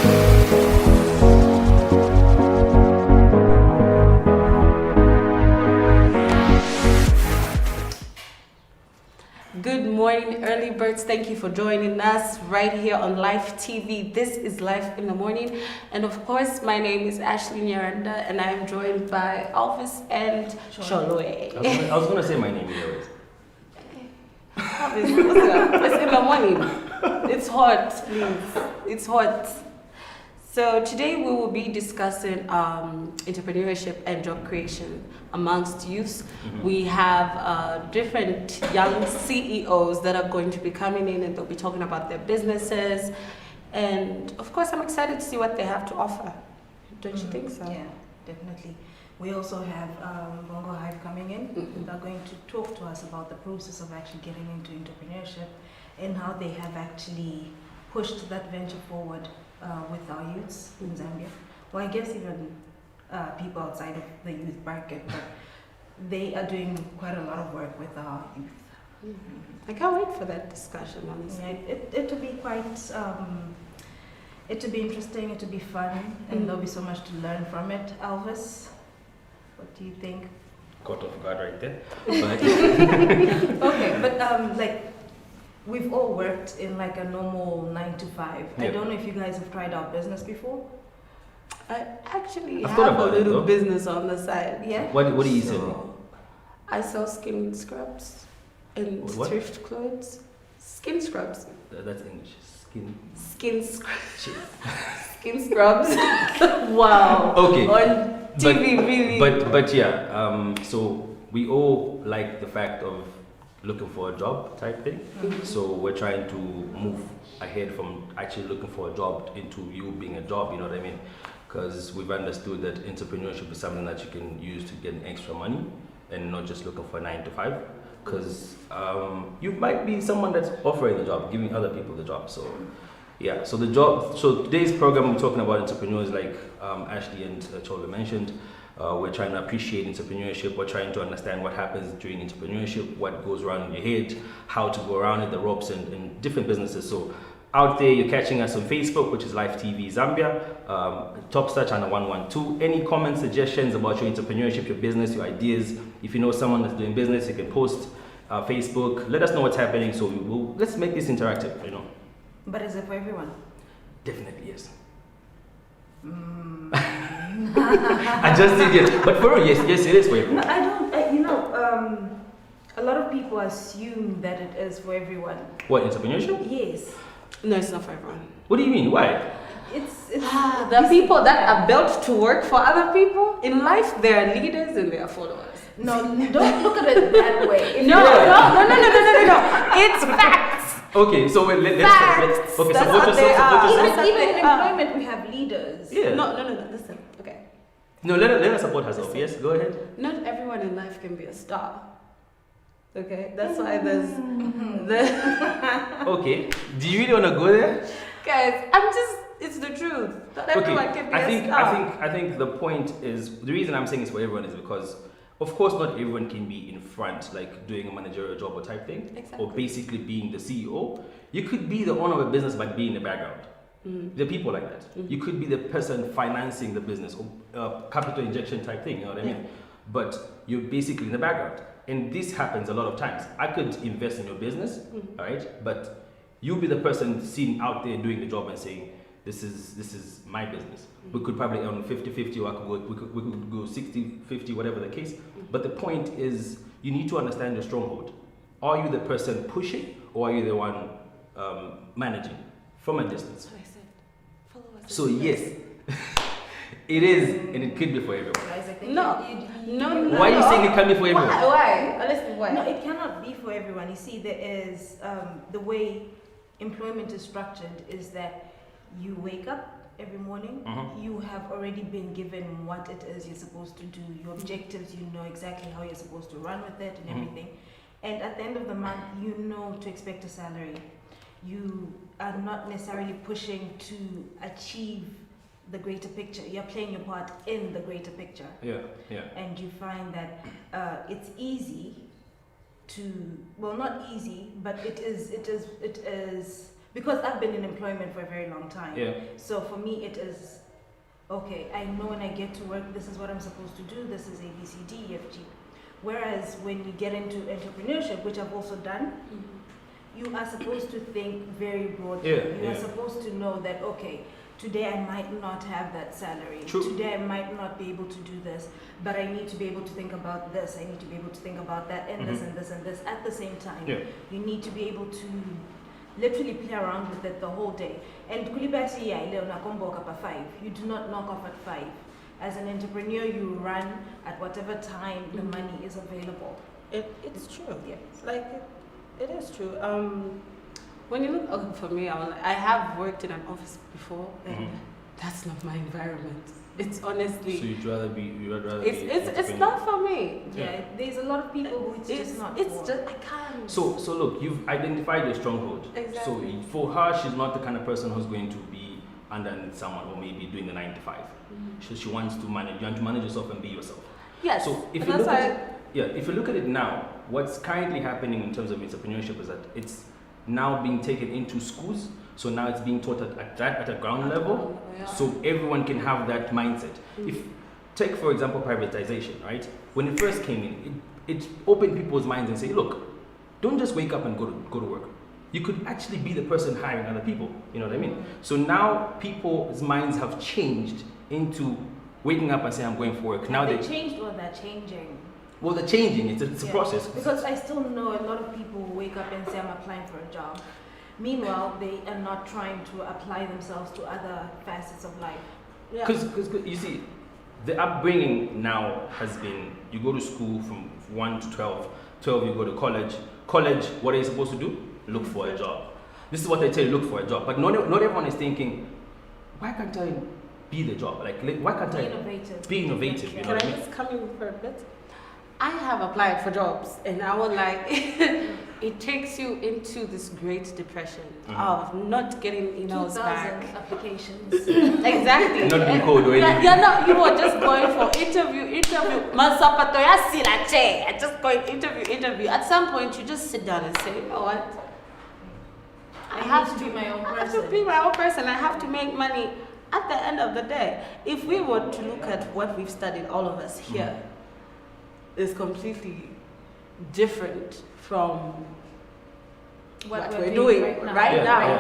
Good morning, early birds. Thank you for joining us right here on Live TV. This is Live in the Morning. And of course, my name is Ashlee Nyaranda, and I am joined by Elvis and Choolwe. I was going to say my name anyways. Elvis, what's up? It's in the morning. It's hot, please. It's hot. So today we will be discussing entrepreneurship and job creation amongst youths. Mm-hmm. We have different young CEOs that are going to be coming in, and they'll be talking about their businesses. And of course, I'm excited to see what they have to offer. Don't you think so? Yeah, definitely. We also have Bongo Hive coming in. Mm-hmm. They're going to talk to us about the process of actually getting into entrepreneurship and how they have actually pushed that venture forward with our youths in Zambia. Well, I guess even people outside of the youth bracket, but they are doing quite a lot of work with our youth. Mm-hmm. I can't wait for that discussion, honestly. Yeah, it will be quite, it will be interesting, it will be fun, and there'll be so much to learn from it. Elvis, what do you think? Caught off guard right there. Okay, but like, we've all worked in like a normal 9 to 5. Yeah. I don't know if you guys have tried out business before. I actually have a little business on the side. Yeah. What do you sell? I sell skin scrubs and thrift clothes. Skin scrubs. That's English. Skin scrubs. Skin scrubs. Wow. Okay. On TV, really. But yeah. So we all like the fact of looking for a job type thing. Mm-hmm. So we're trying to move ahead from actually looking for a job into you being a job, you know what I mean? Because we've understood that entrepreneurship is something that you can use to get extra money and not just looking for 9 to 5. Because you might be someone that's offering the job, giving other people the job. So yeah, so today's program we're talking about entrepreneurs like Ashlee and Choolwe mentioned. We're trying to appreciate entrepreneurship. We're trying to understand what happens during entrepreneurship, what goes around in your head, how to go around it, the ropes, and different businesses. So out there, you're catching us on Facebook, which is Live TV Zambia, top search under 112. Any comments, suggestions about your entrepreneurship, your business, your ideas? If you know someone that's doing business, you can post Facebook. Let us know what's happening. So let's make this interactive, you know. But is it for everyone? Definitely yes. I just did yes, but for real, yes, it is for everyone. No, I don't. A lot of people assume that it is for everyone. What, entrepreneurship? Yes. No, it's not for everyone. What do you mean? Why? It's the people that are built to work for other people in life. They are leaders and they are followers. No, don't look at it that way. No. It's facts. Okay, so let's okay. So Even in employment, we have leaders. Yeah. No. Listen. Okay. No, let her support herself. Yes, go ahead. Not everyone in life can be a star. Okay, that's why there's Okay. Do you really want to go there? Guys, it's the truth. Not everyone can be a star. I think the point is, the reason I'm saying it's for everyone is because, of course, not everyone can be in front, like doing a managerial job or type thing, exactly. Or basically being the CEO. You could be the owner of a business but be in the background. Mm. There are people like that. Mm. You could be the person financing the business or capital injection type thing, you know what I mean? But you're basically in the background. And this happens a lot of times. I could invest in your business, all right? But you'll be the person seen out there doing the job and saying, this is my business. We could probably earn 50-50, or we could go 60-50, whatever the case. But the point is, you need to understand your stronghold. Are you the person pushing, or are you the one managing from a distance? That's what I said. Follow us. So yes, it is, and it could be for everyone. Guys, I think No. Why are you saying it can be for everyone? Why? Honestly, why? No, it cannot be for everyone. You see, there is the way employment is structured is that you wake up every morning, you have already been given what it is you're supposed to do, your objectives, you know exactly how you're supposed to run with it and everything. And at the end of the month, you know to expect a salary. You are not necessarily pushing to achieve the greater picture. You're playing your part in the greater picture. Yeah. And you find that it's easy to, well, not easy, but it is because I've been in employment for a very long time. Yeah. So for me, it is okay. I know when I get to work, this is what I'm supposed to do. This is A, B, C, D, E, F, G. Whereas when you get into entrepreneurship, which I've also done, you are supposed to think very broadly. Yeah, You are yeah. supposed to know that, okay, today I might not have that salary. True. Today I might not be able to do this, but I need to be able to think about this. I need to be able to think about that and this and this and this at the same time. Yeah. You need to be able to literally play around with it the whole day. And kulibasi ya ile unakomboka pa 5. You do not knock off at 5. As an entrepreneur, you run at whatever time the money is available. It's true. Yeah. Like it is true. When you look for me, I have worked in an office before, and that's not my environment. It's honestly. So you'd rather be. It's not for me. Yeah, there's a lot of people who it's just not It's for. just I can't. So look, you've identified your stronghold. Exactly. So for her, she's not the kind of person who's going to be under someone or maybe doing the 9 to 5. So she wants to manage. You want to manage yourself and be yourself. Yes. So if and you that's look at why it, if you look at it now, what's currently happening in terms of entrepreneurship is that it's now being taken into schools. So now it's being taught at a ground level. yeah. So everyone can have that mindset. If take for example privatization, right? When it first came in, it opened people's minds and say, look, don't just wake up and go to work. You could actually be the person hiring other people. You know what I mean? So now people's minds have changed into waking up and saying, I'm going for work. Now they changed or they're changing. Well, they're changing. It's a process. Because I still know a lot of people who wake up and say, I'm applying for a job. Meanwhile, they are not trying to apply themselves to other facets of life. Because you see, the upbringing now has been, you go to school from 1 to 12. 12, you go to college. College, what are you supposed to do? Look for a job. This is what they tell you, look for a job. But not everyone is thinking, why can't I be the job? Like why can't I be innovative? You know Can what I I mean? just come in for a bit? I have applied for jobs, and I was like, it takes you into this great depression of not getting emails 2,000 back. applications. Exactly. Not being called or anything. You were just going for interview. Masapato ya silache. I just going interview. At some point, you just sit down and say, you know what? I have to be my own I person. have to be my own person. I have to make money. At the end of the day, if we were to look at what we've studied, all of us here, is completely different from what we're doing right now.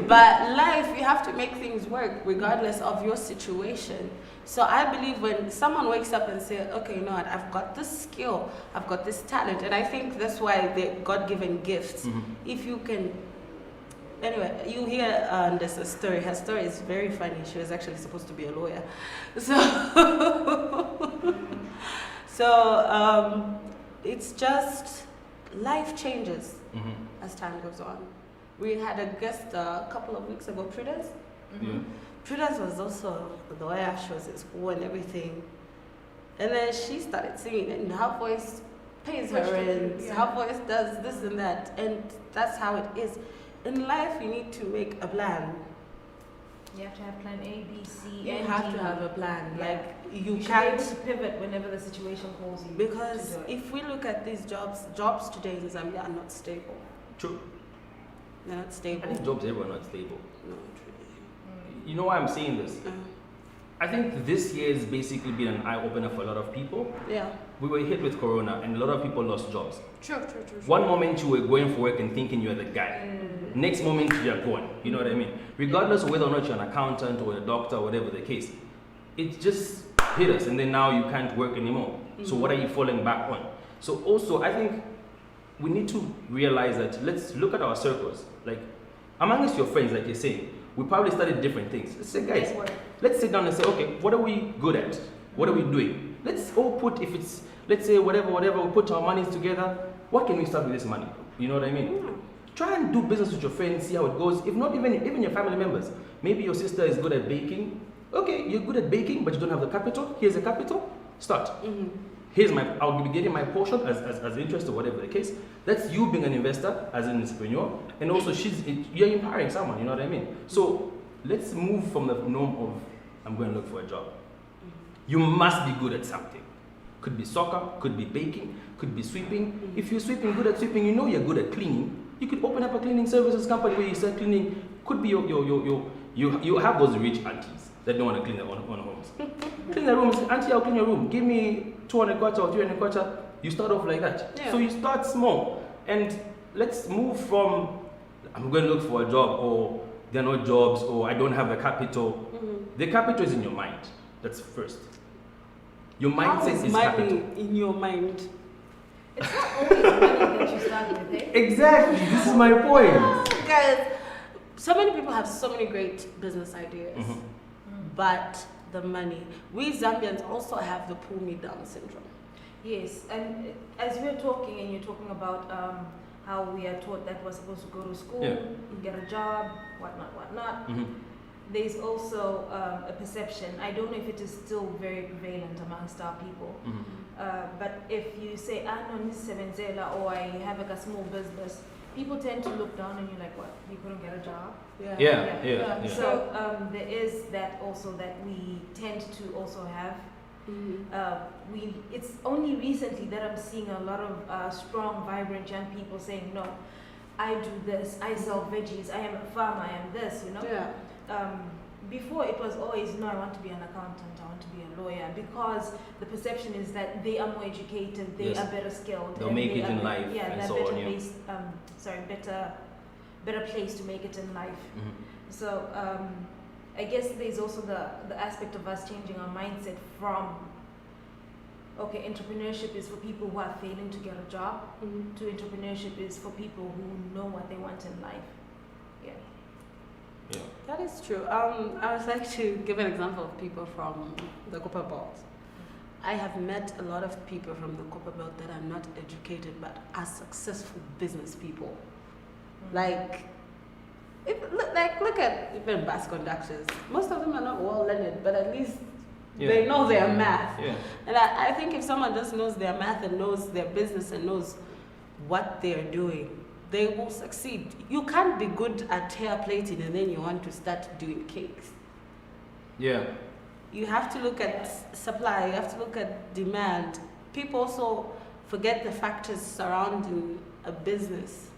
But life, you have to make things work regardless of your situation. So I believe when someone wakes up and says, okay, you know what, I've got this skill, I've got this talent, and I think that's why they're God-given gifts. If you can, anyway, you hear there's a story. Her story is very funny. She was actually supposed to be a lawyer. So it's just life changes as time goes on. We had a guest a couple of weeks ago, Prudence. Prudence was also the lawyer. She was in school and everything. And then she started singing, and her voice pays her rent. Her voice does this and that. And that's how it is. In life, you need to make a plan. You have to have plan A, B, C, You and have D. to have a plan. Yeah. Like you should can't be able to pivot whenever the situation calls you. because to do it. if we look at these jobs today in Zambia are not stable. True. They're not I stable. think jobs everywhere are not stable. No, truly. You know why I'm saying this? I think this year has basically been an eye-opener for a lot of people. Yeah. We were hit with Corona and a lot of people lost jobs. True. One moment you were going for work and thinking you're the guy. Next moment you're gone. You know what I mean? Regardless of whether or not you're an accountant or a doctor or whatever the case, it just hit us and then now you can't work anymore. So what are you falling back on? So also I think we need to realize that let's look at our circles. Like amongst your friends, like you're saying, we probably studied different things. Let's say, guys, let's sit down and say, okay, what are we good at? What are we doing? Let's all put, if it's, let's say whatever, we put our monies together. What can we start with this money? You know what I mean? Try and do business with your friends, see how it goes. If not, even your family members. Maybe your sister is good at baking. Okay, you're good at baking, but you don't have the capital. Here's the capital. Start. Here's I'll be getting my portion as interest or whatever the case. That's you being an investor as an entrepreneur, and also you're empowering someone. You know what I mean? So let's move from the norm of I'm going to look for a job. You must be good at something. Could be soccer, could be baking, could be sweeping. If you're good at sweeping, you know you're good at cleaning. You could open up a cleaning services company where you sell cleaning. Could be you have those rich aunties that don't want to clean their own homes. Clean their rooms. Auntie, I'll clean your room. Give me 200 kwacha or 300 kwacha. You start off like that. Yeah. So you start small. And let's move from, I'm going to look for a job, or there are no jobs, or I don't have the capital. The capital is in your mind. That's first. Your mindset is money capital. in your mind? It's not only the money that you start with, eh? Exactly. This is my point. Guys, so many people have so many great business ideas, but the money. We Zambians also have the pull me down syndrome. Yes, and as we're talking and you're talking about how we are taught that we're supposed to go to school, get a job, whatnot. There's also a perception. I don't know if it is still very prevalent amongst our people. But if you say, no, this is Sevenzela, or I have like a small business, people tend to look down and you're like, what? You couldn't get a job? Yeah. So there is that also that we tend to also have. It's only recently that I'm seeing a lot of strong, vibrant young people saying, no, I do this, I sell veggies, I am a farmer, I am this, you know. Before it was always, no, I want to be an accountant, I want to be a lawyer, because the perception is that they are more educated, they are better skilled. They'll make it in life, yeah, and they're so better on. based, better place to make it in life. So I guess there's also the aspect of us changing our mindset from, okay, entrepreneurship is for people who are failing to get a job, to entrepreneurship is for people who know what they want in life. Yeah. That is true. I would like to give an example of people from the Copper Belt. I have met a lot of people from the Copper Belt that are not educated but are successful business people. Like, look at even bus conductors. Most of them are not well learned, but at least they know their math. And I think if someone just knows their math and knows their business and knows what they're doing, they will succeed. You can't be good at hair plating and then you want to start doing cakes. You have to look at supply, you have to look at demand. People also forget the factors surrounding a business.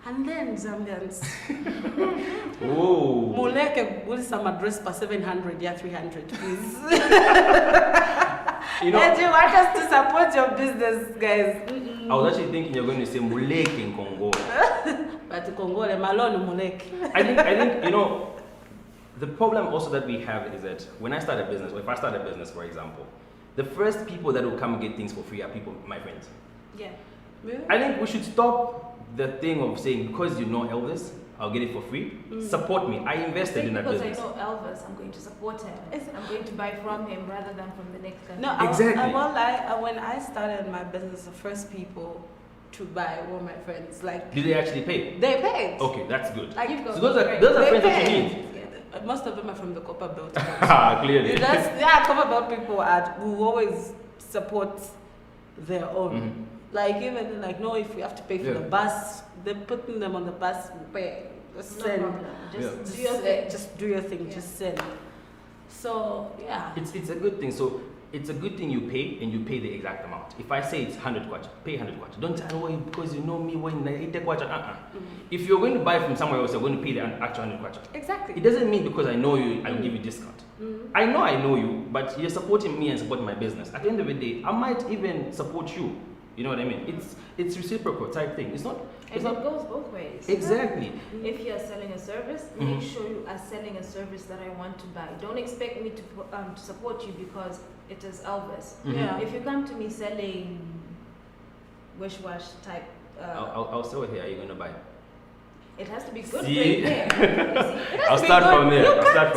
And then Zambians. Muleke will some address per 700, 300, please. You know, and you want us to support your business, guys. I was actually thinking you're going to say Muleke in Congo. But Congo, Malone Muleke. I think, you know, the problem also that we have is that when I start a business, or if I start a business, for example, the first people that will come and get things for free are people, my friends. Really? I think we should stop the thing of saying, because you know Elvis, I'll get it for free. Support me. I invested in that business. Because I know Elvis, I'm going to support him. I'm going to buy from him rather than from the next guy. No, exactly. I won't lie. When I started my business, the first people to buy were my friends. Like, did they actually pay? They paid. Okay, that's good. Like, so those are friends that you need. Most of them are from the Copper Belt. Clearly. Copper Belt people who always support their own. Like, even like, no, if we have to pay for the bus, they're putting them on the bus, pay. Just send. Just do your thing. Just do your thing. Just send. So it's a good thing. So it's a good thing you pay, and you pay the exact amount. If I say it's 100 kwacha, pay 100 kwacha. Don't tell me because you know me when I eat kwacha. If you're going to buy from somewhere else, you're going to pay the actual 100 kwacha. Exactly. It doesn't mean because I know you, I'll give you discount. I know you, but you're supporting me and supporting my business. At the end of the day, I might even support you. You know what I mean? It's reciprocal type thing. It goes both ways. Exactly. If you are selling a service, make sure you are selling a service that I want to buy. Don't expect me to support you because it is Elvis. If you come to me selling wish wash type, I'll sell it here. Are you going to buy? It has to be good. See? Hair. I'll start from there.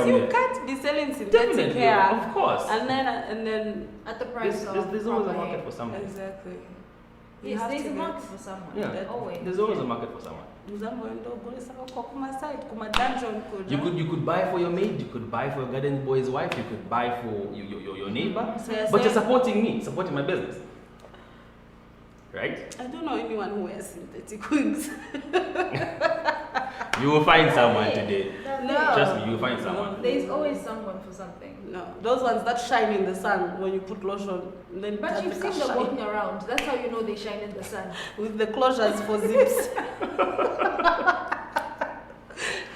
You can't be selling synthetic hair, of course. And then at the price there's always a market for someone. Exactly. Yes, there's a market for someone. Yeah, always. There's always a market for someone. You could buy for your maid, you could buy for your garden boy's wife, you could buy for your neighbor, but you're supporting me, supporting my business. Right? I don't know anyone who wears synthetic wigs. You will find someone today. No. Trust me, you'll find someone. There's always someone for something. No, those ones that shine in the sun when you put lotion. Then But that's you've like seen a them shine. walking around. That's how you know they shine in the sun. With the closures for zips.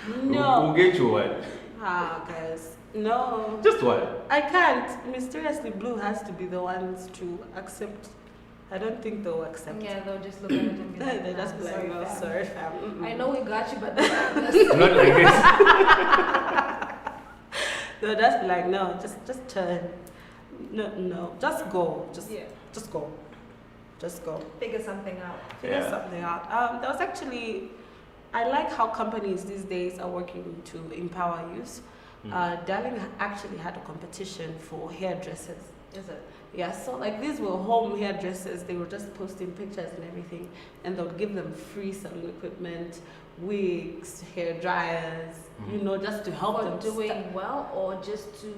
We'll No. get you one. Guys. No. Just one. I can't. Mysteriously, Blue has to be the ones to accept. I don't think they'll accept. Yeah, they'll just look at it and be like, They just be like, sorry, no, fam. sorry, fam. Mm-mm. I know we got you, but not like this. Not like this. They'll just be like, no, just turn. No, just go. Just go. Just go. Figure something out. Figure Yeah. something out. There was actually, I like how companies these days are working to empower youth. Darling actually had a competition for hairdressers. Is it? Yeah, so like these were home hairdressers. They were just posting pictures and everything, and they would give them free salon equipment, wigs, hair dryers, you know, just to help For them doing well or just to.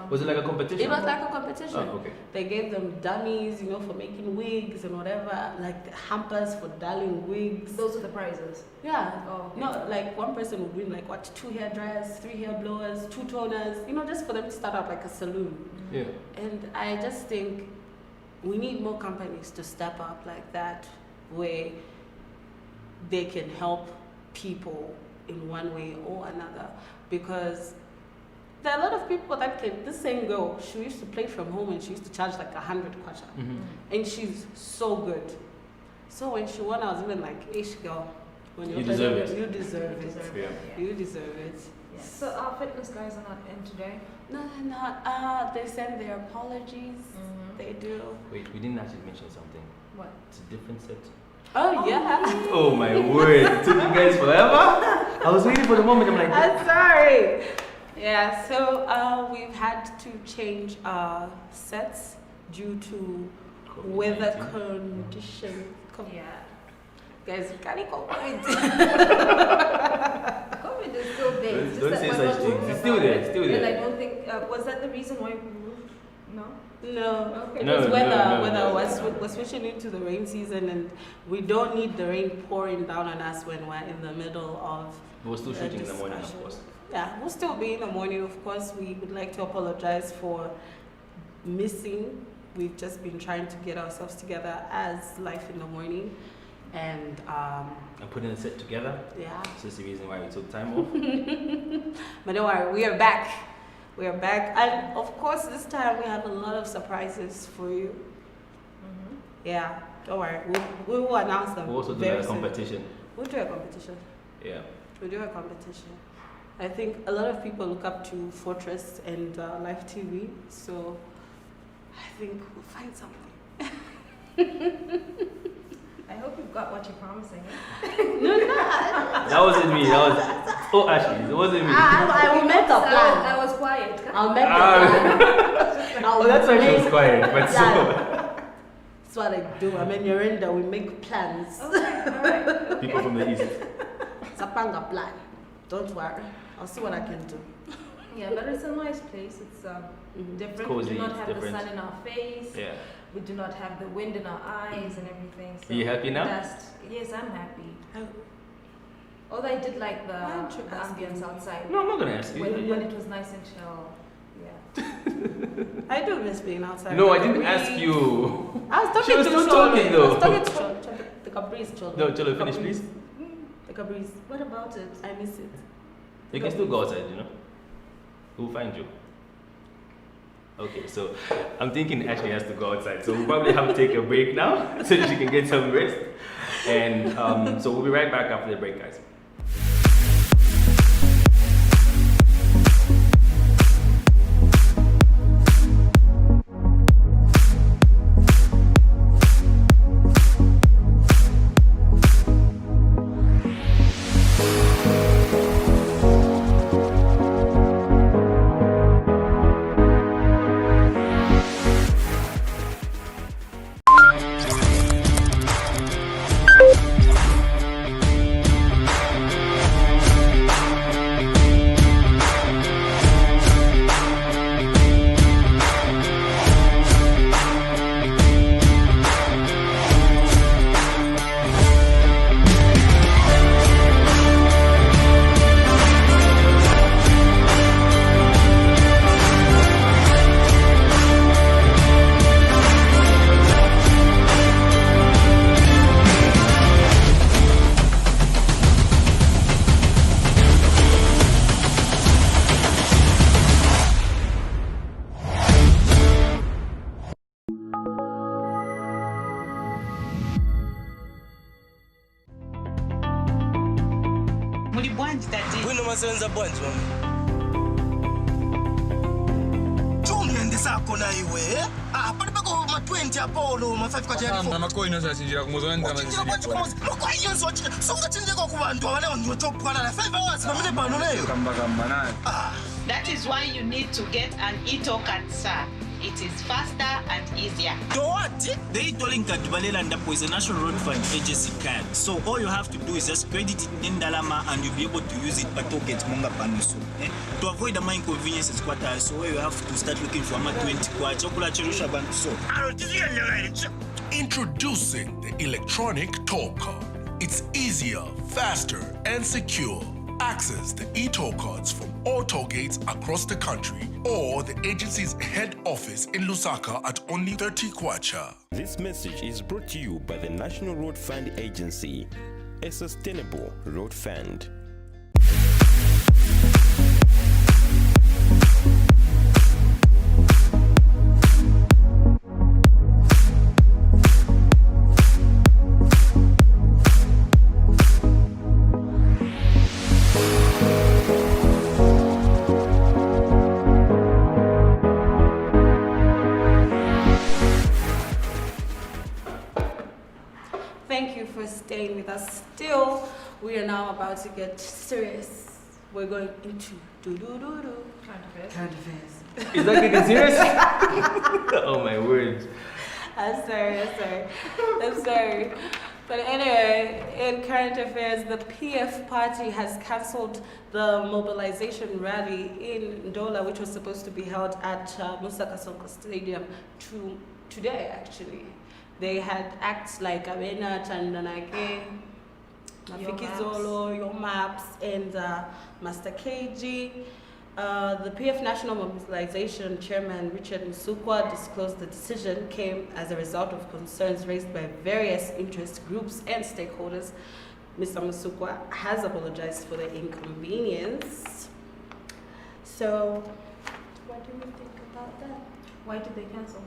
Was it like a competition? It was like a competition. Oh, okay. They gave them dummies, you know, for making wigs and whatever, like hampers for darling wigs. Those are the prizes. Yeah. Oh, okay. No, like one person would win like what, 2 hair dryers, 3 hair blowers, 2 toners, you know, just for them to start out like a saloon. Yeah. And I just think we need more companies to step up like that, where they can help people in one way or another. Because there are a lot of people that can. This same girl, she used to play from home and she used to charge like 100 kwacha, and she's so good. So when she won, I was even like, "Ish, girl, when You deserve it. You deserve it. Yeah. You deserve it." Yeah. So our fitness guys are not in today. No, they're not. They send their apologies. They do. Wait, we didn't actually mention something. What? It's a different set. Oh, yeah. Oh my word! It took you guys forever. I was waiting for the moment. I'm like, I'm sorry. Yeah, so we've had to change our sets due to weather COVID-19. conditions. Yeah. Guys, you can't go COVID. COVID is still there. It's just Don't that say we're such not things. talking It's still about there. it. It's still And there. I don't think was that the reason why we moved? No. No, Okay. it No, was no, weather. no, weather no. we're switching into the rain season, and we don't need the rain pouring down on us when we're in the middle of. we're still shooting in the morning, of discussion. course. Yeah, we'll still be in the morning, of course. We would like to apologize for missing. We've just been trying to get ourselves together as Life in the Morning. And And putting the set together. yeah, So that's the reason why we took time off. but don't worry, we are back. We are back. And of course, this time we have a lot of surprises for you. Yeah, don't worry. We will announce them. We'll also do very a soon. competition. We'll do a competition. Yeah. We'll do a competition. I think a lot of people look up to Fortress and Live TV, so I think we'll find something. I hope you've got what you're promising. That wasn't me. That was. Oh, Ashlee, it wasn't me. I will make a plan. I was quiet. I'll make a plan. Oh, that's why she was quiet. But so. That's what I do. I'm in Yorinda. We make plans. Okay, alright. People from the east. Sapanga plan. Don't worry. I'll see what I can do. Yeah, but it's a nice place. It's different. Cozy, We do not it's have different. the sun in our face. Yeah. We do not have the wind in our eyes and everything. So Are you happy now? Dust. Yes, I'm happy. Oh, Although I did like Why don't you the ask ambience me? outside. No, I'm not gonna ask you. When it was nice and chill. Yeah. I do miss being outside. No, I The didn't Caprice. ask you. I was talking She was to still Choolwe. talking, I though. was talking to Choolwe. The Caprice, Choolwe. No, Cholo, The finish, Caprice. please. The Caprice. What about it? I miss it. You can still go outside, you know. We'll find you. Okay, so I'm thinking Ashlee has to go outside, so we'll probably have to take a break now so that she can get some rest. And so we'll be right back after the break, guys. basebenza bwanji wami. Chumende sakho na iwe. Pali pako ma 20 apolo ma 5 kwa jari. Amakoino sashinjira kumuzonda makoino sochi songachinjeko kubantu abane ngiyotopwana la 5 hours pamene pano leyo. kamba nani. That is why you need to get an e-token, sir. It is faster and easier. To what? The e-tolling card Balela is a National Road Fund agency card. So all you have to do is just credit it in Dalama and you'll be able to use it but to get Monga Panusu. To avoid the more inconveniences, so you have to start looking for a 20 chocolate cherusha bank. So introducing the electronic toll card. It's easier, faster, and secure. Access the e-toll cards from all toll gates across the country or the agency's head office in Lusaka at only 30 kwacha. This message is brought to you by the National Road Fund Agency, a sustainable road fund. Thank you for staying with us. Still, we are now about to get serious. We're going into current affairs. Is that getting serious? Oh my word. I'm sorry. But anyway, in current affairs, the PF party has cancelled the mobilization rally in Ndola, which was supposed to be held at Musa Kasongo Stadium today, actually. They had acts like Abena, Chandanake, Mafiki Zolo, Your Maps, and Master KG. The PF National Mobilization Chairman Richard Musukwa disclosed the decision came as a result of concerns raised by various interest groups and stakeholders. Mr. Musukwa has apologized for the inconvenience. So, what do you think about that? Why did they cancel?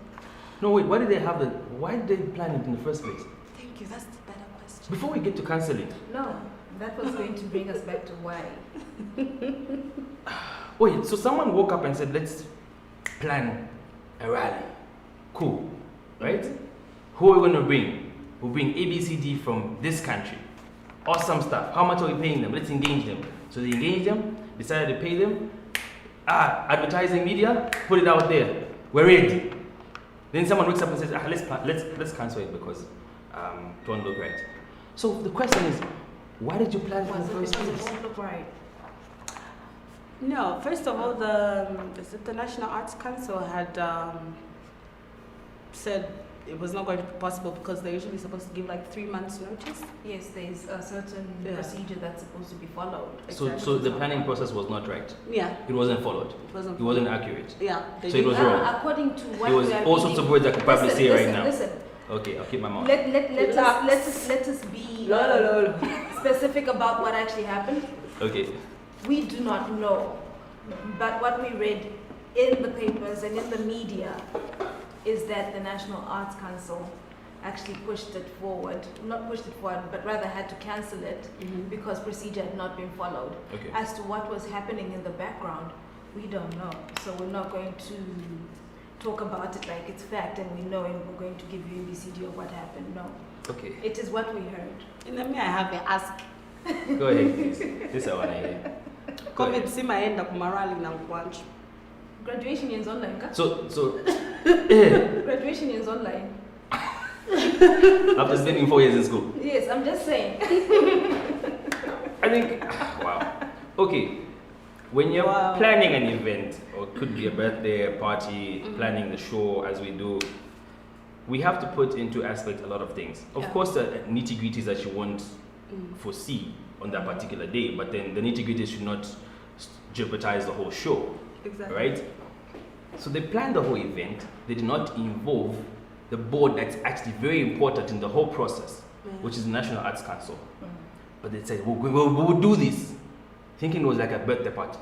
No, wait, why did they plan it in the first place? Thank you, that's the better question. Before we get to cancelling. No, that was going to bring us back to why. Wait, so someone woke up and said, let's plan a rally. Cool, right? Who are we going to bring? We'll bring ABCD from this country. Awesome stuff. How much are we paying them? Let's engage them. So they engaged them, decided to pay them. Advertising media, put it out there. We're ready. Then someone wakes up and says, let's cancel it because it won't look right. So the question is, why did you plan for the first place? It won't look right. No, first of all, the National Arts Council had said it was not going to be possible because they're usually supposed to give like 3 months notice. Yes, there's a certain procedure that's supposed to be followed. So the planning process was not right. Yeah. It wasn't followed. It wasn't accurate. Yeah. So it was wrong. According to what it was we are all sorts of words I could probably say right now. Listen. Okay, I'll keep my mouth. Let us be specific about what actually happened. Okay. We do not know, but what we read in the papers and in the media is that the National Arts Council actually pushed it forward, not pushed it forward, but rather had to cancel it because procedure had not been followed. Okay. As to what was happening in the background, we don't know. So we're not going to talk about it like it's fact and we know and we're going to give you ABCD of what happened. No. Okay. It is what we heard. And then I have to ask. Go ahead, please. This is what I hear. COVID sima enda kumarali na mkwanchu. Graduation is online, ka? So Graduation is online. after spending 4 years in school. Yes, I'm just saying. I think, wow. Okay, when you're planning an event, or it could be a birthday, a party, planning the show as we do, we have to put into aspect a lot of things. Of course, the nitty-gritties that you won't foresee on that particular day, but then the nitty-gritties should not jeopardize the whole show. Exactly. Right? So they planned the whole event. They did not involve the board that's actually very important in the whole process, which is the National Arts Council. But they said, we'll do this, thinking it was like a birthday party.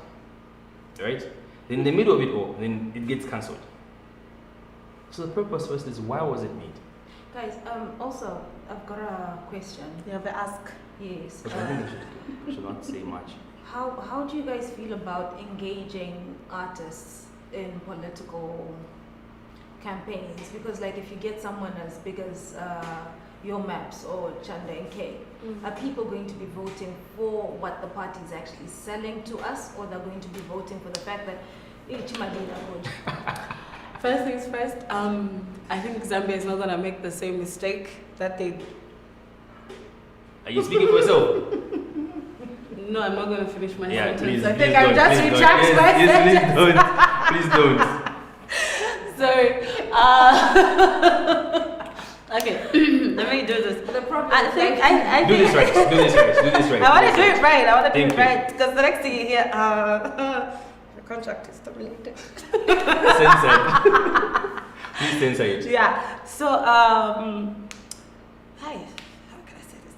Right? Then in the middle of it all, then it gets cancelled. So the purpose first is, why was it made? Guys, also, I've got a question. You have to ask. Yes. But I think we should not say much. how do you guys feel about engaging artists in political campaigns? Because like if you get someone as big as Your Maps or Chanda NK, are people going to be voting for what the party is actually selling to us, or they're going to be voting for the fact that First things first, I think Zambia is not gonna make the same mistake that they. Are you speaking for yourself? No, I'm not gonna finish my Yeah, sentence. please. I think please I'm just don't, retract my sentence. Please don't. Sorry. Okay, let me do this. the problem I is think like, I Do this right. Do this right. Do this right. I want to do it right. I want to do Thank it you. right because the next thing you hear, the contract is terminated. Censor it. Please censor it. Yeah. So hi. How can I say this?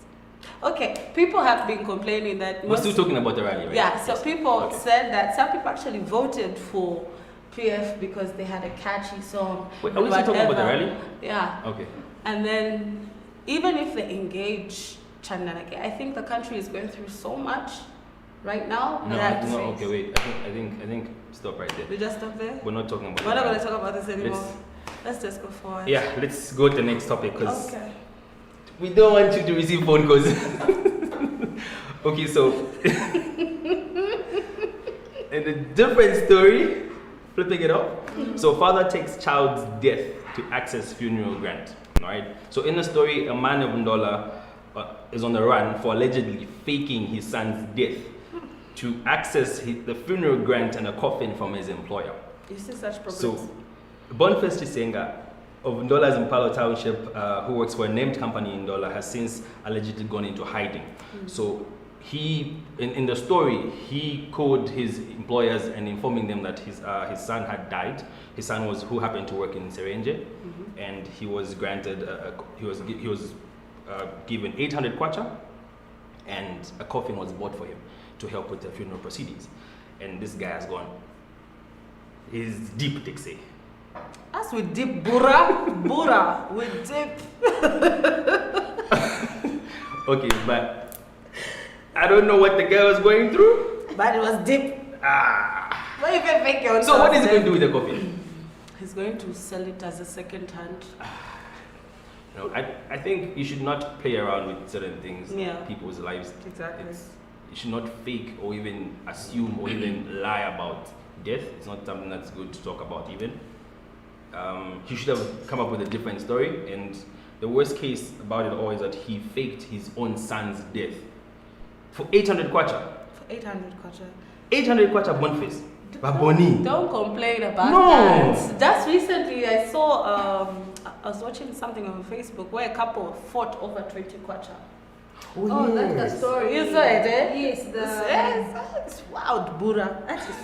Okay, people have been complaining that We're still talking about the rally, right? yeah. So Yes. people Okay. said that some people actually voted for PF because they had a catchy song. Wait, are we still talking about the whatever. rally? Yeah. Okay. And then, even if they engage Chandanake, I think the country is going through so much right now. No, that no. Okay, wait. I think. Stop right there. we just stop there. We're not talking about. We're the not going rally. to talk about this anymore. Let's- Let's just go forward. Yeah, let's go to the next topic because Okay. we don't want you to receive phone calls. Okay, so in a different story, flipping it up. So father takes child's death to access funeral grant. All right. So in the story, a man of Ndola is on the run for allegedly faking his son's death to access the funeral grant and a coffin from his employer. You see such problems. So, Boniface Chisenga of Ndola's Impalo Township, who works for a named company in Ndola, has since allegedly gone into hiding. So, he, in the story, he called his employers and informing them that his son had died. His son who happened to work in Serenje, and he was granted, he was given 800 kwacha, and a coffin was bought for him to help with the funeral proceedings. And this guy has gone. He's deep, they say. As with deep Bura, with deep. Okay, but I don't know what the guy was going through. But it was deep. Why even make your So what is he going to do with the coffin? He's going to sell it as a second hand. No, I think you should not play around with certain things, Yeah. people's lives. Exactly. You should not fake or even assume or even lie about death. It's not something that's good to talk about even. He should have come up with a different story, and the worst case about it all is that he faked his own son's death for 800 kwacha. For 800 kwacha. 800 kwacha Boniface. Baboni. Don't complain about No. that. Just recently, I saw, I was watching something on Facebook where a couple fought over 20 kwacha. oh, that's the story. You saw it, eh? Yes, Yes, it's wild, Bura. That is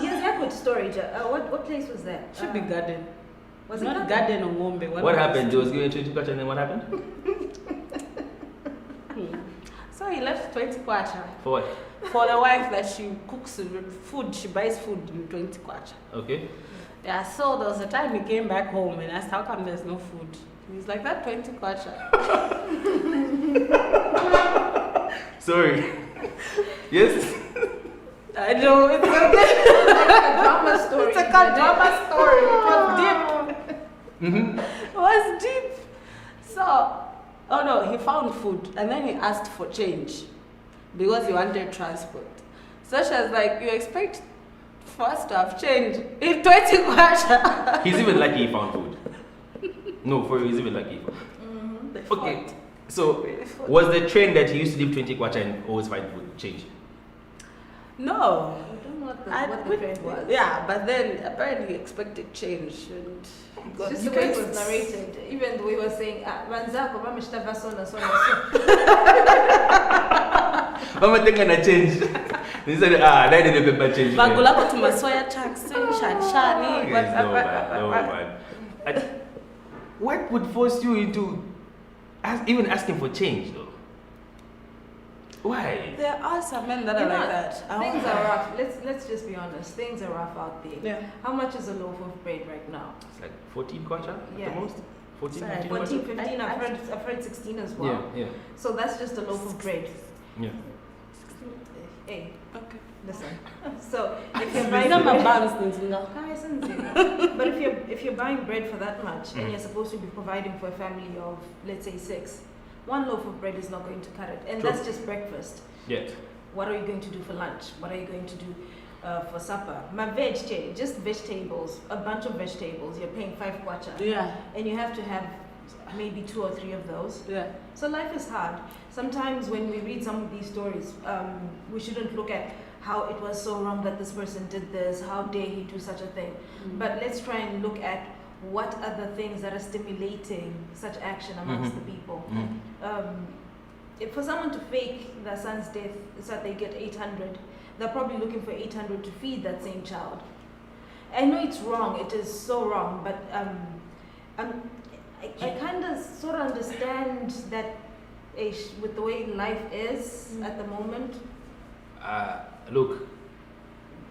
Yes, that good story. What place was that? should be garden. Was it Not garden or Ngombe. What happened? He was given 20 kwacha and then what happened? So he left 20 kwacha For what? for the wife that she cooks food. She buys food in 20 kwacha. Okay. Yeah, so there was a time he came back home and asked how come there's no food. He's like, that 20 kwacha. Sorry. Yes? I know, it's a drama story. It's a drama story. It was deep. It was deep. So, oh no, he found food and then he asked for change because he wanted transport. So she was like, you expect for us to have change in 20 kwacha? He's even lucky he found food. No, for real, he's even lucky. Okay, so was the trend that he used to leave 20 kwacha and always find food change? No. I don't know what the trend was. Yeah, but then apparently he expected change and he got Just the way it was narrated, even though he was saying, Ranzako, Ramishta Sona. Mama think gonna change. He said, that didn't paper change. Bagulako to Masoya taxi, Shani, Yes, no man. What would force you into even asking for change though? Why? There are some men that are like that. Things are rough. Let's just be honest. Things are rough out there. Yeah. How much is a loaf of bread right now? It's like 14 kwacha at Yeah. the most? 14, Sorry, 15 14, kwacha? 15. I've heard 16 as well. Yeah. So that's just a loaf of bread. Yeah. Hey, Okay. listen. So if you're But if you're buying bread for that much and you're supposed to be providing for a family of, let's say, 6, one loaf of bread is not going to cut it, and True. that's just breakfast. Yeah. What are you going to do for lunch? What are you going to do for supper? Just vegetables, a bunch of vegetables. You're paying 5 kwacha, Yeah. and you have to have maybe 2 or 3 of those. Yeah. So life is hard. Sometimes when we read some of these stories, we shouldn't look at how it was so wrong that this person did this, how dare he do such a thing. But let's try and look at what are the things that are stimulating such action amongst the people. If for someone to fake their son's death so that they get 800, they're probably looking for 800 to feed that same child. I know it's wrong, it is so wrong, but I kind of sort of understand that with the way life is at the moment. Look,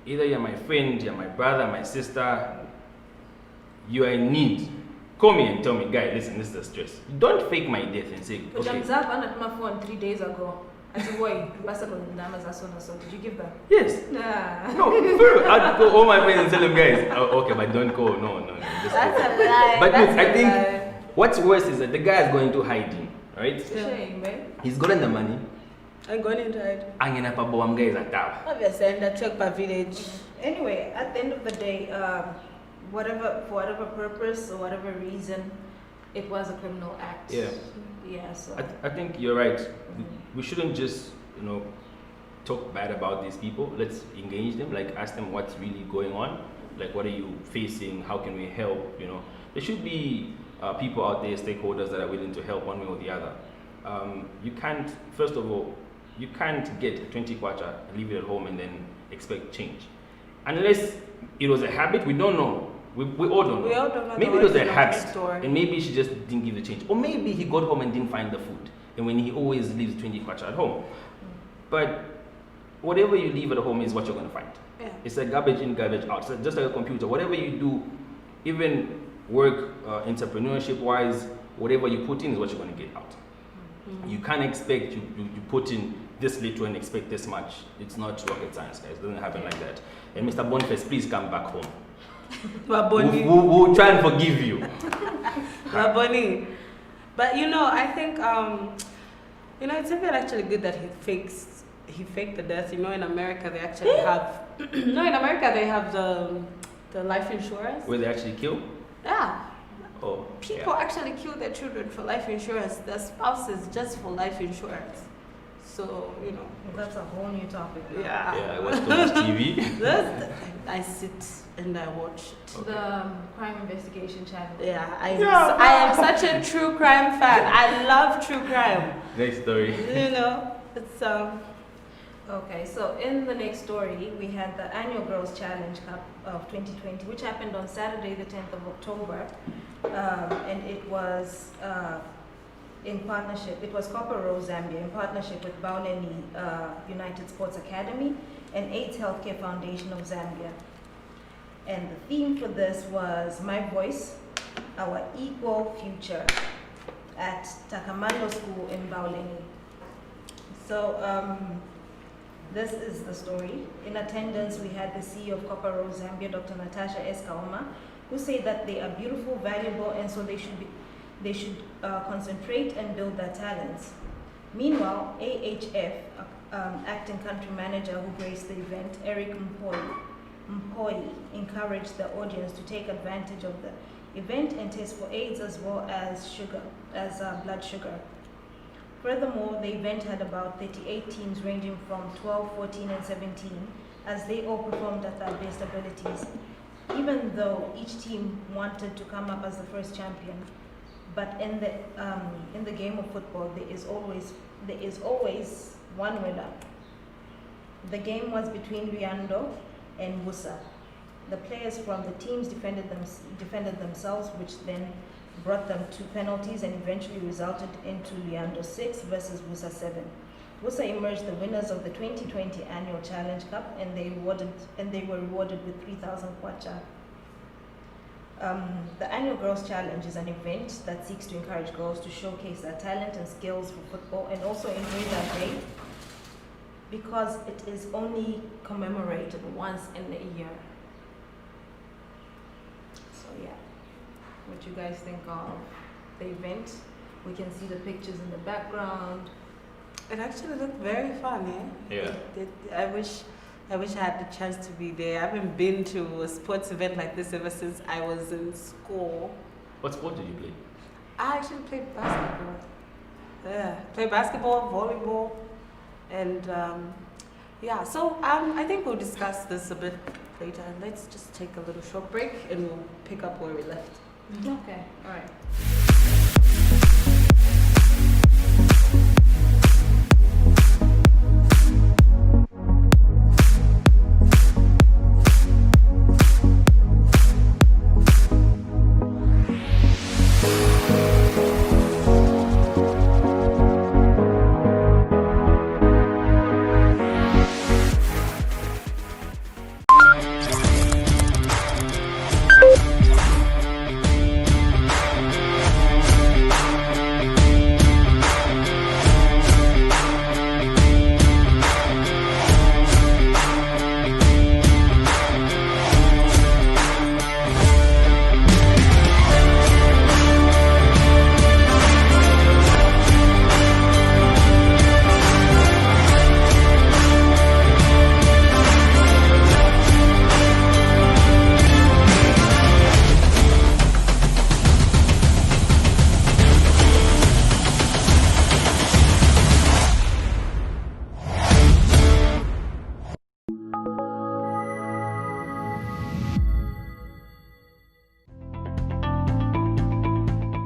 either you're my friend, you're my brother, my sister, you are in need. Call me and tell me, guy, listen, this is the stress. Don't fake my death and say, But okay. I'm Zap on my phone 3 days ago. I said, boy, did you give them? Yes. Nah. No, I'd call all my friends and tell them, guys, oh, okay, but don't call. No. Just That's go. a lie. But That's look, I a think lie. what's worse is that the guy is going to hiding, right? Shame, man. He's gotten the money. I'm going into it. Angena pa boam guys at tower. Obviously, and that truck per village. Anyway, at the end of the day, for whatever purpose or whatever reason, it was a criminal act. Yeah. Yeah, so. I think you're right. We shouldn't just, talk bad about these people. Let's engage them, like ask them what's really going on. Like, what are you facing? How can we help? There should be people out there, stakeholders that are willing to help one way or the other. You can't, first of all, you can't get 20 kwacha, leave it at home and then expect change. Unless it was a habit, we don't know. We all don't know. We all don't know. Maybe it was a habit, Story. and maybe she just didn't give the change. Or maybe he got home and didn't find the food, and when he always leaves 20 kwacha at home. But whatever you leave at home is what you're going to find. Yeah. It's a garbage in, garbage out. So just like a computer, whatever you do, even work, entrepreneurship-wise, whatever you put in is what you're going to get out. You can't expect you put in this little and expect this much. It's not rocket science, guys. It doesn't happen like that. And Mr. Boniface, please come back home. We'll try and forgive you. Raboni. But I think it's even actually good that he faked the death. In America they actually have they have the life insurance. Where they actually kill? Yeah. Oh. People actually kill their children for life insurance, their spouses just for life insurance. So, That's a whole new topic. Yeah. Yeah, I watch too much TV. I sit and I watch it. The crime investigation channel. Yeah, I am such a true crime fan. I love true crime. Next story. It's Okay, so in the next story, we had the annual Girls Challenge Cup of 2020, which happened on Saturday, the 10th of October, and it was in partnership. It was Copper Rose Zambia in partnership with Bauleni United Sports Academy and AIDS Healthcare Foundation of Zambia. And the theme for this was My Voice, Our Equal Future at Takamando School in Bauleni. So this is the story. In attendance, we had the CEO of Copper Rose Zambia, Dr. Natasha S. Kaoma, who said that they are beautiful, valuable, and so they should concentrate and build their talents. Meanwhile, AHF, acting country manager who graced the event, Eric Mpoi, encouraged the audience to take advantage of the event and test for AIDS as well as blood sugar. Furthermore, the event had about 38 teams ranging from 12, 14, and 17, as they all performed at their best abilities. Even though each team wanted to come up as the first champion, but in the game of football, there is always one winner. The game was between Luyando and Wusa. The players from the teams defended themselves, which then brought them to penalties and eventually resulted into Luyando 6 versus Wusa 7. Wusa emerged the winners of the 2020 Annual Challenge Cup, and they were rewarded with 3,000 kwacha. The Annual Girls Challenge is an event that seeks to encourage girls to showcase their talent and skills for football and also enjoy their day because it is only commemorated once in a year. So yeah, what you guys think of the event? We can see the pictures in the background. It actually looked very fun, eh? Yeah. I wish I had the chance to be there. I haven't been to a sports event like this ever since I was in school. What sport did you play? I actually played basketball. Yeah, played basketball, volleyball, and yeah. So I think we'll discuss this a bit later. Let's just take a little short break and we'll pick up where we left. Okay, all right.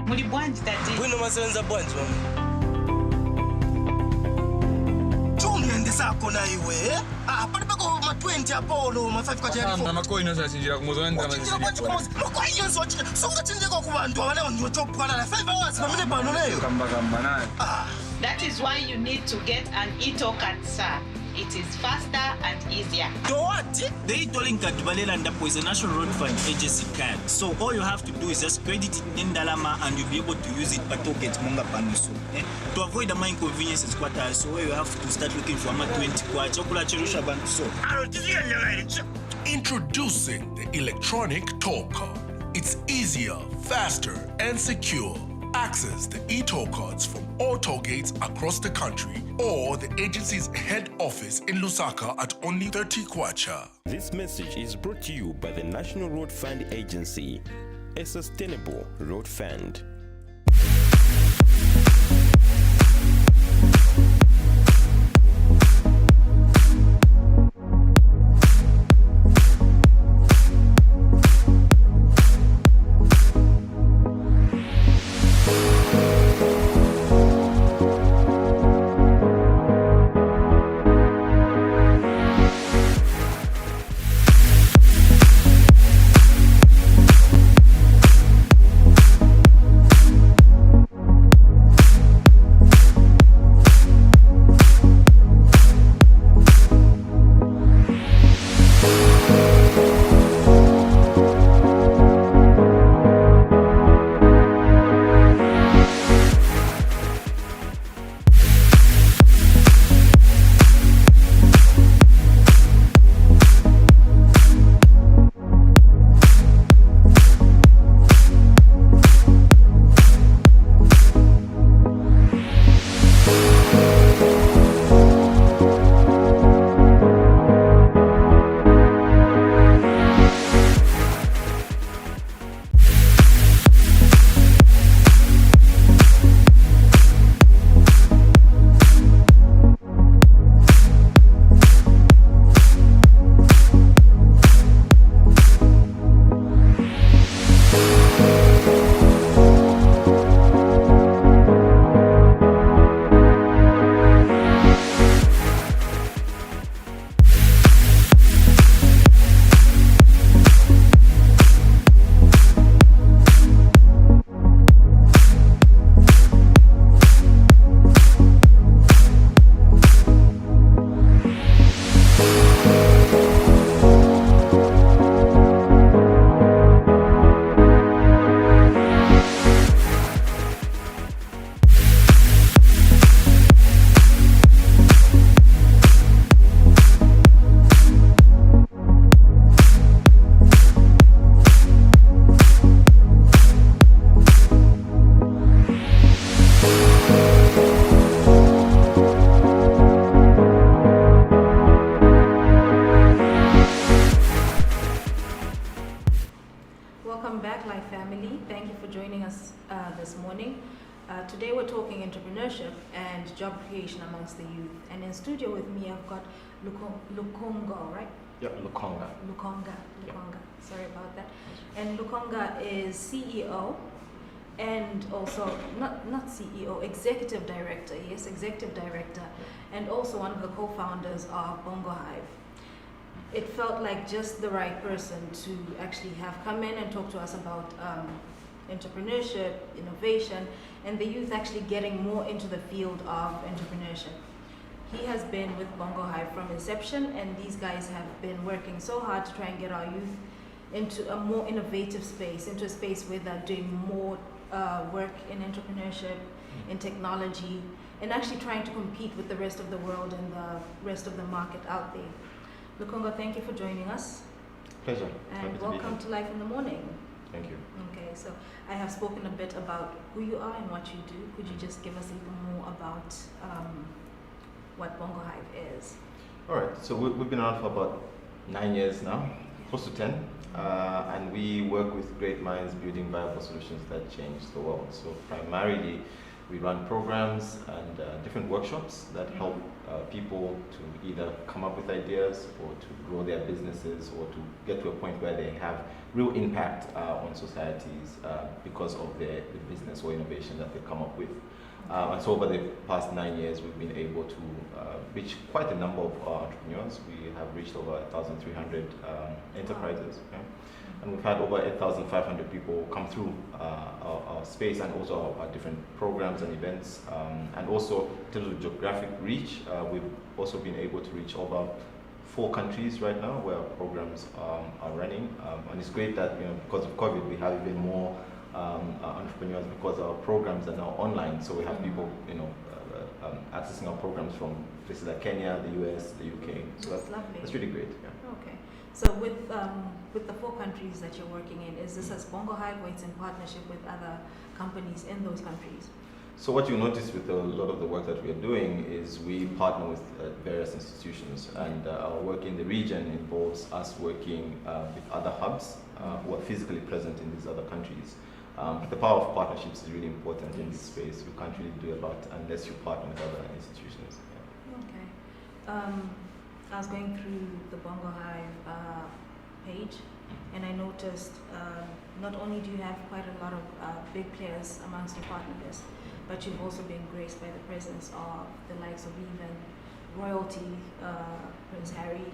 Muli bwanji tati. Bwino masenza bwanji mama. Chungende sako na iwe. Pali pako ma 20 apolo ma 5 kwa jari. Mama ko ino sasinjira kumuzonda Chinjira bwanji kumuzi. Mako inyo chike. Songa chinjeko ku bantu abane ndiyotopwana na 5 hours pamene pano nayo. kamba nani. That is why you need to get an e-token, sir. It is faster and easier. To what? The e-tolling card is a National Road Fund agency card. So all you have to do is just credit it in Dalama and you'll be able to use it but get Monga Paniso. To avoid the inconveniences, so you have to start looking for a 20 kwa so. Introducing the electronic toll card. It's easier, faster, and secure. Access the e-toll cards from all toll gates across the country or the agency's head office in Lusaka at only 30 kwacha. This message is brought to you by the National Road Fund Agency, a sustainable road fund. welcome back, Life Family. Thank you for joining us this morning. Today we're talking entrepreneurship and job creation amongst the youth. And in studio with me, I've got Lukonga, right? Yep, Lukonga. Lukonga. Yeah. Sorry about that. And Lukonga is CEO and also, not CEO, Executive Director. Yes, Executive Director. And also one of the co-founders of Bongo Hive. It felt like just the right person to actually have come in and talk to us about entrepreneurship, innovation, and the youth actually getting more into the field of entrepreneurship. He has been with Bongo Hive from inception, and these guys have been working so hard to try and get our youth into a more innovative space, into a space where they're doing more work in entrepreneurship, in technology, and actually trying to compete with the rest of the world and the rest of the market out there. Lukonga, thank you for joining us. Pleasure. And welcome to Life in the Morning. Thank you. Okay, so I have spoken a bit about who you are and what you do. Could you just give us a little more about what Bongo Hive is? All right, so we've been around for about 9 years now, close to 10. And we work with great minds building viable solutions that change the world. So primarily, we run programs and different workshops that help people to either come up with ideas or to grow their businesses or to get to a point where they have real impact on societies because of the business or innovation that they come up with. And so over the past 9 years, we've been able to reach quite a number of entrepreneurs. We have reached over 1,300 enterprises. Okay? And we've had over 8,500 people come through our space and also our different programs and events. And also, in terms of geographic reach, we've also been able to reach over 4 countries right now where our programs are running. And it's great that, because of COVID, we have even more entrepreneurs because our programs are now online. So we have people, accessing our programs from places like Kenya, the US, the UK. So that's lovely. That's really great. Yeah. Okay. So with the 4 countries that you're working in, is this as Bongo Hive or it's in partnership with other companies in those countries? So what you notice with a lot of the work that we are doing is we partner with various institutions, and our work in the region involves us working with other hubs who are physically present in these other countries. But the power of partnerships is really important in this space. You can't really do a lot unless you partner with other institutions. Yeah. Okay. I was going through the Bongo Hive page, and I noticed not only do you have quite a lot of big players amongst your partner list, but you've also been graced by the presence of the likes of even royalty. Prince Harry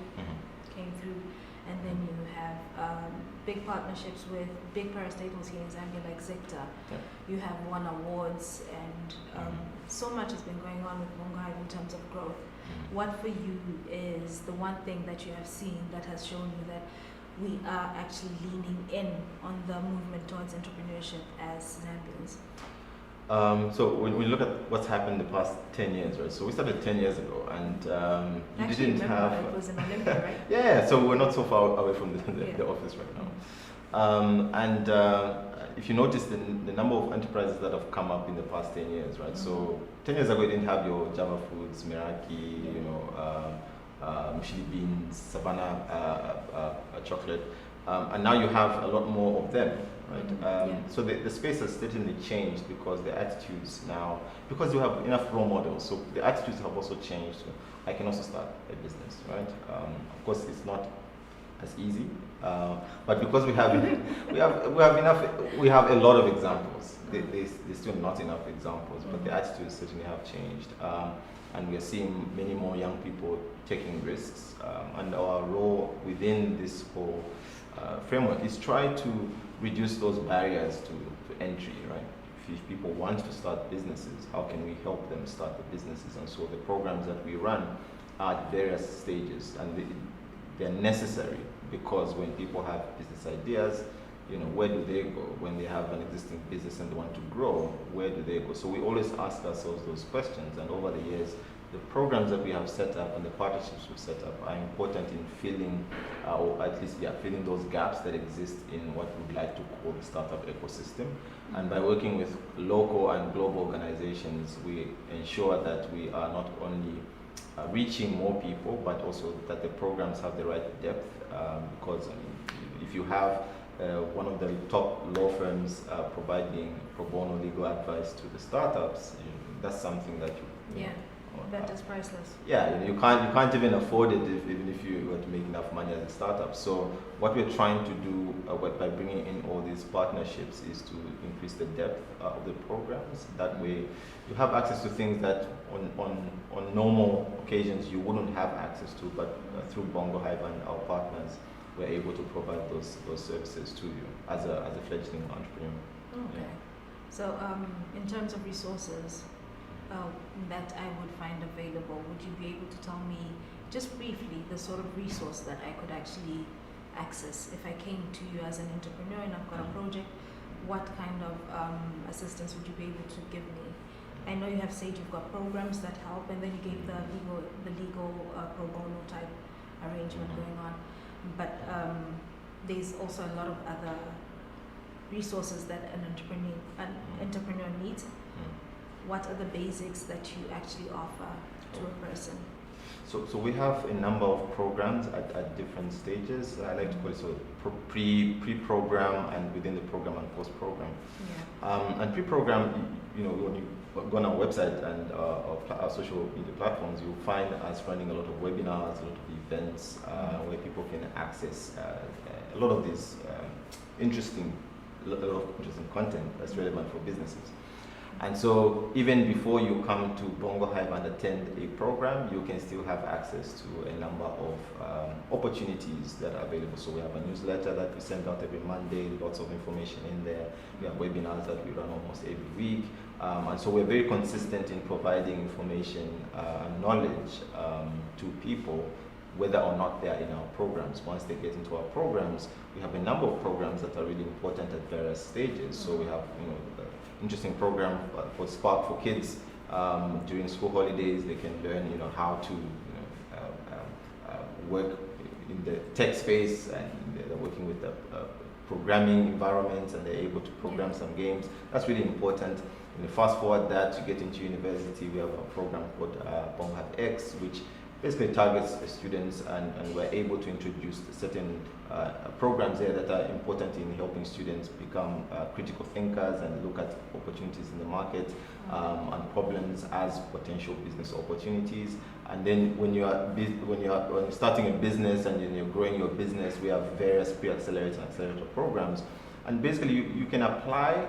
came through, and then you have big partnerships with big parastatals here in Zambia like Zector. Yeah. You have won awards, and so much has been going on with Bongo Hive in terms of growth. What for you is the one thing that you have seen that has shown you that we are actually leaning in on the movement towards entrepreneurship as Zambians? So when we look at what's happened the past 10 years, right? So we started 10 years ago, and you actually, didn't have. It was in Olympia, right? Yeah, so we're not so far away from the office right now. If you notice the number of enterprises that have come up in the past 10 years, right? So 10 years ago, you didn't have your Java Foods, Meraki, Mishili Beans, Savannah chocolate, and now you have a lot more of them, right? So the space has certainly changed because the attitudes now, because you have enough role models, so the attitudes have also changed. So I can also start a business, right? Of course, it's not as easy, but because we have a lot of examples. There's still not enough examples, but the attitudes certainly have changed, and we are seeing many more young people taking risks. And our role within this whole framework is try to reduce those barriers to entry, right? If people want to start businesses, how can we help them start the businesses? And so the programs that we run are at various stages, and they're necessary because when people have business ideas, where do they go? When they have an existing business and they want to grow, where do they go? So we always ask ourselves those questions, and over the years, the programs that we have set up and the partnerships we've set up are important in filling, or at least filling those gaps that exist in what we'd like to call the startup ecosystem. And by working with local and global organizations, we ensure that we are not only reaching more people, but also that the programs have the right depth, because if you have one of the top law firms providing pro bono legal advice to the startups, that's something that that is priceless. Yeah, you can't even afford it even if you were to make enough money as a startup. So what we're trying to do by bringing in all these partnerships is to increase the depth of the programs. That way, you have access to things that on normal occasions you wouldn't have access to, but through Bongo Hive and our partners, we're able to provide those services to you as a fledgling entrepreneur. Okay. Yeah. So in terms of resources that I would find available, would you be able to tell me just briefly the sort of resource that I could actually access if I came to you as an entrepreneur and I've got a project? What kind of assistance would you be able to give me? I know you have said you've got programs that help, and then you gave the legal pro bono type arrangement going on, but there's also a lot of other resources that an entrepreneur needs. What are the basics that you actually offer to a person? So we have a number of programs at different stages. I like to call it pre-program and within the program and post-program. Yeah. And pre-program, when you go on our website and our social media platforms, you'll find us running a lot of webinars, a lot of events where people can access a lot of these interesting content that's relevant for businesses. And so even before you come to Bongo Hive and attend a program, you can still have access to a number of opportunities that are available. So we have a newsletter that we send out every Monday, lots of information in there. We have webinars that we run almost every week. And so we're very consistent in providing information and knowledge to people, whether or not they are in our programs. Once they get into our programs, we have a number of programs that are really important at various stages. So we have, interesting program for Spark for kids. During school holidays, they can learn, how to work in the tech space, and they're working with the programming environments, and they're able to program some games. That's really important. Fast forward that to get into university, we have a program called Bongo Hive X, which basically targets students, and we're able to introduce certain programs there that are important in helping students become critical thinkers and look at opportunities in the market and problems as potential business opportunities. And then when you're starting a business and you're growing your business, we have various pre-accelerator and accelerator programs. And basically, you can apply.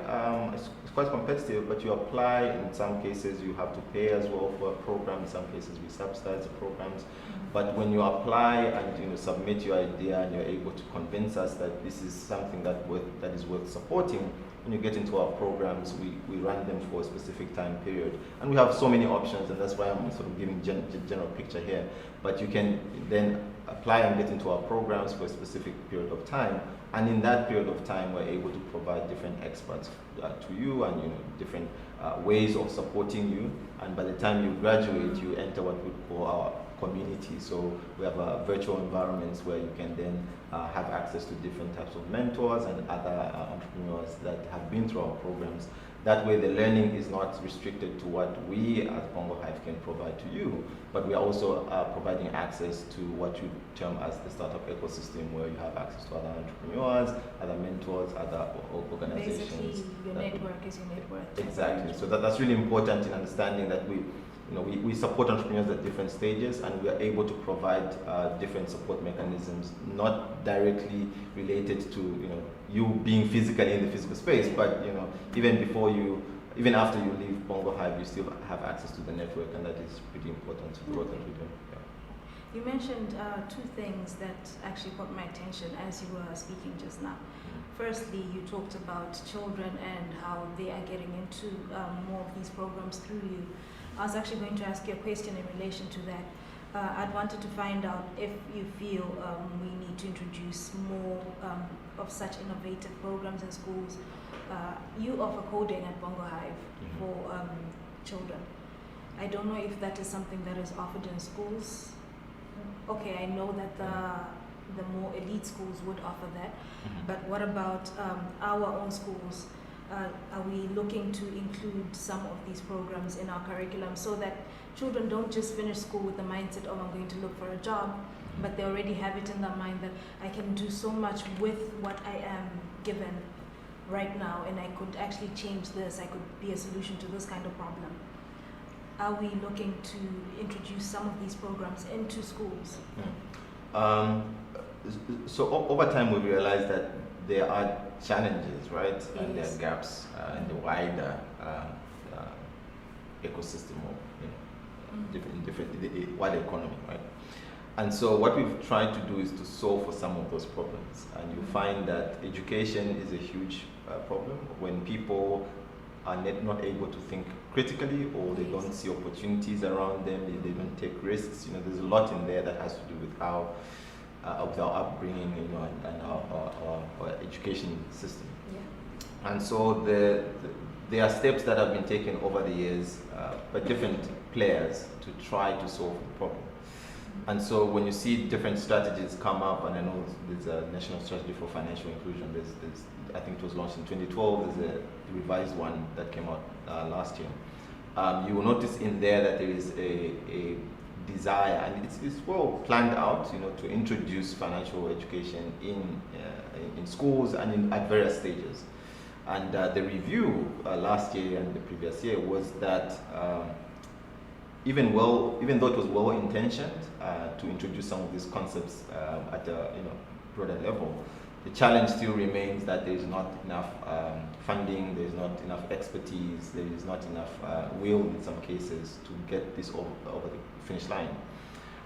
It's quite competitive, but you apply. In some cases, you have to pay as well for a program. In some cases, we subsidize the programs. But when you apply and submit your idea, and you're able to convince us that this is something that is worth supporting, when you get into our programs, we run them for a specific time period. And we have so many options, and that's why I'm sort of giving general picture here. But you can then apply and get into our programs for a specific period of time. And in that period of time, we're able to provide different experts to you, and different ways of supporting you. And by the time you graduate, you enter what we call our community. So we have virtual environments where you can then have access to different types of mentors and other entrepreneurs that have been through our programs. That way the learning is not restricted to what we as Bongo Hive can provide to you, but we are also providing access to what you term as the startup ecosystem, where you have access to other entrepreneurs, other mentors, other organizations. Basically, your network is your net worth. Exactly. So that's really important in understanding that we support entrepreneurs at different stages, and we are able to provide different support mechanisms, not directly related to you being physically in the physical space, but even after you leave Bongo Hive, you still have access to the network, and that is pretty important to the work that we do. Yeah. You mentioned two things that actually caught my attention as you were speaking just now. Firstly, you talked about children and how they are getting into more of these programs through you. I was actually going to ask you a question in relation to that. I'd wanted to find out if you feel we need to introduce more of such innovative programs in schools. You offer coding at Bongo Hive for children. I don't know if that is something that is offered in schools. Okay, I know that the more elite schools would offer that, but what about our own schools? Are we looking to include some of these programs in our curriculum so that children don't just finish school with the mindset, oh, I'm going to look for a job, but they already have it in their mind that I can do so much with what I am given right now, and I could actually change this, I could be a solution to this kind of problem. Are we looking to introduce some of these programs into schools? So over time we realized that there are challenges, right? And there Yes. are gaps in the wider ecosystem of the wider economy, right? And so what we've tried to do is to solve for some of those problems. And you find that education is a huge problem when people are not able to think critically, or they don't see opportunities around them, they don't take risks. You know, there's a lot in there that has to do with how with our upbringing, you know, and our education system. Yeah. And so there are steps that have been taken over the years by different players to try to solve the problem. And so when you see different strategies come up, and I know there's a national strategy for financial inclusion, there's I think it was launched in 2012, there's a revised one that came out last year. You will notice in there that there is a desire, and it's well planned out, you know, to introduce financial education in schools and at various stages. And the review last year and the previous year was that even though it was well intentioned to introduce some of these concepts at a broader level, the challenge still remains that there is not enough funding, there is not enough expertise, there is not enough will in some cases to get this over the finish line.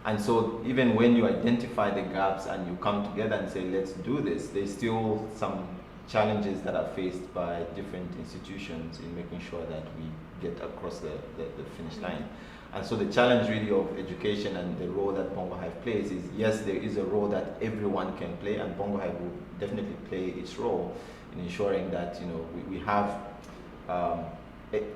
And so even when you identify the gaps and you come together and say, let's do this, there's still some challenges that are faced by different institutions in making sure that we get across the finish line. And so the challenge really of education and the role that Bongo Hive plays is, yes, there is a role that everyone can play, and Bongo Hive will definitely play its role in ensuring that, you know, we have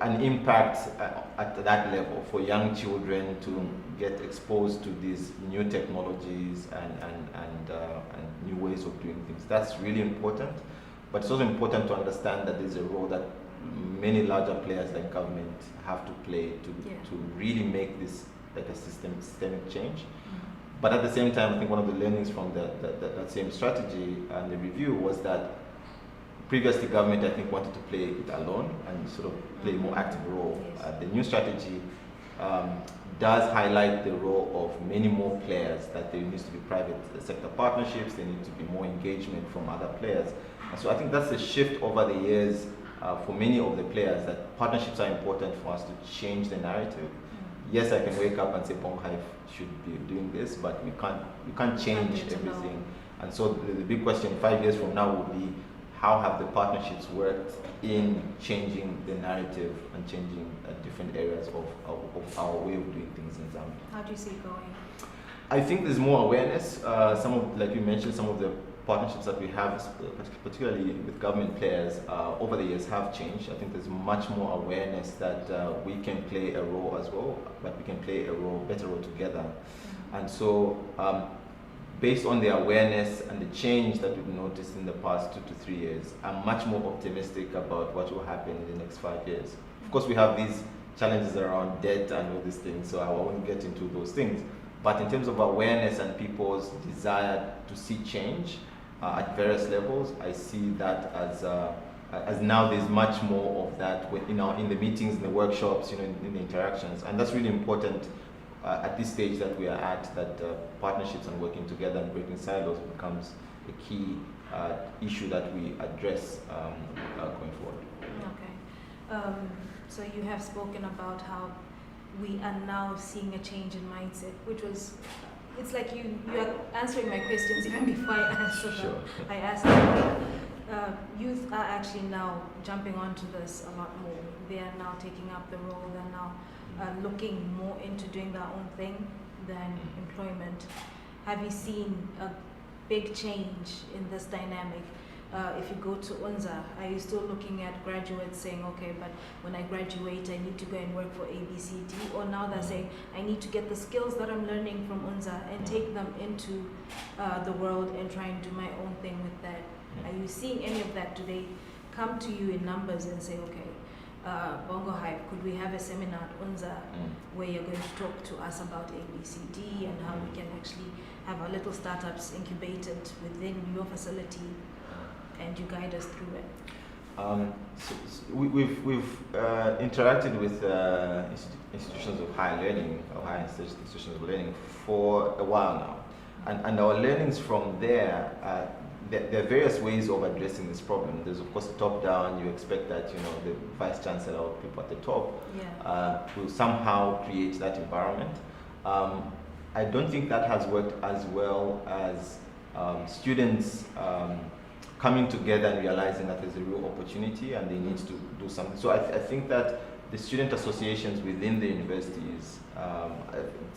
an impact at that level for young children to get exposed to these new technologies and new ways of doing things. That's really important, but it's also important to understand that there's a role that many larger players like government have to play to really make this like a systemic change. But at the same time, I think one of the learnings from that same strategy and the review was that previously government, I think, wanted to play it alone and sort of play a more active role. The new strategy does highlight the role of many more players, that there needs to be private sector partnerships, there needs to be more engagement from other players. And so I think that's a shift over the years for many of the players, that partnerships are important for us to change the narrative. Yes, I can wake up and say Bongo Hive should be doing this, but we can't change everything. And so the big question 5 years from now will be, how have the partnerships worked in changing the narrative and changing different areas of our way of doing things in Zambia? How do you see it going? I think there's more awareness. Some of, like you mentioned, some of the partnerships that we have, particularly with government players, over the years have changed. I think there's much more awareness that we can play a role as well, but we can play a better role together. And so, based on the awareness and the change that we've noticed in the past 2 to 3 years, I'm much more optimistic about what will happen in the next 5 years. Of course, we have these challenges around debt and all these things, so I won't get into those things. But in terms of awareness and people's desire to see change at various levels, I see that as now there's much more of that in the meetings, in the workshops, in the interactions, and that's really important. At this stage that we are at, that partnerships and working together and breaking silos becomes a key issue that we address going forward. Okay. So you have spoken about how we are now seeing a change in mindset, which was, it's like you are answering my questions even before I answer them. Sure. I asked them. Youth are actually now jumping onto this a lot more. They are now taking up the role. They're now looking more into doing their own thing than employment. Have you seen a big change in this dynamic? If you go to UNZA, are you still looking at graduates saying, okay, but when I graduate, I need to go and work for ABCD? Or now they're saying, I need to get the skills that I'm learning from UNZA and take them into the world and try and do my own thing with that? Are you seeing any of that? Do they come to you in numbers and say, okay, Bongo Hive, could we have a seminar at UNZA where you're going to talk to us about ABCD and how we can actually have our little startups incubated within your facility and you guide us through it? We've interacted with institutions of higher learning or higher institutions of learning for a while now, and our learnings from there. There are various ways of addressing this problem. There's of course top down. You expect that the vice chancellor or people at the top will somehow create that environment. I don't think that has worked as well as students coming together and realizing that there's a real opportunity and they need to do something. So I think that the student associations within the universities,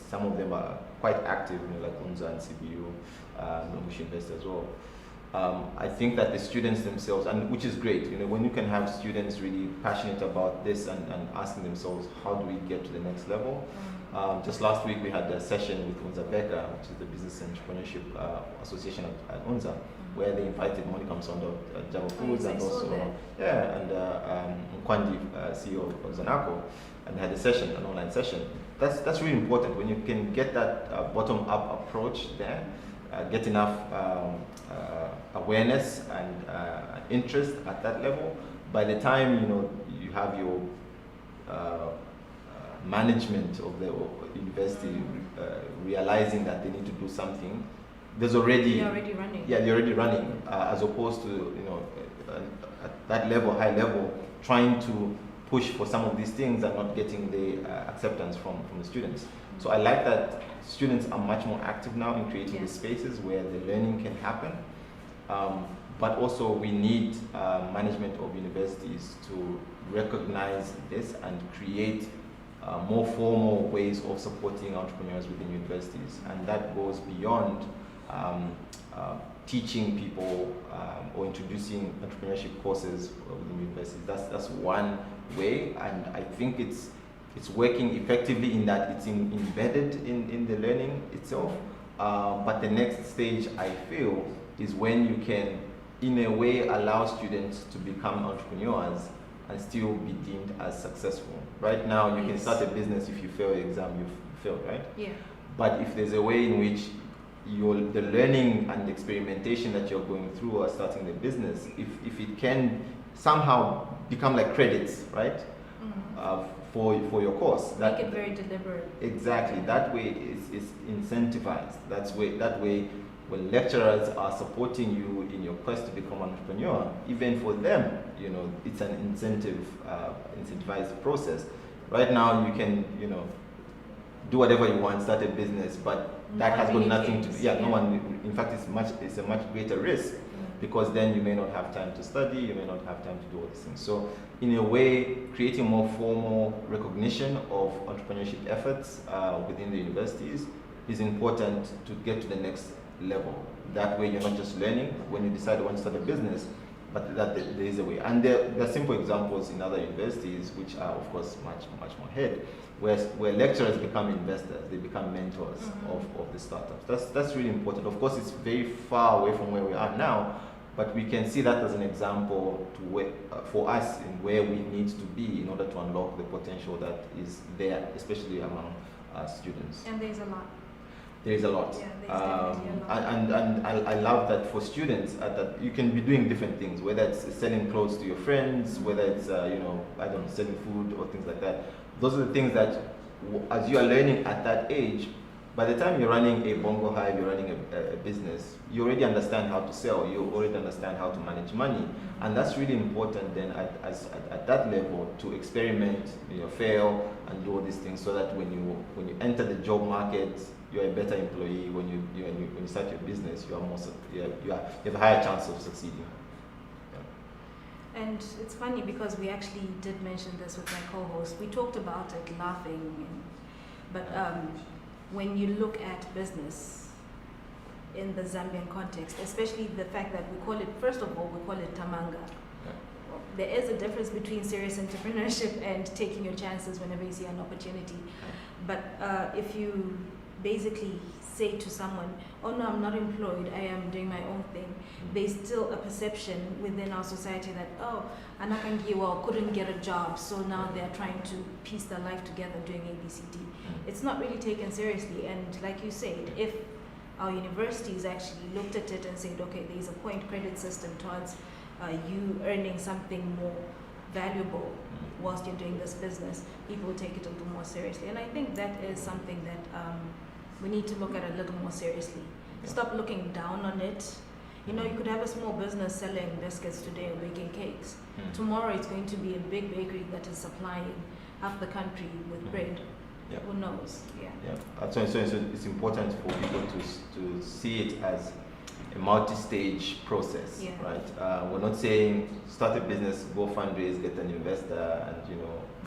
some of them are quite active, like UNZA and CBU, Nomushi Invest as well. I think that the students themselves, and which is great, when you can have students really passionate about this and asking themselves, how do we get to the next level? Just last week we had a session with UNZA Beka, which is the Business Entrepreneurship Association at UNZA, where they invited Monica Msondo at Java Foods and also Nkwandi, CEO of Zanako, and they had a session, an online session. That's really important when you can get that bottom-up approach there. Get enough awareness and interest at that level. By the time you have your management of the university realizing that they need to do something, they're already running. Yeah, they're already running, as opposed to at that level, high level, trying to push for some of these things and not getting the acceptance from the students. So I like that students are much more active now in creating the spaces where the learning can happen. But also we need management of universities to recognize this and create more formal ways of supporting entrepreneurs within universities. And that goes beyond teaching people or introducing entrepreneurship courses within universities. That's one way, and I think it's working effectively in that it's embedded in the learning itself. But the next stage, I feel, is when you can, in a way, allow students to become entrepreneurs and still be deemed as successful. Right now, you can start a business. If you fail the exam, you failed, right? Yeah. But if there's a way in which the learning and the experimentation that you're going through or starting the business, if it can somehow become like credits, right? For your course. Make it very deliberate. Exactly. That way it's incentivized. That way when lecturers are supporting you in your quest to become an entrepreneur, even for them, it's an incentivized process. Right now you can, do whatever you want, start a business, but that has got nothing to do. Yeah, no one. In fact, it's a much greater risk, because then you may not have time to study, you may not have time to do all these things. So in a way, creating more formal recognition of entrepreneurship efforts within the universities is important to get to the next level. That way you're not just learning when you decide you want to start a business, but that there is a way. And there are simple examples in other universities which are of course much more ahead, where lecturers become investors, they become mentors of the startups. That's really important. Of course, it's very far away from where we are now, but we can see that as an example for us in where we need to be in order to unlock the potential that is there, especially among students. And there's a lot. There is a lot. Yeah, there's definitely a lot. And I love that for students, that you can be doing different things, whether it's selling clothes to your friends, whether it's selling food or things like that. Those are the things that, as you are learning at that age, by the time you're running a Bongo Hive, you're running a business, you already understand how to sell, you already understand how to manage money. And that's really important then at that level to experiment, fail and do all these things, so that when you enter the job market, you're a better employee. When you start your business, you have a higher chance of succeeding. And it's funny because we actually did mention this with my co-host. We talked about it laughing, but when you look at business in the Zambian context, especially the fact that we call it, first of all, we call it tamanga. Yeah. There is a difference between serious entrepreneurship and taking your chances whenever you see an opportunity. But if you basically say to someone, oh no, I'm not employed, I am doing my own thing, there's still a perception within our society that, oh, Anakangiwa couldn't get a job, so now they're trying to piece their life together doing ABCD. It's not really taken seriously, and like you said, if our universities actually looked at it and said, okay, there's a point credit system towards you earning something more valuable whilst you're doing this business, people will take it a little more seriously. And I think that is something that we need to look at a little more seriously. Stop looking down on it. You know, you could have a small business selling biscuits today or baking cakes. Tomorrow it's going to be a big bakery that is supplying half the country with bread. Yeah. Who knows? Yeah. So it's important for people to see it as a multi-stage process, right? We're not saying start a business, go fundraise, get an investor, and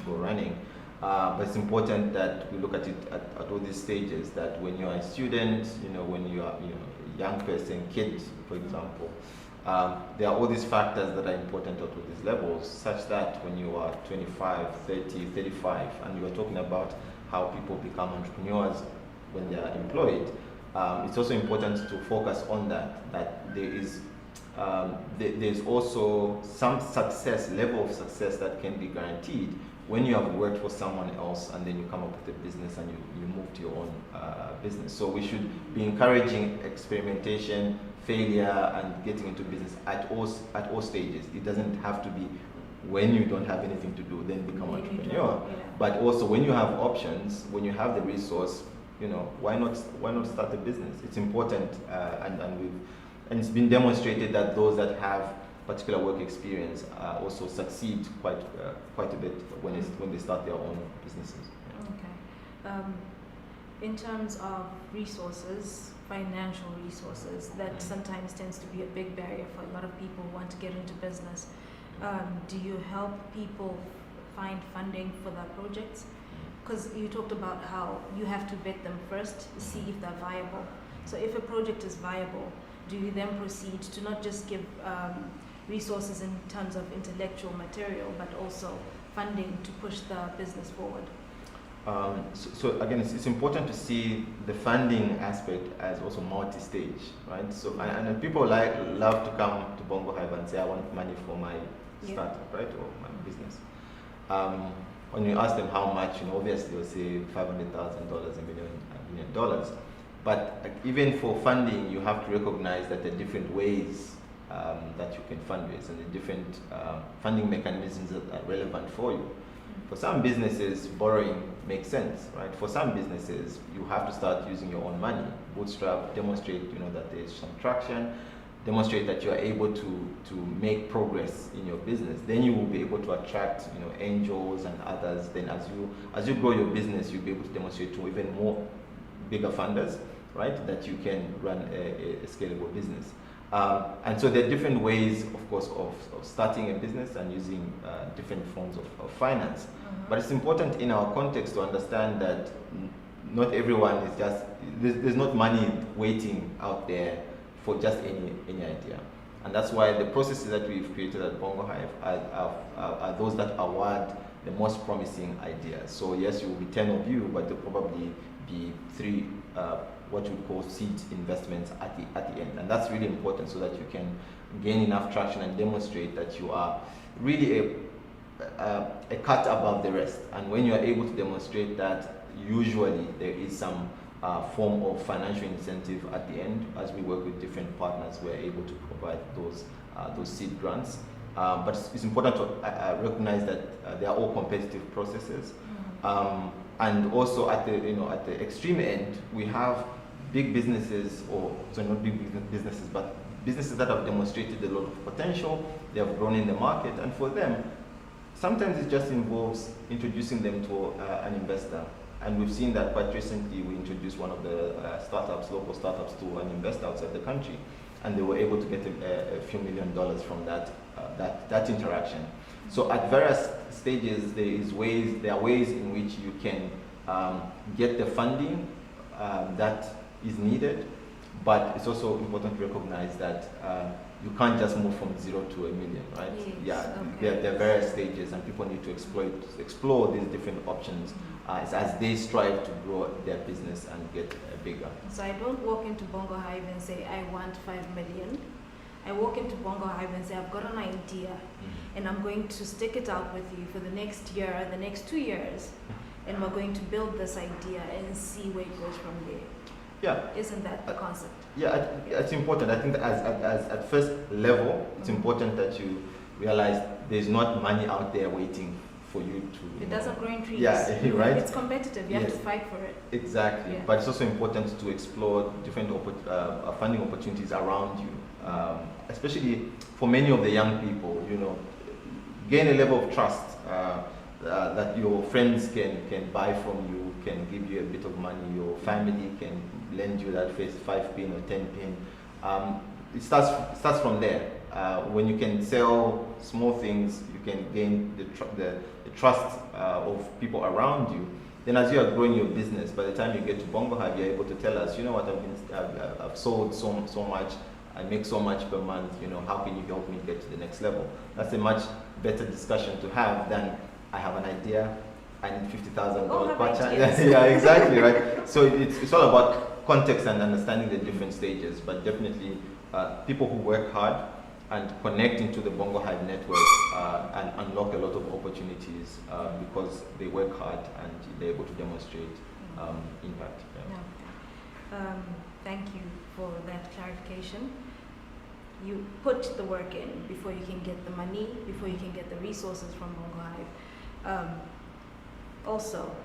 go running. But it's important that we look at it at all these stages. That when you are a student, when you are a young person, kid, for example, there are all these factors that are important at all these levels, such that when you are 25, 30, 35, and you are talking about how people become entrepreneurs when they are employed, it's also important to focus on that there is there's also some level of success that can be guaranteed when you have worked for someone else and then you come up with a business and you move to your own business. So we should be encouraging experimentation, failure, and getting into business at all stages. It doesn't have to be when you don't have anything to do, then become an entrepreneur. But also when you have options, when you have the resource, why not start a business? It's important, and it's been demonstrated that those that have particular work experience also succeed quite a bit when they start their own businesses. Okay. In terms of resources, financial resources, that sometimes tends to be a big barrier for a lot of people who want to get into business. Do you help people find funding for their projects? Because you talked about how you have to vet them first, see if they're viable. So if a project is viable, do you then proceed to not just give resources in terms of intellectual material, but also funding to push the business forward? So again, it's important to see the funding aspect as also multi-stage, right? So and people love to come to Bongo Hive and say, I want money for my startup, right, or my business. When you ask them how much, obviously they'll say $500,000, $1 million. But even for funding, you have to recognize that there are different ways that you can fundraise and the different funding mechanisms that are relevant for you. For some businesses, borrowing makes sense, right? For some businesses, you have to start using your own money, bootstrap, demonstrate, that there is some traction, demonstrate that you are able to make progress in your business. Then you will be able to attract, angels and others. Then as you grow your business, you'll be able to demonstrate to even more bigger funders, right? That you can run a scalable business. And so there are different ways, of course, of starting a business and using different forms of finance. But it's important in our context to understand that not everyone is there's not money waiting out there for just any idea. And that's why the processes that we've created at Bongo Hive are those that award the most promising ideas. So yes, you will be 10 of you, but there'll probably be 3 what you would call seed investments at the end. And that's really important so that you can gain enough traction and demonstrate that you are really a cut above the rest. And when you are able to demonstrate that, usually there is some form of financial incentive at the end. As we work with different partners, we're able to provide those seed grants. But it's important to recognize that they are all competitive processes. And also at the extreme end, we have big businesses, not big businesses, but businesses that have demonstrated a lot of potential. They have grown in the market, and for them, sometimes it just involves introducing them to an investor. And we've seen that quite recently. We introduced one of the local startups, to an investor outside the country, and they were able to get a few $1 million from that interaction. So at various stages, there are ways in which you can get the funding that is needed, but it's also important to recognize that you can't just move from 0 to a million, right? Yes, There are various stages, and people need to explore these different options as they strive to grow their business and get bigger. So I don't walk into Bongo Hive and say, I want 5 million. I walk into Bongo Hive and say, I've got an idea, and I'm going to stick it out with you for the next year, the next 2 years, and we're going to build this idea and see where it goes from there. Yeah. Isn't that the concept? Yeah, it's important. I think that as at first level, it's important that you realize there's not money out there waiting for you to. It doesn't grow in trees. Yeah, right. It's competitive. You have to fight for it. Exactly. Yeah. But it's also important to explore different funding opportunities around you, especially for many of the young people. Gain a level of trust that your friends can buy from you, can give you a bit of money. Your family can lend you that first 5 pin or 10 pin. It starts from there. When you can sell small things, you can gain the trust of people around you. Then as you are growing your business, by the time you get to Bongo Hive, you're able to tell us, you know what, I've sold so much, I make so much per month, how can you help me get to the next level? That's a much better discussion to have than I have an idea, I need $50,000. Yeah, exactly, right? So it's all about context and understanding the different stages, but definitely people who work hard and connect into the Bongo Hive network and unlock a lot of opportunities because they work hard and they're able to demonstrate impact. Yeah. Thank you for that clarification. You put the work in before you can get the money, before you can get the resources from Bongo Hive. Also,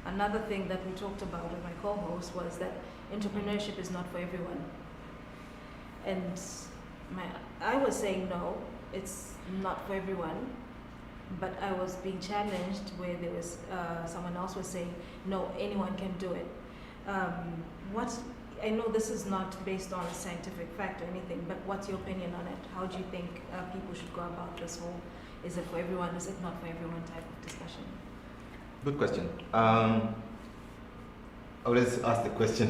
another thing that we talked about with my co-host was that entrepreneurship is not for everyone. And I was saying no, it's not for everyone, but I was being challenged where there was someone else was saying no, anyone can do it. I know this is not based on a scientific fact or anything, but what's your opinion on it? How do you think people should go about this whole, is it for everyone, is it not for everyone type of discussion? Good question. I always ask the question,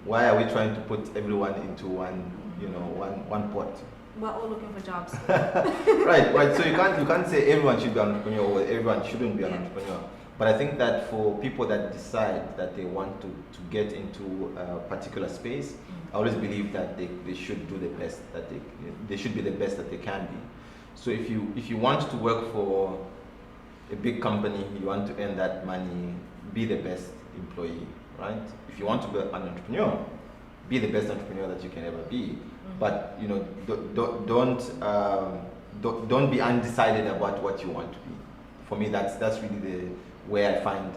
why are we trying to put everyone into one pot? We're all looking for jobs. right. So you can't say everyone should be an entrepreneur or everyone shouldn't be an entrepreneur. But I think that for people that decide that they want to get into a particular space, I always believe that they should do the best that they should be the best that they can be. So if you want to work for a big company, you want to earn that money, be the best employee, right? If you want to be an entrepreneur, be the best entrepreneur that you can ever be. But don't be undecided about what you want to be. For me, that's really where I find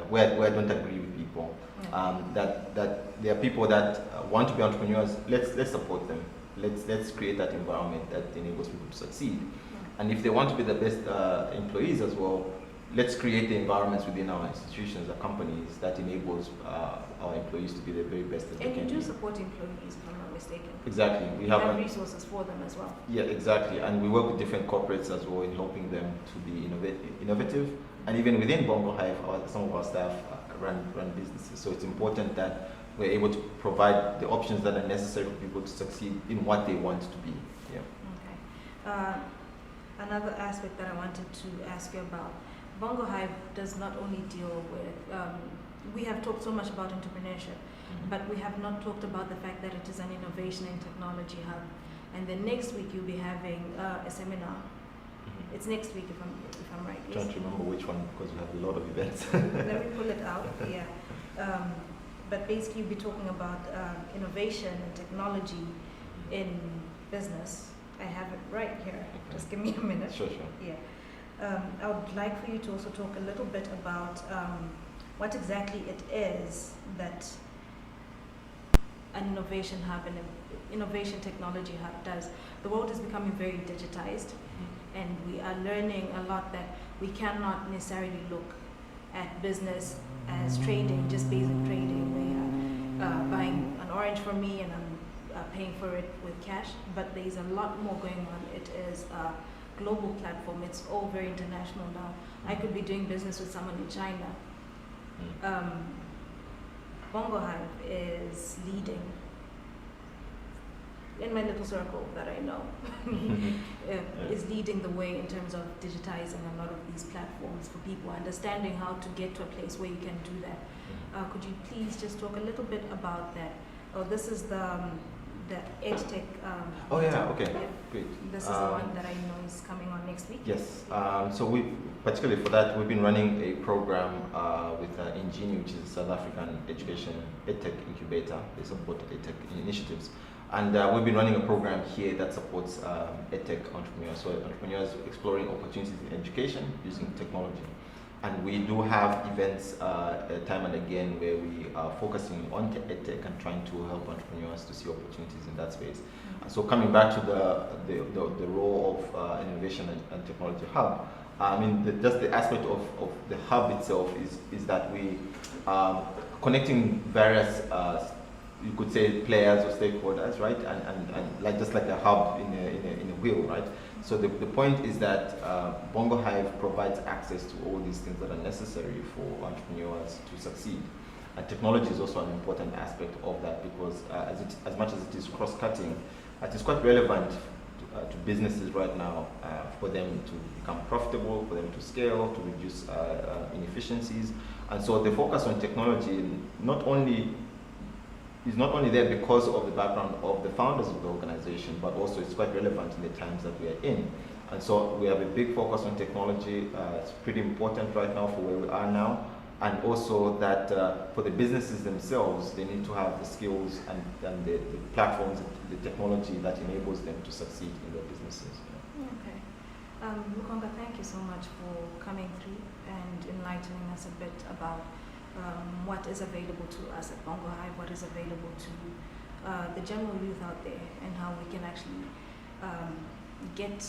where I don't agree with people. That there are people that want to be entrepreneurs. Let's support them. Let's create that environment that enables people to succeed. And if they want to be the best employees as well, let's create the environments within our institutions, our companies, that enables our employees to be the very best that they can be. And you do support employees, if I'm not mistaken. Exactly. We have resources for them as well. Yeah, exactly. And we work with different corporates as well in helping them to be innovative. And even within Bongo Hive, some of our staff run businesses. So it's important that we're able to provide the options that are necessary for people to succeed in what they want to be. Yeah. Okay. Another aspect that I wanted to ask you about, Bongo Hive does not only deal with, we have talked so much about entrepreneurship, but we have not talked about the fact that it is an innovation and technology hub. And then next week you'll be having a seminar. It's next week if I'm right. I'm trying to remember which one because we have a lot of events. Let me pull it out, yeah. But basically you'll be talking about innovation and technology in business. I have it right here. Just give me a minute. Sure. Yeah. I would like for you to also talk a little bit about what exactly it is that an innovation hub and an innovation technology hub does. The world is becoming very digitized, and we are learning a lot that we cannot necessarily look at business as trading, just basic trading, where you're buying an orange from me and I'm paying for it with cash, but there's a lot more going on. It is a global platform. It's all very international now. I could be doing business with someone in China. Bongo Hive is leading in my little circle that I know, is leading the way in terms of digitizing a lot of these platforms for people, understanding how to get to a place where you can do that. Could you please just talk a little bit about that? Oh, this is the EdTech. Oh yeah, okay, yeah. great. This is the one that I know is coming on next week. Yes, so we, particularly for that, we've been running a program with Ingenie, which is a South African education EdTech incubator. They support EdTech initiatives. And we've been running a program here that supports EdTech entrepreneurs, so entrepreneurs exploring opportunities in education using technology. And we do have events time and again where we are focusing on EdTech and trying to help entrepreneurs to see opportunities in that space. And so coming back to the role of Innovation and Technology Hub, I mean, just the aspect of the hub itself is that we connecting various you could say players or stakeholders, right? And like just like a hub in a wheel, right? So the point is that Bongo Hive provides access to all these things that are necessary for entrepreneurs to succeed. And technology is also an important aspect of that because as much as it is cross-cutting, it is quite relevant to businesses right now for them to become profitable, for them to scale, to reduce inefficiencies. And so the focus on technology is not only there because of the background of the founders of the organization, but also it's quite relevant in the times that we are in. And so we have a big focus on technology. It's pretty important right now for where we are now. And also that for the businesses themselves, they need to have the skills and the platforms, the technology that enables them to succeed in their businesses. Okay. Lukonga, thank you so much for coming through and enlightening us a bit about what is available to us at Bongo Hive, what is available to the general youth out there, and how we can actually get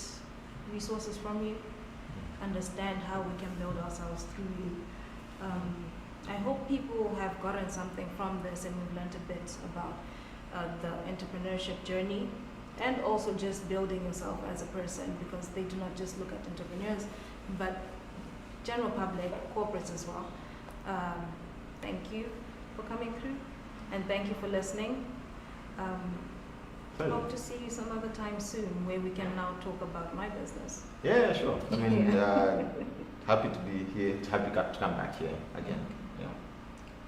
resources from you, understand how we can build ourselves through you. I hope people have gotten something from this and we've learned a bit about the entrepreneurship journey and also just building yourself as a person, because they do not just look at entrepreneurs, but general public, corporates as well. Thank you for coming through and thank you for listening. Hope to see you some other time soon where we can now talk about my business. Yeah, sure. I mean, happy to be here, happy to come back here again. Yeah.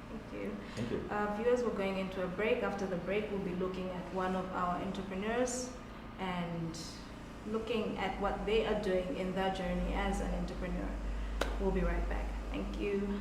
Thank you. Thank you. Viewers, we're going into a break. After the break, we'll be looking at one of our entrepreneurs and looking at what they are doing in their journey as an entrepreneur. We'll be right back. Thank you.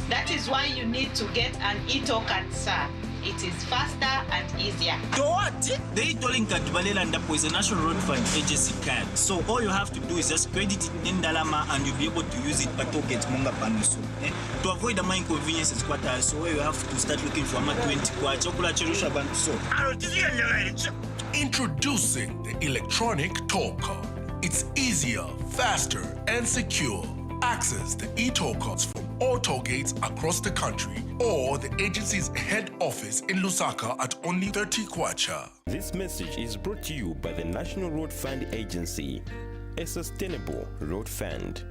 That is why you need to get an e-token, sir. It is faster and easier. What? The e-tolling card is a National Road Fund agency card. So all you have to do is just credit it in Dalama and you'll be able to use it per token Monga Panuso. To avoid the inconveniences, so you have to start looking for a 20 Introducing the electronic toll card. It's easier, faster, and secure. Access the e-toll cards from all toll gates across the country or the agency's head office in Lusaka at only 30 kwacha. This message is brought to you by the National Road Fund Agency, a sustainable road fund.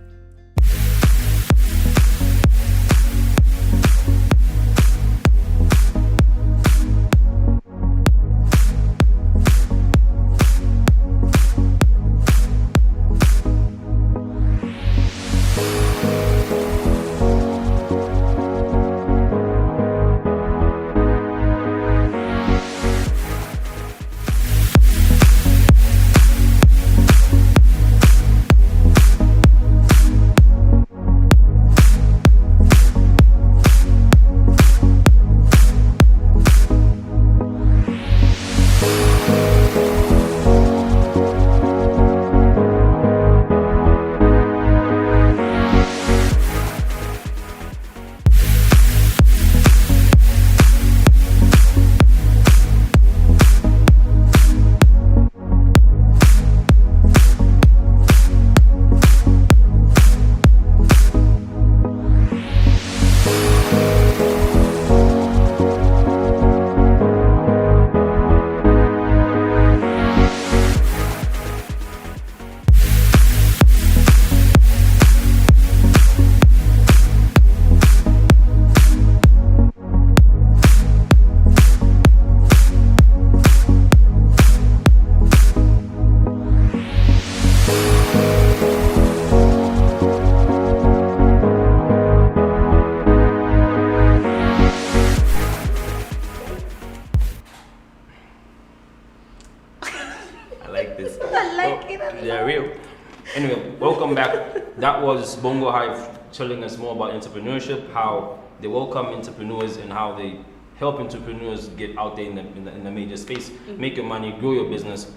Anyway, welcome back. That was Bongo Hive telling us more about entrepreneurship, how they welcome entrepreneurs and how they help entrepreneurs get out there in the major space, make your money, grow your business,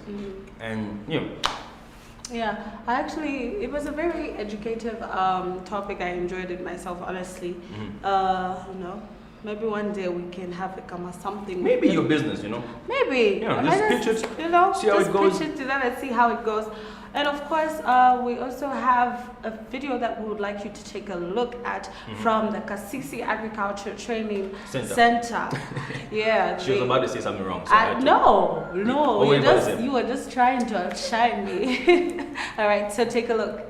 and you know. Yeah, it was a very educative topic. I enjoyed it myself, honestly. You know, maybe one day we can have it come as something. Maybe your business, you know. Maybe. You know, just pitch it. You know, see how it goes. Pitch it to them and see how it goes. And of course, we also have a video that we would like you to take a look at from the Kasisi Agriculture Training Center. Yeah. She was about to say something wrong. So no, Oh, you were just trying to outshine me. All right, so take a look.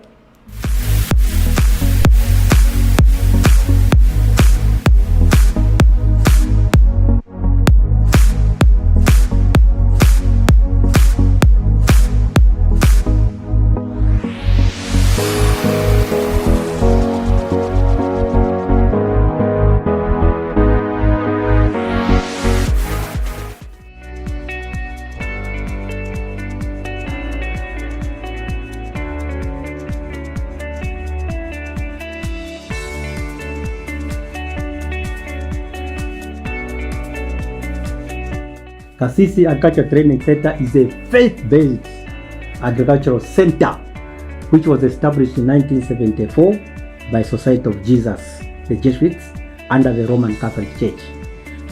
Kasisi Agricultural Training Center is a faith-based agricultural center which was established in 1974 by Society of Jesus, the Jesuits, under the Roman Catholic Church.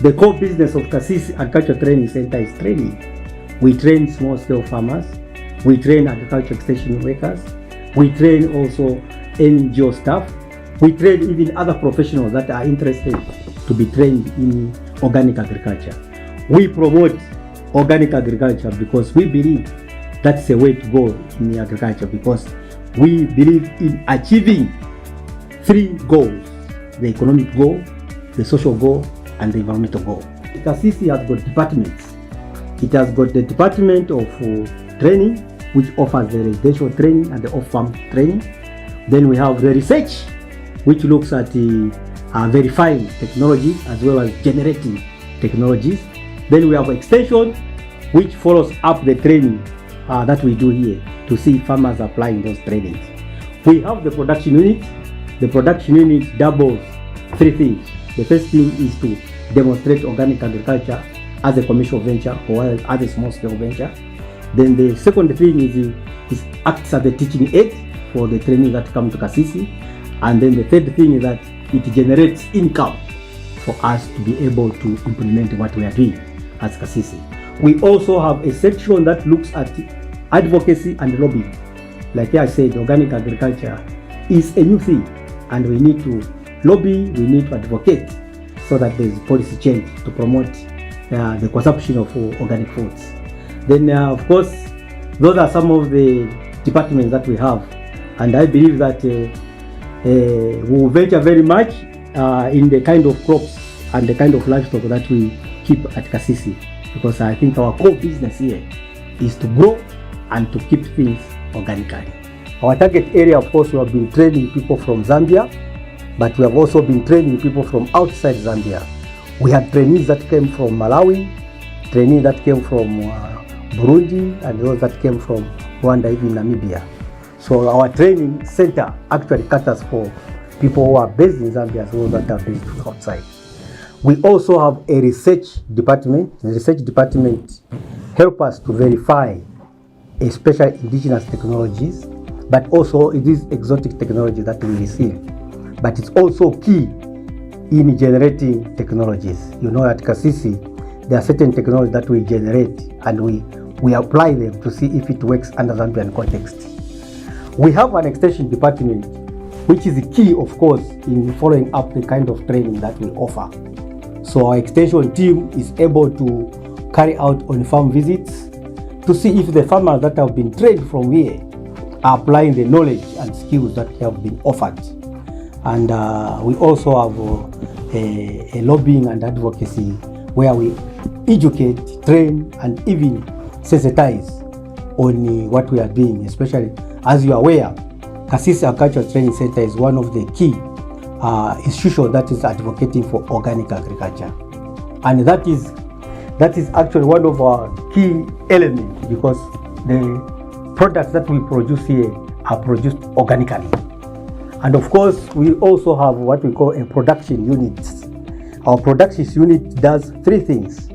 The core business of Kasisi Agricultural Training Center is training. We train small-scale farmers, we train agricultural extension workers, we train also NGO staff, we train even other professionals that are interested to be trained in organic agriculture. We promote organic agriculture because we believe that's the way to go in agriculture, because we believe in achieving three goals: the economic goal, the social goal, and the environmental goal. Kasisi has got departments. It has got the Department of Training, which offers the residential training and the off-farm training. Then we have the research, which looks at verifying technologies as well as generating technologies. Then we have extension, which follows up the training that we do here to see farmers applying those trainings. We have the production unit. The production unit doubles three things. The first thing is to demonstrate organic agriculture as a commercial venture or as a small-scale venture. Then the second thing is acts as a teaching aid for the training that come to Kasisi. And then the third thing is that it generates income for us to be able to implement what we are doing as Kasisi. We also have a section that looks at advocacy and lobbying. Like I said, organic agriculture is a new thing, and we need to lobby, we need to advocate so that there is policy change to promote the consumption of organic foods. Then, of course, those are some of the departments that we have, and I believe that we will venture very much in the kind of crops and the kind of livestock that we keep at Kasisi, because I think our core business here is to grow and to keep things organically. Our target area, of course, we have been training people from Zambia, but we have also been training people from outside Zambia. We had trainees that came from Malawi, trainees that came from Burundi, and those that came from Rwanda, even Namibia. So our training center actually caters for people who are based in Zambia as well as that are based outside. We also have a research department. The research department helps us to verify especially indigenous technologies, but also it is exotic technology that we receive. But it's also key in generating technologies. You know, at Kasisi, there are certain technologies that we generate and we apply them to see if it works under Zambian context. We have an extension department, which is key, of course, in following up the kind of training that we offer. So our extension team is able to carry out on-farm visits to see if the farmers that have been trained from here are applying the knowledge and skills that have been offered. And we also have a lobbying and advocacy where we educate, train, and even sensitize on what we are doing. Especially, as you are aware, Kasisi Agricultural Training Center is one of the key institutions that is advocating for organic agriculture, and that is actually one of our key elements, because the products that we produce here are produced organically. And of course, we also have what we call a production unit. Our production unit does three things.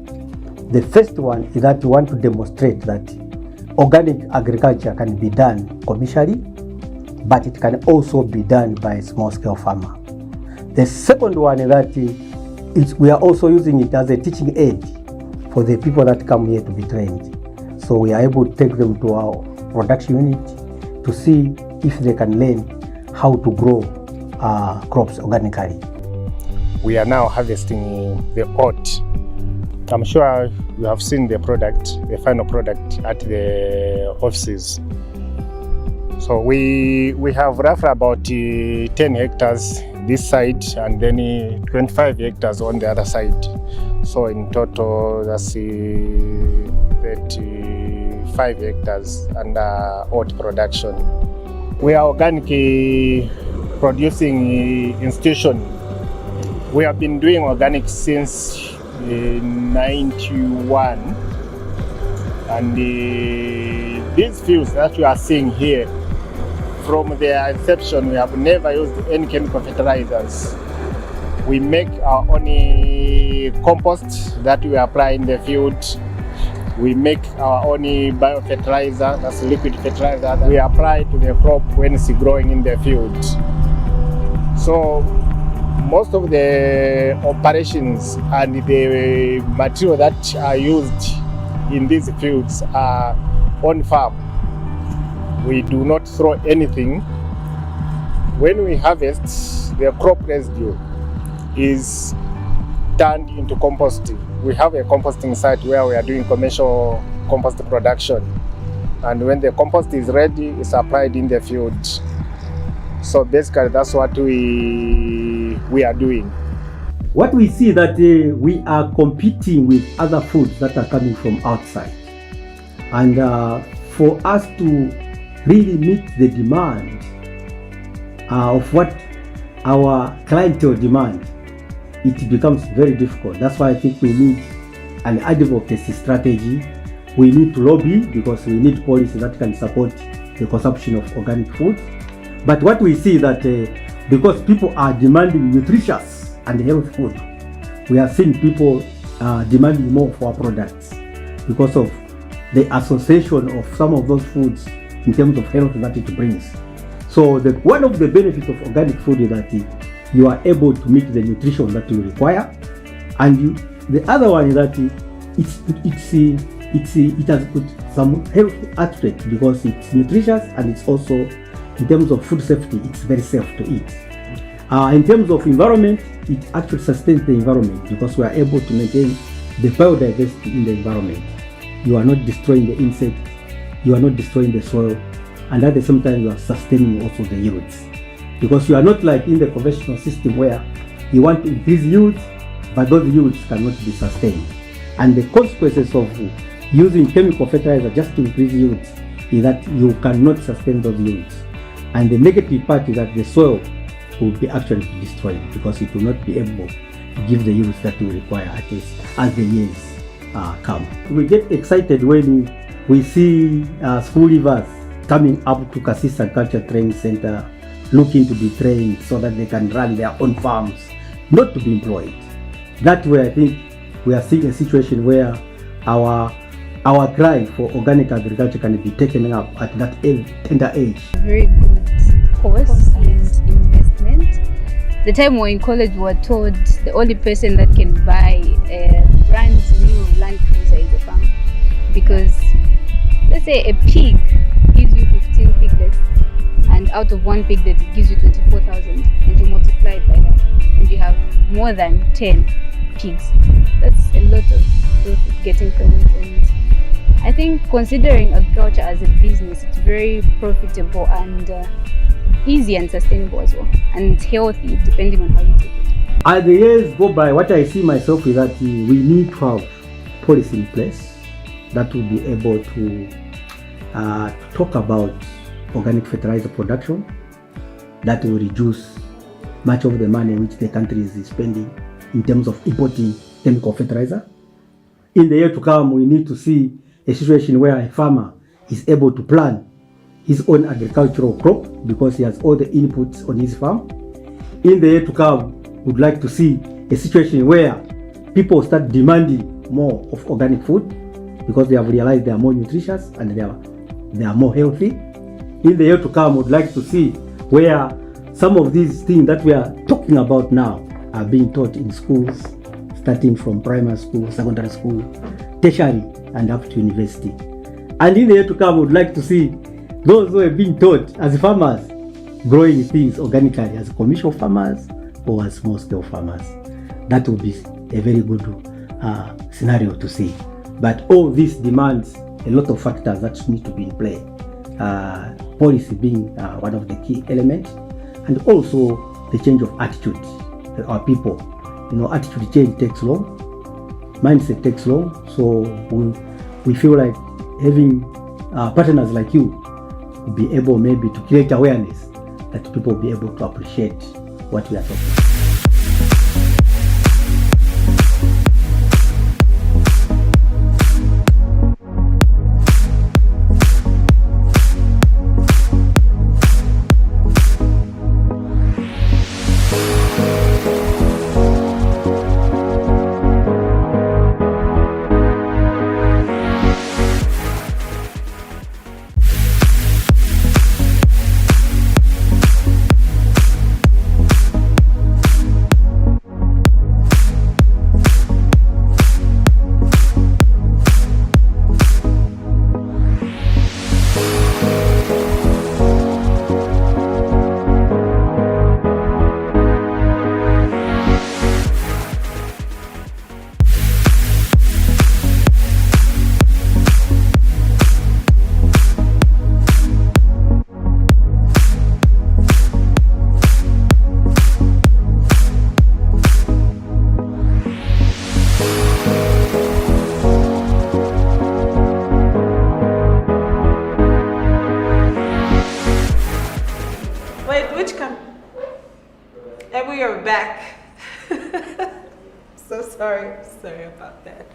The first one is that we want to demonstrate that organic agriculture can be done commercially, but it can also be done by a small-scale farmer. The second one is that we are also using it as a teaching aid for the people that come here to be trained. So we are able to take them to our production unit to see if they can learn how to grow crops organically. We are now harvesting the oat. I'm sure you have seen the product, the final product at the offices. So we have roughly about 10 hectares this side and then 25 hectares on the other side. So in total that's 35 hectares under oat production. We are organic producing institution. We have been doing organic since 91, and these fields that you are seeing here, from their inception, we have never used any chemical fertilizers. We make our own compost that we apply in the field. We make our own biofertilizer, that's liquid fertilizer, that we apply to the crop when it's growing in the field. So most of the operations and the material that are used in these fields are on farm. We do not throw anything. When we harvest, the crop residue is turned into composting. We have a composting site where we are doing commercial compost production. And when the compost is ready, it's applied in the field. So basically that's what we are doing. What we see that we are competing with other foods that are coming from outside. And for us to really meet the demand of what our clientele demand, it becomes very difficult. That's why I think we need an advocacy strategy. We need to lobby because we need policy that can support the consumption of organic food. But what we see that because people are demanding nutritious and healthy food, we are seeing people demanding more for our products because of the association of some of those foods in terms of health that it brings. So one of the benefits of organic food is that you are able to meet the nutrition that you require, and the other one is that it has put some health aspect because it's nutritious and it's also in terms of food safety, it's very safe to eat. In terms of environment, it actually sustains the environment because we are able to maintain the biodiversity in the environment. You are not destroying the insect, you are not destroying the soil, and at the same time you are sustaining also the yields. Because you are not like in the conventional system where you want to increase yields, but those yields cannot be sustained. And the consequences of using chemical fertilizer just to increase yields is that you cannot sustain those yields. And the negative part is that the soil will be actually destroyed because it will not be able to give the yields that we require at least as the years come. We get excited when we see school leavers coming up to Kasisi Agriculture Training Center looking to be trained so that they can run their own farms, not to be employed. That way I think we are seeing a situation where our cry for organic agriculture can be taken up at that tender age. Very good course and investment. The time we were in college, we were told the only person that can buy a brand new Land Cruiser is a farmer. Because let's say a pig gives you 15 piglets, and out of one piglet it gives you 24,000, and you multiply it by that, and you have more than 10 pigs. That's a lot of profit getting from it. And I think considering agriculture as a business, it's very profitable and easy and sustainable as well, and healthy depending on how you take it. As the years go by, what I see myself is that we need to have policy in place that will be able to talk about organic fertilizer production, that will reduce much of the money which the country is spending in terms of importing chemical fertilizer. In the year to come, we need to see a situation where a farmer is able to plant his own agricultural crop because he has all the inputs on his farm. In the year to come, we'd like to see a situation where people start demanding more of organic food because they have realized they are more nutritious and they are more healthy. In the year to come, we'd like to see where some of these things that we are talking about now are being taught in schools, starting from primary school, secondary school, tertiary, and up to university. And in the year to come, we'd like to see those who have been taught as farmers growing things organically as commercial farmers or as small-scale farmers. That would be a very good scenario to see. But all this demands a lot of factors that need to be in play. Policy being one of the key elements, and also the change of attitude of our people. You know, attitude change takes long, mindset takes long, so we feel like having partners like you will be able maybe to create awareness that people will be able to appreciate what we are talking about. And we are back. So sorry about that.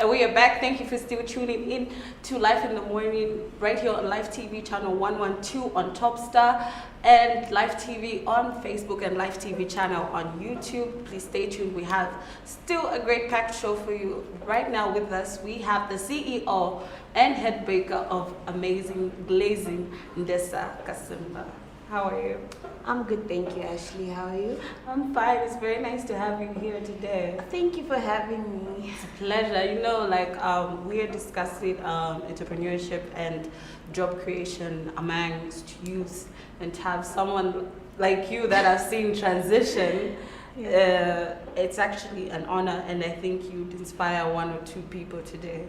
And we are back. Thank you for still tuning in to Life in the Morning right here on Live TV channel 112 on Topstar, and Live TV on Facebook and Live TV channel on YouTube. Please stay tuned. We have still a great packed show for you. Right now with us we have the CEO and head baker of Amazing Glazing, Ndesa Kasimba. How are you? I'm good, thank you, Ashley. How are you? I'm fine. It's very nice to have you here today. Thank you for having me. It's a pleasure. We are discussing entrepreneurship and job creation amongst youth, and to have someone like you that I've seen transition. It's actually an honor, and I think you'd inspire one or two people today.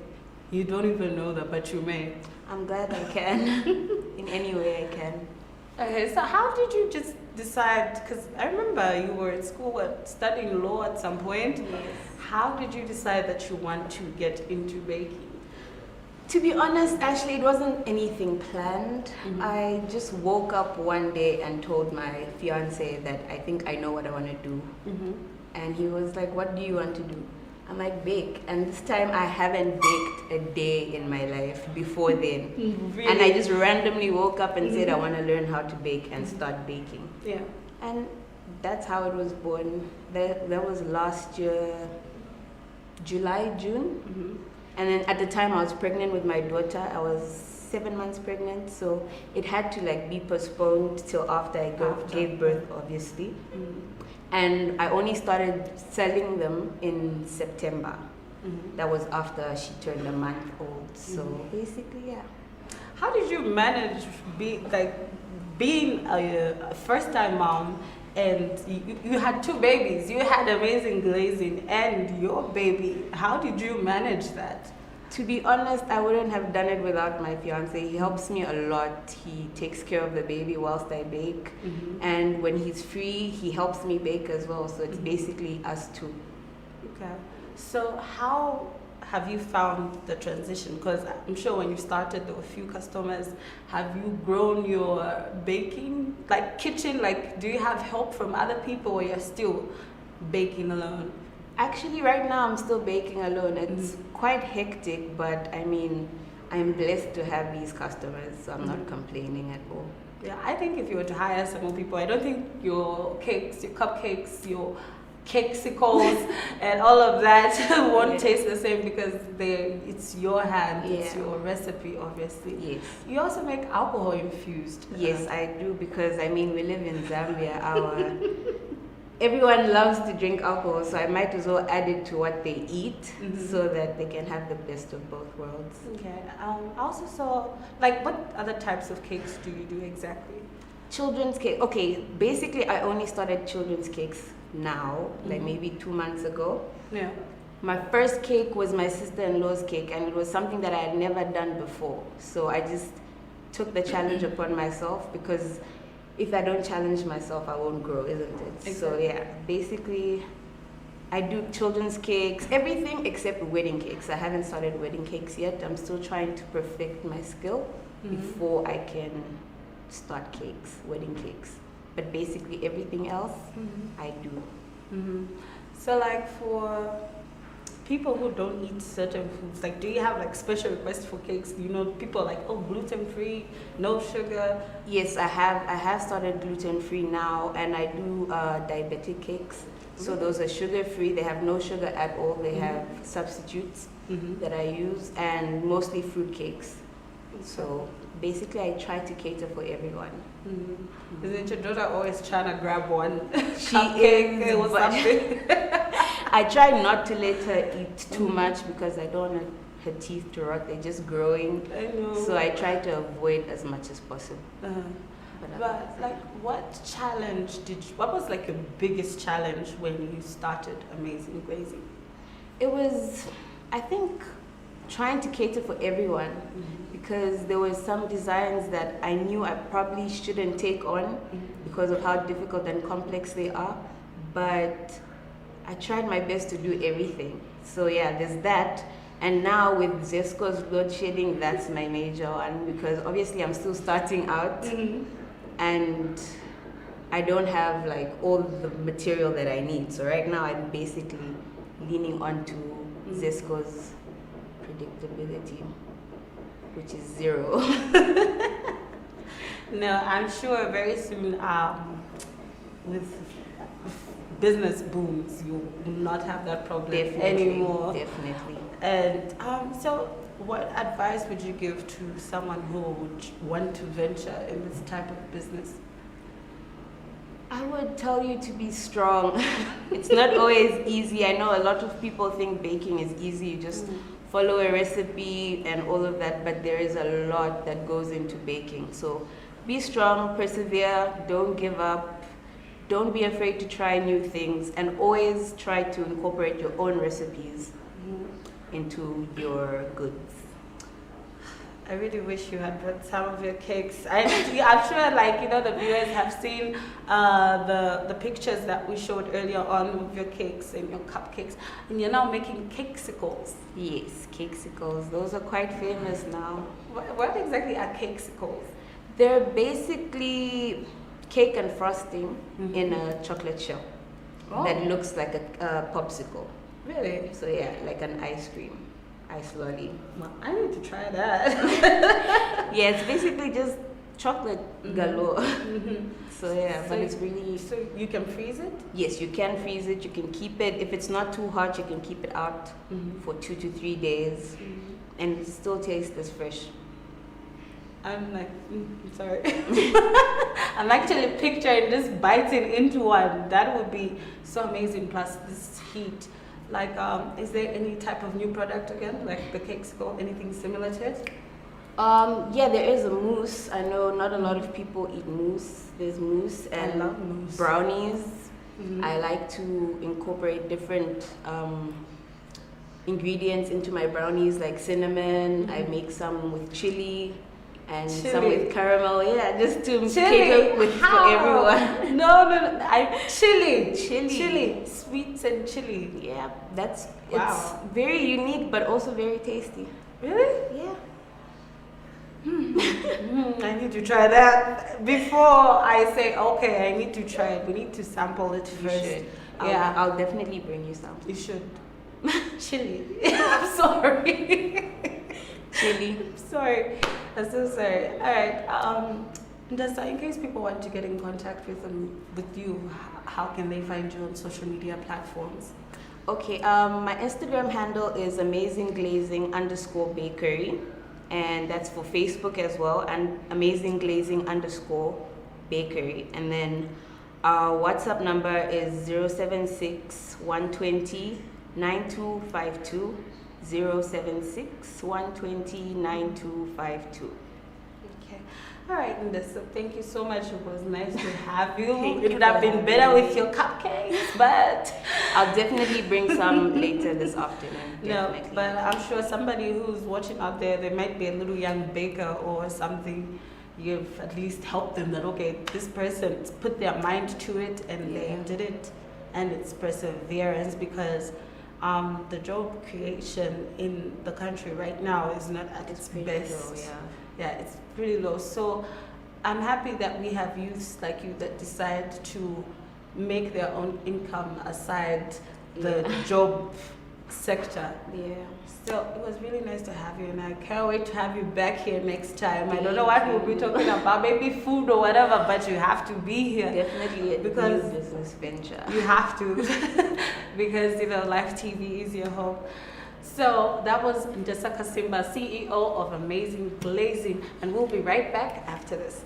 You don't even know that, but you may. I'm glad I can. In any way I can. Okay, so how did you just decide, because I remember you were at school studying law at some point. Yes. How did you decide that you want to get into baking? To be honest, Ashley, it wasn't anything planned. I just woke up one day and told my fiance that I think I know what I want to do. And he was like, what do you want to do? I'm like, bake. And this time I haven't baked a day in my life before then. Really? And I just randomly woke up and said I want to learn how to bake and start baking. Yeah. And that's how it was born. That was last year, July, June. And then at the time I was pregnant with my daughter. I was 7 months pregnant, so it had to be postponed till after I gave birth, obviously. And I only started selling them in September. That was after she turned a month old. So basically, yeah. How did you manage being a first-time mom, and you had two babies? You had amazing glazing and your baby. How did you manage that? To be honest, I wouldn't have done it without my fiance. He helps me a lot. He takes care of the baby whilst I bake. And when he's free, he helps me bake as well. So it's basically us two. Okay. So how have you found the transition? Because I'm sure when you started, there were a few customers. Have you grown your baking, kitchen? Do you have help from other people, or you're still baking alone? Actually, right now I'm still baking alone. It's quite hectic, but I mean, I'm blessed to have these customers, so I'm not complaining at all. Yeah, I think if you were to hire some more people, I don't think your cakes, your cupcakes, your cakesicles and all of that won't taste the same, because it's your hand, it's your recipe, obviously. Yes. You also make alcohol infused. Yes, I do, because I mean, we live in Zambia. Everyone loves to drink alcohol, so I might as well add it to what they eat so that they can have the best of both worlds. Okay. I also saw, what other types of cakes do you do exactly? Children's cake. Okay, basically I only started children's cakes now, maybe 2 months ago. Yeah. My first cake was my sister-in-law's cake, and it was something that I had never done before. So I just took the challenge upon myself, because if I don't challenge myself, I won't grow, isn't it? Exactly. So yeah, basically I do children's cakes, everything except wedding cakes. I haven't started wedding cakes yet. I'm still trying to perfect my skill before I can start cakes, wedding cakes. But basically everything else I do. So for people who don't eat certain foods, do you have special requests for cakes? People gluten-free, no sugar. Yes, I have started gluten-free now, and I do diabetic cakes. So those are sugar-free. They have no sugar at all. They have substitutes that I use, and mostly fruit cakes. So basically I try to cater for everyone. Isn't your daughter always trying to grab one She cupcake is, or something? I try not to let her eat too much, because I don't want her teeth to rot. They're just growing. I know. So I try to avoid as much as possible. But what was your biggest challenge when you started Amazing Glazing? It was, I think, trying to cater for everyone, because there were some designs that I knew I probably shouldn't take on because of how difficult and complex they are, but I tried my best to do everything. So yeah, there's that. And now with Zesco's load shedding, that's my major one, because obviously I'm still starting out and I don't have all the material that I need. So right now I'm basically leaning onto Zesco's predictability, which is 0. No, I'm sure very soon with business booms, you will not have that problem anymore. Definitely. And so what advice would you give to someone who would want to venture in this type of business? I would tell you to be strong. It's not always easy. I know a lot of people think baking is easy. You just follow a recipe and all of that, but there is a lot that goes into baking. So be strong, persevere, don't give up, don't be afraid to try new things, and always try to incorporate your own recipes into your goods. I really wish you had brought some of your cakes. I'm sure, like, you know, the viewers have seen the pictures that we showed earlier on of your cakes and your cupcakes, and you're now making cakesicles. Yes, cakesicles. Those are quite famous now. What exactly are cakesicles? They're basically cake and frosting in a chocolate shell that looks like a popsicle. Really? So yeah, like an ice cream. Ice lolly. Well, I need to try that. Yeah, it's basically just chocolate galore. So yeah, but it's really... So you can freeze it? Yes, you can freeze it. You can keep it. If it's not too hot, you can keep it out for 2 to 3 days. And it still tastes as fresh. I'm like, sorry. I'm actually picturing just biting into one. That would be so amazing. Plus this heat. Like, is there any type of new product again, like the cakesicle, anything similar to it? Yeah, there is a mousse. I know not a lot of people eat mousse. There's mousse and I love mousse. Brownies. I like to incorporate different ingredients into my brownies, like cinnamon. I make some with chili and some with caramel. Yeah, just to cater for everyone. No. Chili, sweets and chili. Yeah, it's very unique, but also very tasty. Really? Yeah. I need to try that before I say, okay, I need to try it. We need to sample it first. Should. Yeah, I'll definitely bring you some. You should. Chili. I'm sorry. Chili. Sorry. I'm so sorry. All right. Ndasa, in case people want to get in contact with you, how can they find you on social media platforms? Okay. My Instagram handle is amazingglazing_bakery. And that's for Facebook as well, and amazingglazing_bakery. And then our WhatsApp number is 076 120 9252. 076 120 9252. Okay. All right, Ndasa, thank you so much. It was nice to have you. Thank It you would have for been having better me. with your cupcakes, but I'll definitely bring some later this afternoon. Definitely. No, but I'm sure somebody who's watching out there, they might be a little young baker or something. You've at least helped them that, okay, this person put their mind to it and they did it, and it's perseverance, because the job creation in the country right now is not at its best. Low, yeah, it's pretty low. So I'm happy that we have youths like you that decide to make their own income aside the job sector. Yeah. So it was really nice to have you, and I can't wait to have you back here next time. I don't know what we'll be talking about, maybe food or whatever, but you have to be here. Definitely a because new business venture. You have to, because Live TV is your home. So that was Ndasa Kasimba, CEO of Amazing Glazing, and we'll be right back after this.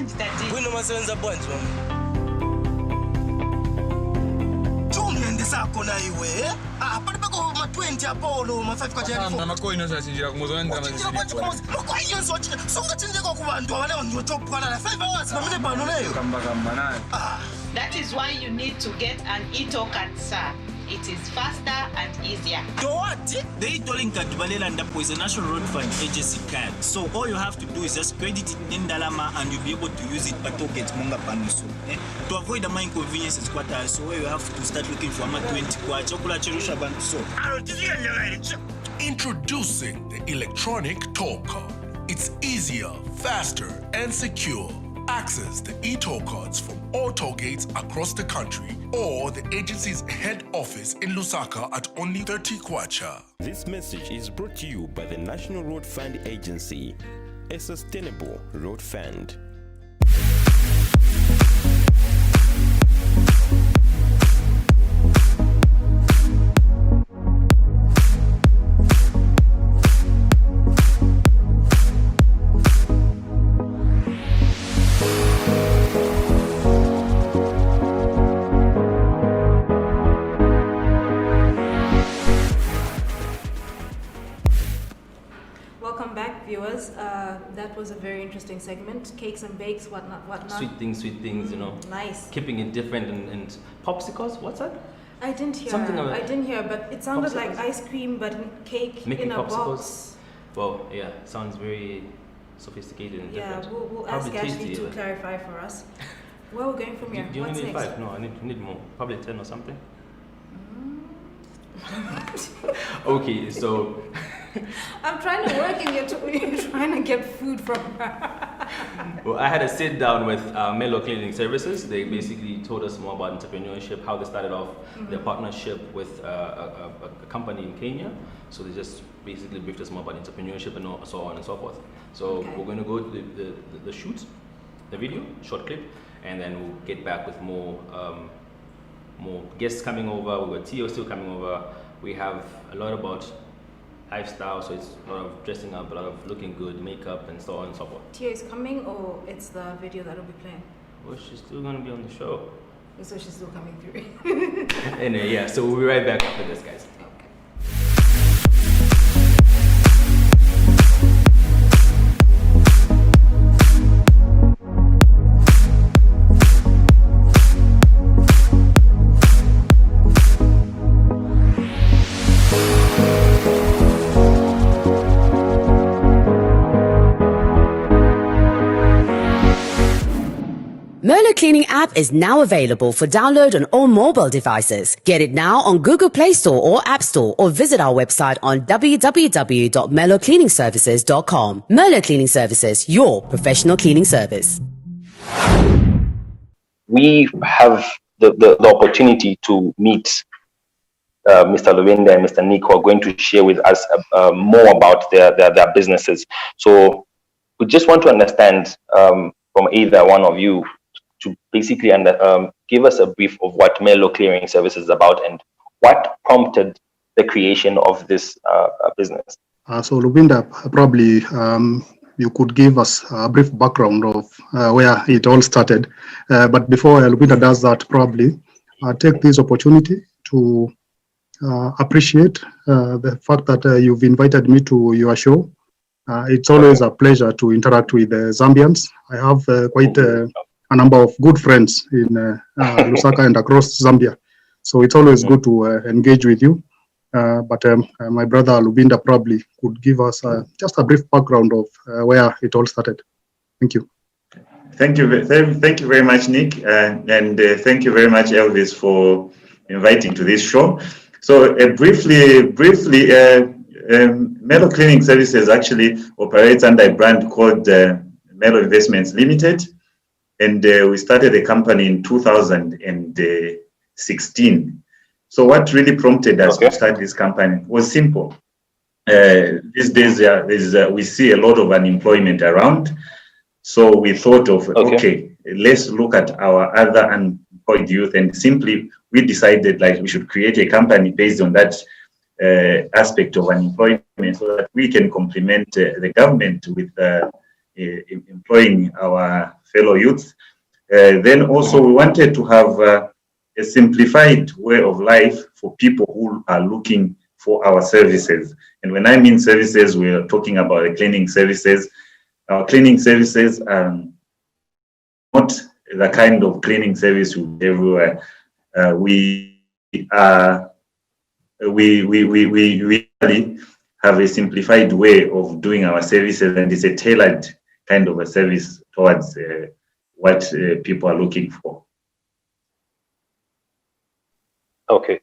bwanji tati. Wino masenza bwanji mama. Chungende sako na iwe. Pali pako ma 20 apolo ma 5 kwa jari. Makoino sasinjira kumuzo wenda makoino sochi songa chinjeko ku bantu abane ondotopwana na 5 hours pamene pano leyo. Kamba nani. That is why you need to get an e-token, sir. It is faster and easier. To what? The e-tolling card is a National Road Fund agency card. So all you have to do is just credit it in Dalama and you'll be able to use it but to get Monga Panuso. To avoid the inconveniences, so where you have to start looking for a 20 Introducing the electronic toll card. It's easier, faster, and secure. Access the e-toll cards from all toll gates across the country or the agency's head office in Lusaka at only 30 kwacha. This message is brought to you by the National Road Fund Agency, a sustainable road fund. Welcome back, viewers. That was a very interesting segment. Cakes and bakes, whatnot. Sweet things, you know. Nice. Keeping it different and popsicles. What's that? I didn't hear. Something about I didn't hear, but it sounded popsicles. like ice cream, but cake Making in a popsicles. box. Well, yeah, sounds very sophisticated and Yeah, different. we'll ask Probably Ashlee tasty, to yeah. clarify for us. Where are we going from here? Do you What's need next? 5? No, I need more. Probably 10 or something. Okay, so I'm trying to work and you're trying to get food from her. well, I had a sit down with Melo Cleaning Services. They basically told us more about entrepreneurship, how they started off their partnership with a company in Kenya. So they just basically briefed us more about entrepreneurship and so on and so forth. So we're going to go to the shoot, the video, short clip, and then we'll get back with more guests coming over. We've got Tio still coming over. We have a lot about lifestyle, so it's a lot of dressing up, a lot of looking good, makeup, and so on and so forth. Tia is coming, or it's the video that'll be playing? Well, she's still gonna be on the show. So she's still coming through. Anyway, yeah, so we'll be right back after this, guys. Merlo Cleaning app is now available for download on all mobile devices. Get it now on Google Play Store or App Store, or visit our website on www.merlocleaningservices.com. Merlo Cleaning Services, your professional cleaning service. We have the opportunity to meet Mr. Luwinda and Mr. Nick, who are going to share with us more about their businesses. So we just want to understand from either one of you to basically give us a brief of what Merlo Clearing Services is about and what prompted the creation of this business. So Luwinda, probably you could give us a brief background of where it all started. But before Luwinda does that, probably take this opportunity to appreciate the fact that you've invited me to your show. It's always a pleasure to interact with Zambians. I have quite a number of good friends in Lusaka and across Zambia. So it's always good to engage with you. But my brother Luwinda probably could give us just a brief background of where it all started. Thank you. Thank you very much, Nick. And thank you very much, Elvis, for inviting to this show. So briefly, Merlo Cleaning Services actually operates under a brand called Merlo Investments Limited, and we started the company in 2016. So what really prompted us to start this company was simple. These days we see a lot of unemployment around, so we thought of okay, let's look at our other unemployed youth, and simply we decided like we should create a company based on that aspect of unemployment, so that we can complement the government with employing our fellow youth. Then also we wanted to have a simplified way of life for people who are looking for our services. And when I mean services, we are talking about the cleaning services. Our cleaning services are not the kind of cleaning service you everywhere. We really have a simplified way of doing our services, and it's a tailored kind of a service towards what people are looking for. Okay.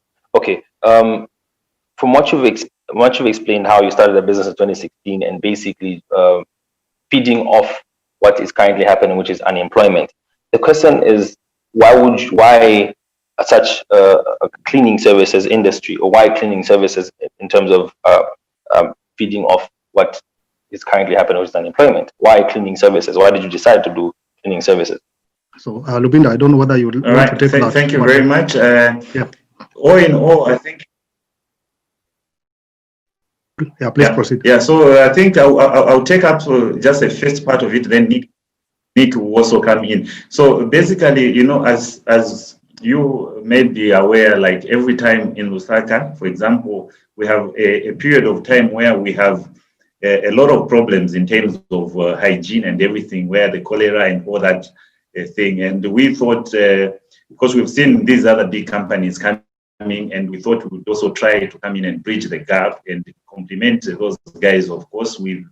From what you've explained how you started the business in 2016 and basically feeding off what is currently happening, which is unemployment. The question is, why such a cleaning services industry, or why cleaning services in terms of feeding off what is currently happening, which is unemployment? Why cleaning services? Why did you decide to do cleaning services? So, Lubinda, I don't know whether you would want to take that. Thank you very much. All in all, I think. Yeah, please proceed. Yeah, so I think I'll take up just the first part of it, then Nick will also come in. So basically, you know, as you may be aware, like every time in Lusaka, for example, we have a period of time where we have a lot of problems in terms of hygiene and everything, where the cholera and all that thing. And we thought, because we've seen these other big companies coming, and we thought we would also try to come in and bridge the gap and complement those guys, of course, with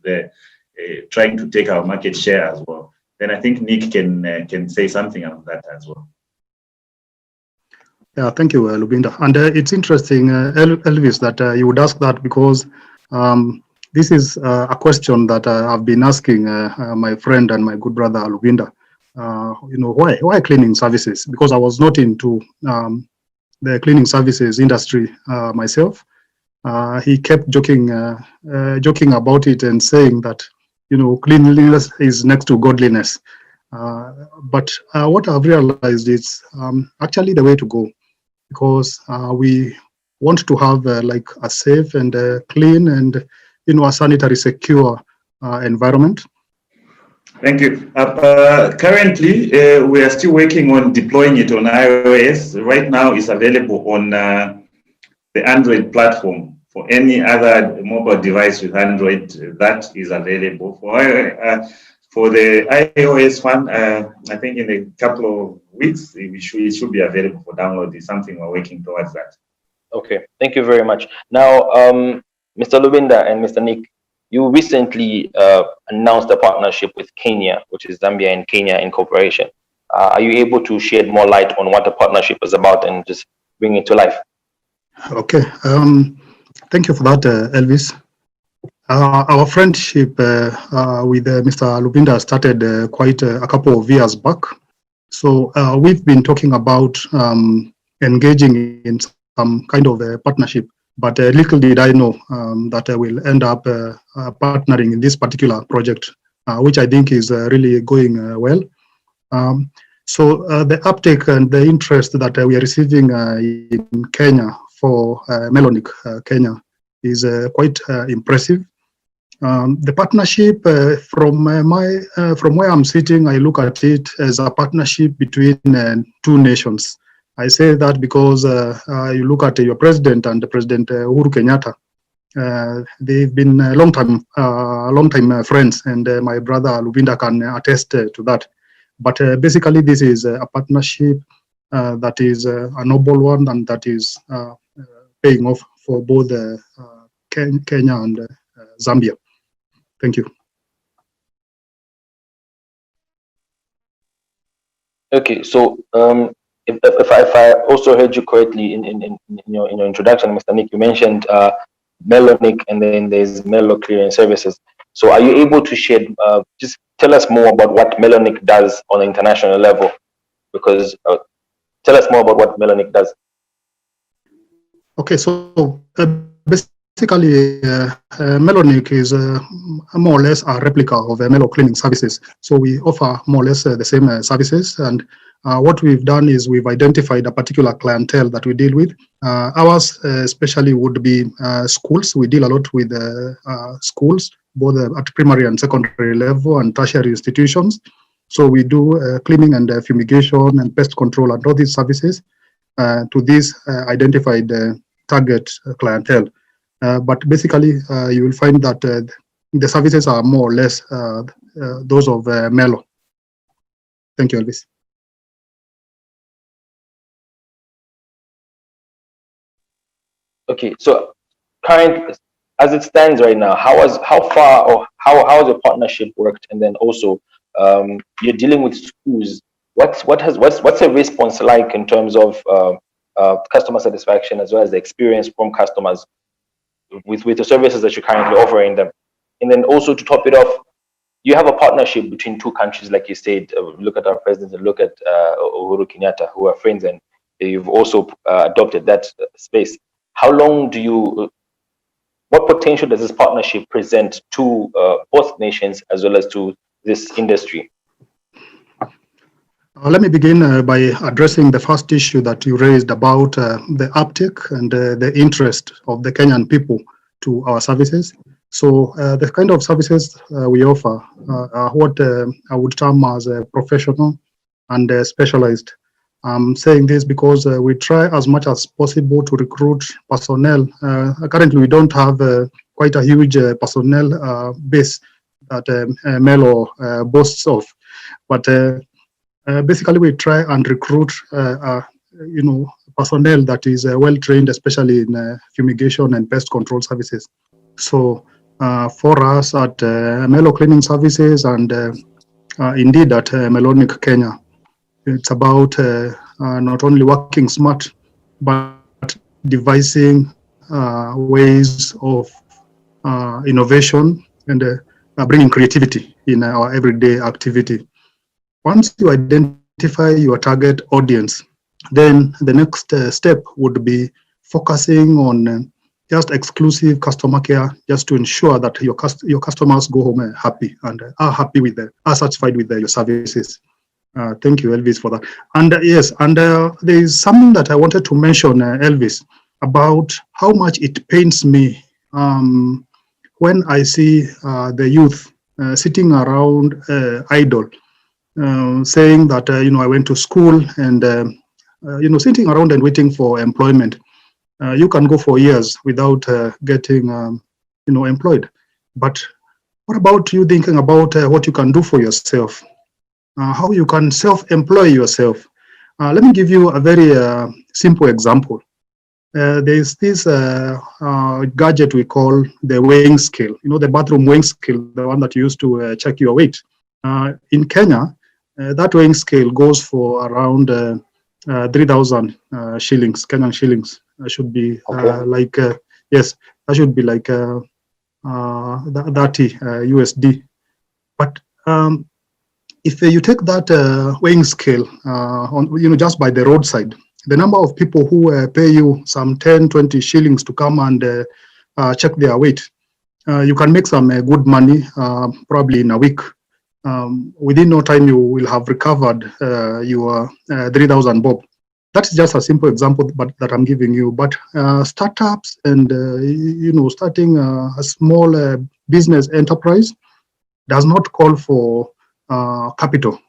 trying to take our market share as well. Then I think Nick can say something about that as well. Yeah, thank you, Lubinda. And it's interesting, Elvis, that you would ask that, because this is a question that I've been asking my friend and my good brother Lubinda. You know, why cleaning services? Because I was not into the cleaning services industry myself. He kept joking about it and saying that, you know, cleanliness is next to godliness. But what I've realized is actually the way to go, because we want to have like a safe and clean and, you know, a sanitary secure environment. Thank you. Currently, we are still working on deploying it on iOS. Right now, it's available on the Android platform. For any other mobile device with Android, that is available. For the iOS one, I think in a couple of weeks, it should be available for download. It's something we're working towards that. Okay, thank you very much. Now, Mr. Lubinda and Mr. Nick, you recently announced a partnership with Kenya, which is Zambia and Kenya Incorporation. Are you able to shed more light on what the partnership is about and just bring it to life? Okay, thank you for that, Elvis. Our friendship with Mr. Lubinda started quite a couple of years back. So we've been talking about engaging in some kind of a partnership. But little did I know that I will end up partnering in this particular project, which I think is really going well. So the uptake and the interest that we are receiving in Kenya for Melonic Kenya is quite impressive. The partnership, from where I'm sitting, I look at it as a partnership between two nations. I say that because you look at your president and President Uhuru Kenyatta. They've been long time friends, and my brother Lubinda can attest to that. But basically, this is a partnership that is a noble one, and that is paying off for both Kenya and Zambia. Thank you. Okay, so if I also heard you correctly in your introduction, Mr. Nick, you mentioned Melonic, and then there's Melo Clearing Services. So are you able to shed, just tell us more about what Melonic does on an international level? Because tell us more about what Melonic does. Okay, so basically, Melonic is more or less a replica of Melo Cleaning Services. So we offer more or less the same services, and what we've done is we've identified a particular clientele that we deal with. Ours especially would be schools. We deal a lot with schools, both at primary and secondary level, and tertiary institutions. So we do cleaning and fumigation and pest control and all these services to this identified target clientele. But basically, you will find that the services are more or less those of Melo. Thank you, Elvis. Okay, so current as it stands right now, how far or how has your partnership worked? And then also, you're dealing with schools. What's the response like in terms of customer satisfaction as well as the experience from customers with the services that you're currently offering them? And then also to top it off, you have a partnership between two countries, like you said. Look at our president and look at Uhuru Kenyatta, who are friends, and you've also adopted that space. How long do you? What potential does this partnership present to both nations as well as to this industry? Let me begin by addressing the first issue that you raised about the uptake and the interest of the Kenyan people to our services. So the kind of services we offer are what I would term as professional and specialized. I'm saying this because we try as much as possible to recruit personnel. Currently, we don't have quite a huge personnel base that Melo boasts of, but basically we try and recruit, personnel that is well trained, especially in fumigation and pest control services. So for us at Melo Cleaning Services and indeed at Melonic Kenya, it's about not only working smart, but devising ways of innovation and bringing creativity in our everyday activity. Once you identify your target audience, then the next step would be focusing on just exclusive customer care, just to ensure that your customers go home happy and are happy with are satisfied with your services. Thank you, Elvis, for that. And yes, and there is something that I wanted to mention, Elvis, about how much it pains me when I see the youth sitting around idle, saying that I went to school and sitting around and waiting for employment. You can go for years without getting employed. But what about you thinking about what you can do for yourself? How you can self-employ yourself. Let me give you a very simple example. There's this gadget we call the weighing scale, the bathroom weighing scale, the one that you use to check your weight. In Kenya, that weighing scale goes for around 3,000 shillings, Kenyan shillings. That should be yes, that should be like 30 USD. But if you take that weighing scale on, just by the roadside, the number of people who pay you some 10, 20 shillings to come and check their weight, you can make some good money probably in a week. Within no time, you will have recovered your 3,000 bob. That's just a simple example that I'm giving you. But startups and starting a small business enterprise does not call for capital,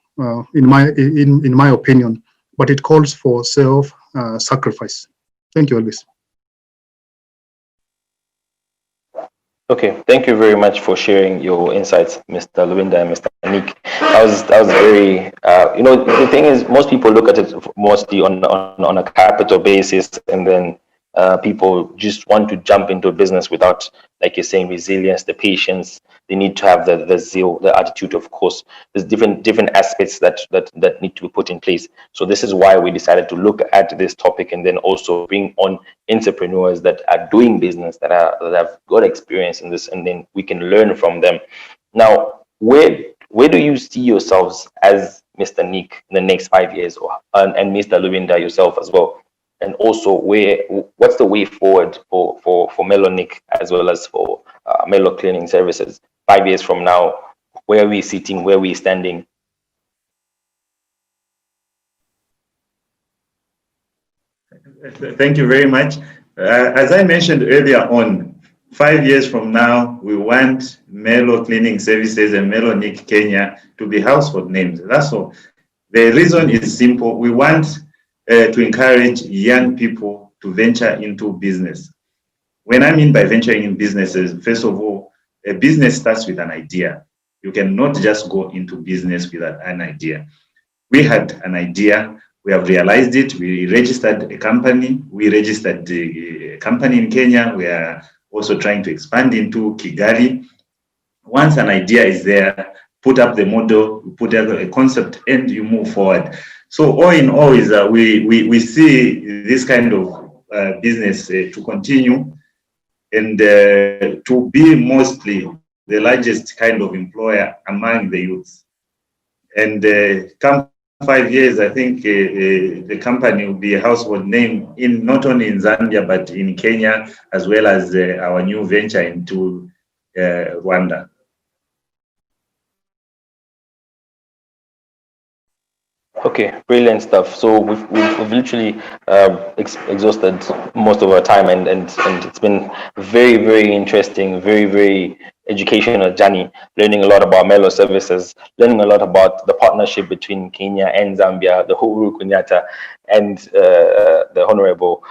in my opinion, but it calls for self-sacrifice. Thank you, Elvis. Okay, thank you very much for sharing your insights, Mr. Luwinda and Mr. Nick. That was very, the thing is, most people look at it mostly on a capital basis, and then people just want to jump into a business without, like you're saying, resilience, the patience. They need to have the zeal, the attitude. Of course, there's different aspects that need to be put in place. So this is why we decided to look at this topic, and then also bring on entrepreneurs that are doing business, that have got experience in this, and then we can learn from them. Now, where do you see yourselves as Mr. Nick in the next 5 years, and Mr. Luwinda yourself as well? And also, what's the way forward for Melo Nick as well as for Melo Cleaning Services 5 years from now? Where are we sitting? Where are we standing? Thank you very much. As I mentioned earlier on, 5 years from now, we want Melo Cleaning Services and Melo Nick Kenya to be household names. That's all. The reason is simple. We want to encourage young people to venture into business. When I mean by venturing in businesses, first of all, a business starts with an idea. You cannot just go into business without an idea. We had an idea, we have realized it, we registered a company, a company in Kenya, we are also trying to expand into Kigali. Once an idea is there, put up the model, put up a concept, and you move forward. So all in all is we see this kind of business to continue and to be mostly the largest kind of employer among the youths. And come 5 years, I think the company will be a household name in not only in Zambia, but in Kenya, as well as our new venture into Rwanda. Okay, brilliant stuff. So we've literally exhausted most of our time, and it's been very, very interesting, very, very educational journey, learning a lot about Melo services, learning a lot about the partnership between Kenya and Zambia, the Uhuru Kenyatta, and the Honorable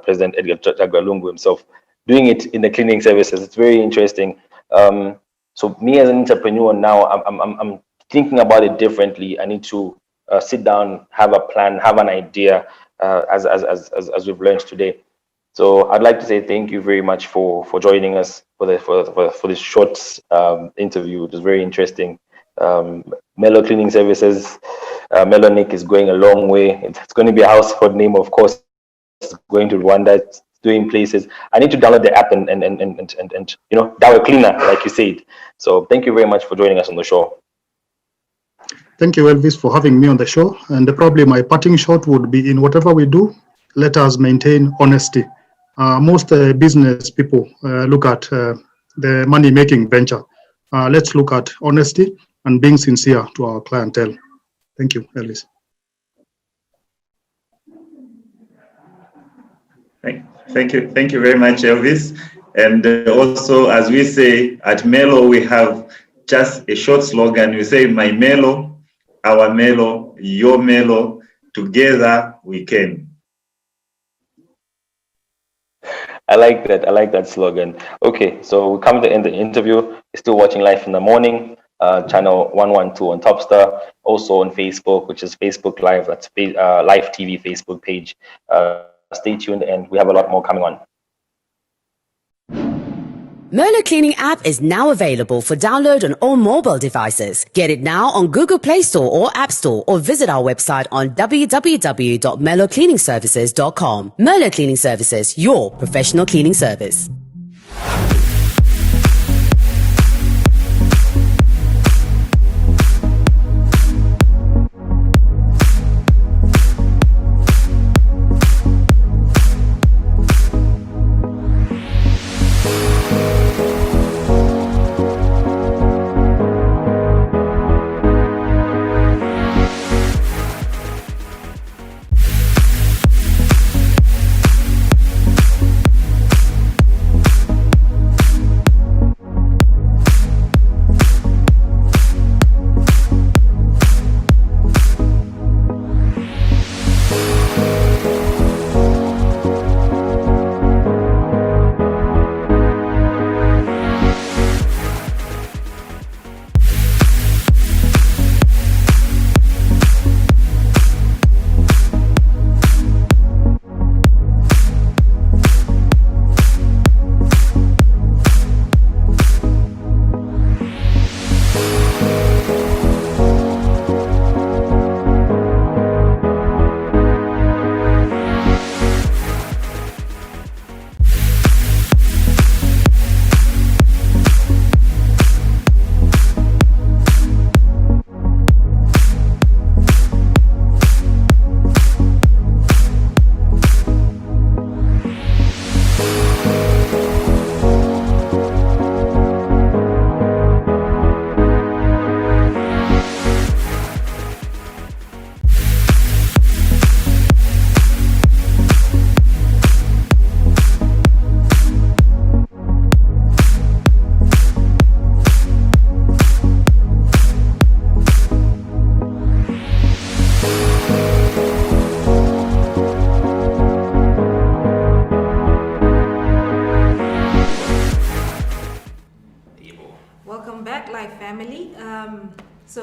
President Edgar Chagwa Lungu himself, doing it in the cleaning services. It's very interesting. So me as an entrepreneur now, I'm thinking about it differently. I need to sit down, have a plan, have an idea, as we've learned today. So I'd like to say thank you very much for joining us for this short interview. It was very interesting. Melo Cleaning Services, Melo Nick is going a long way. It's going to be a household name, of course. It's going to Rwanda. It's doing places. I need to download the app and dial a cleaner, like you said. So thank you very much for joining us on the show. Thank you, Elvis, for having me on the show. And probably my parting shot would be, in whatever we do, let us maintain honesty. Most business people look at the money-making venture. Let's look at honesty and being sincere to our clientele. Thank you, Elvis. Thank you very much, Elvis. And also, as we say at Melo, we have just a short slogan. We say, my Melo, our Melo, your Melo, together we can. I like that slogan. Okay, so we come to the end of the interview. You're still watching Live in the Morning, channel 112 on Topstar, also on Facebook, which is Facebook Live. That's Live TV Facebook page. Stay tuned, and we have a lot more coming on. Melo Cleaning app is now available for download on all mobile devices. Get it now on Google Play Store or App Store, or visit our website on www.melocleaningservices.com. Melo Cleaning Services, your professional cleaning service.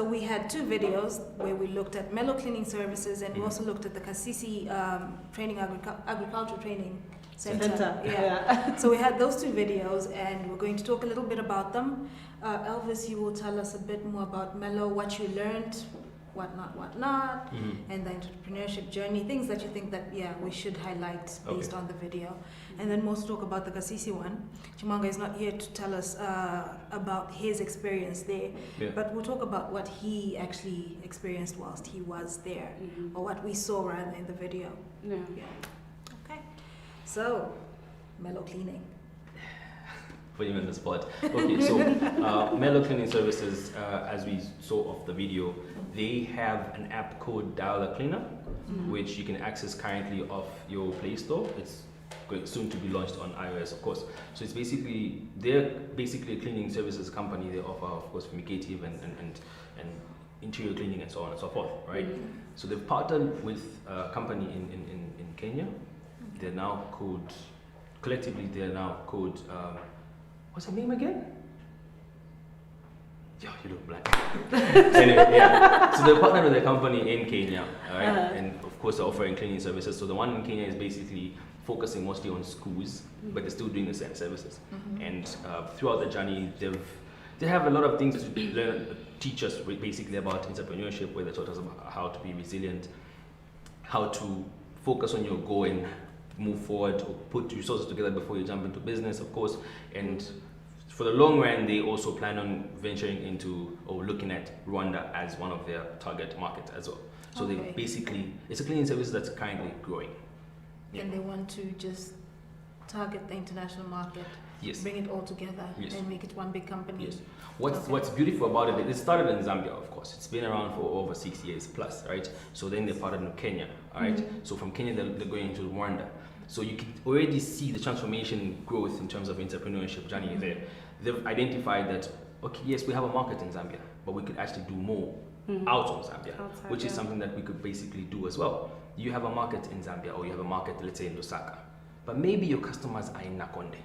So we had 2 videos where we looked at Mellow Cleaning Services, and we also looked at the Kasisi Agricultural Training Center. Yeah. So we had those 2 videos, and we're going to talk a little bit about them. Elvis, you will tell us a bit more about Mellow, what you learned, what not, and the entrepreneurship journey, things that you think that, we should highlight based on the video. And then most talk about the Kasisi one. Chimanga is not here to tell us about his experience there, but we'll talk about what he actually experienced whilst he was there, or what we saw rather in the video. Okay. So, Mellow Cleaning. Put him in the spot. Okay, so Mellow Cleaning Services, as we saw off the video, they have an app called Dialer Cleaner, which you can access currently off your Play Store. It's going soon to be launched on iOS, of course. So it's they're basically a cleaning services company. They offer, of course, fumigative and interior cleaning and so on and so forth, right? So they've partnered with a company in Kenya. They're now called, collectively, what's her name again? Yo, you look black. Anyway, so they're partnered with a company in Kenya, all right? And of course, they're offering cleaning services. So the one in Kenya is basically focusing mostly on schools, but they're still doing the same services. And throughout the journey, they have a lot of things to learn, teach us basically about entrepreneurship, where they taught us about how to be resilient, how to focus on your goal and move forward, or put resources together before you jump into business, of course. And for the long run, they also plan on venturing into or looking at Rwanda as one of their target markets as well. So they basically, it's a cleaning service that's currently growing. And they want to just target the international market, bring it all together, and make it one big company. What's beautiful about it started in Zambia, of course. It's been around for over 6 years plus, right? So then they partnered in Kenya, all right? So from Kenya, they're going into Rwanda. So you can already see the transformation growth in terms of entrepreneurship journey there. They've identified that, okay, yes, we have a market in Zambia, but we could actually do more out of Zambia, which is something that we could basically do as well. You have a market in Zambia, or you have a market, let's say in Lusaka, but maybe your customers are in Nakonde,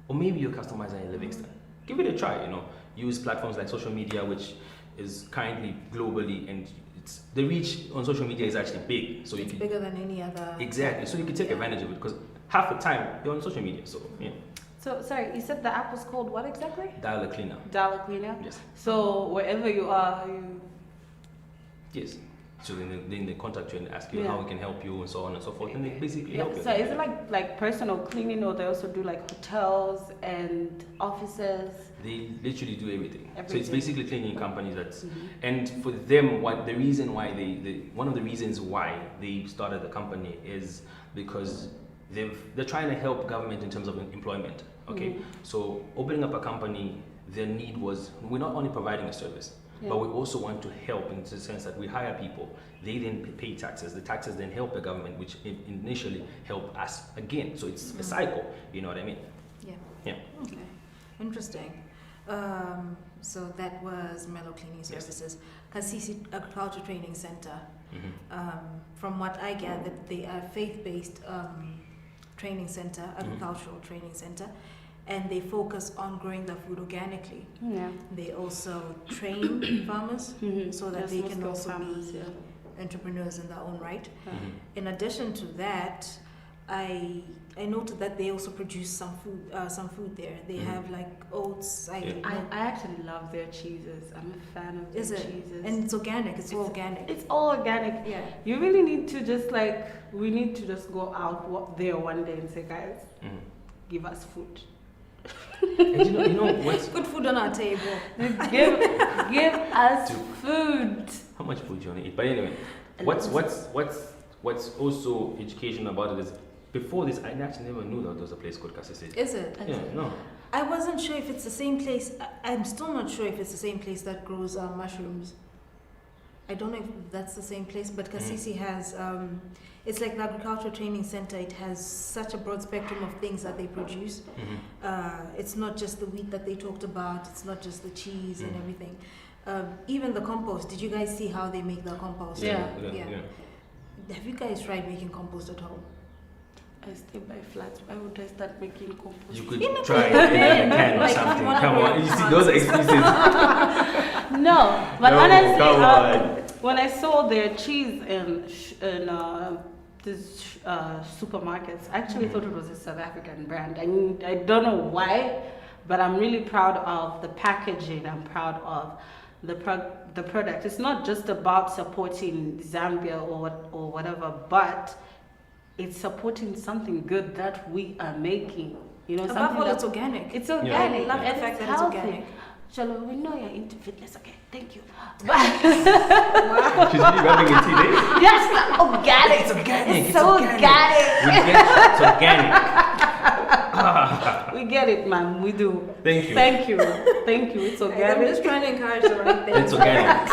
or maybe your customers are in Livingston. Give it a try, use platforms like social media, which is currently globally, and the reach on social media is actually big. So it's bigger than any other. Exactly. So you can take advantage of it, because half the time you're on social media. So So sorry, you said the app was called what exactly? Dialer Cleaner. Dialer Cleaner. Yes. So wherever you are, Yes. So then they contact you and ask you how we can help you and so on and so forth, and they basically help you. So is it like personal cleaning, or they also do like hotels and offices? They literally do everything. So it's basically cleaning companies and for them, one of the reasons why they started the company is because they're trying to help government in terms of employment. Okay, so opening up a company, their need was, we're not only providing a service, but we also want to help in the sense that we hire people. They then pay taxes. The taxes then help the government, which initially help us again. So it's a cycle. You know what I mean? Yeah. Okay. Interesting. So that was Mellow Cleaning Services. Kasisi Agriculture Training Center. From what I gathered, they are faith-based training center, agricultural training center. And they focus on growing their food organically. They also train farmers so that they can also be entrepreneurs in their own right. In addition to that, I noted that they also produce some food there. They have like oats. I actually love their cheeses. I'm a fan of their cheeses. And it's organic. It's all organic. It's all organic. Yeah. You really need to we need to just go out there one day and say, guys, give us food. And you know what's good food on our table. give us food. How much food do you want to eat? But anyway, what's also education about it is, before this, I actually never knew that there was a place called Kasisi. Is it? Yeah, no. I wasn't sure if it's the same place. I'm still not sure if it's the same place that grows mushrooms. I don't know if that's the same place, but Kasisi has, it's like the agricultural training center. It has such a broad spectrum of things that they produce. It's not just the wheat that they talked about. It's not just the cheese and everything. Even the compost. Did you guys see how they make the compost? Yeah. Have you guys tried making compost at home? I stay by flats. Why would I start making compost? You could try it in a can or something. Come on, you see, those are excuses. No, but No, honestly, come on. when I saw their cheese in these supermarkets, I actually thought it was a South African brand. I don't know why, but I'm really proud of the packaging. I'm proud of the product. It's not just about supporting Zambia or whatever, but it's supporting something good that we are making. You know, Above something all, that it's organic. It's organic. I love the fact that it's organic. Chalo, we know you're into fitness. Okay, thank you. She's really rubbing it today. Yes, organic. It's organic. It's so organic. We get it's organic. We get it, man. We do. Thank you. Thank you. Thank you. It's organic. I'm just trying to encourage the right thing. It's organic.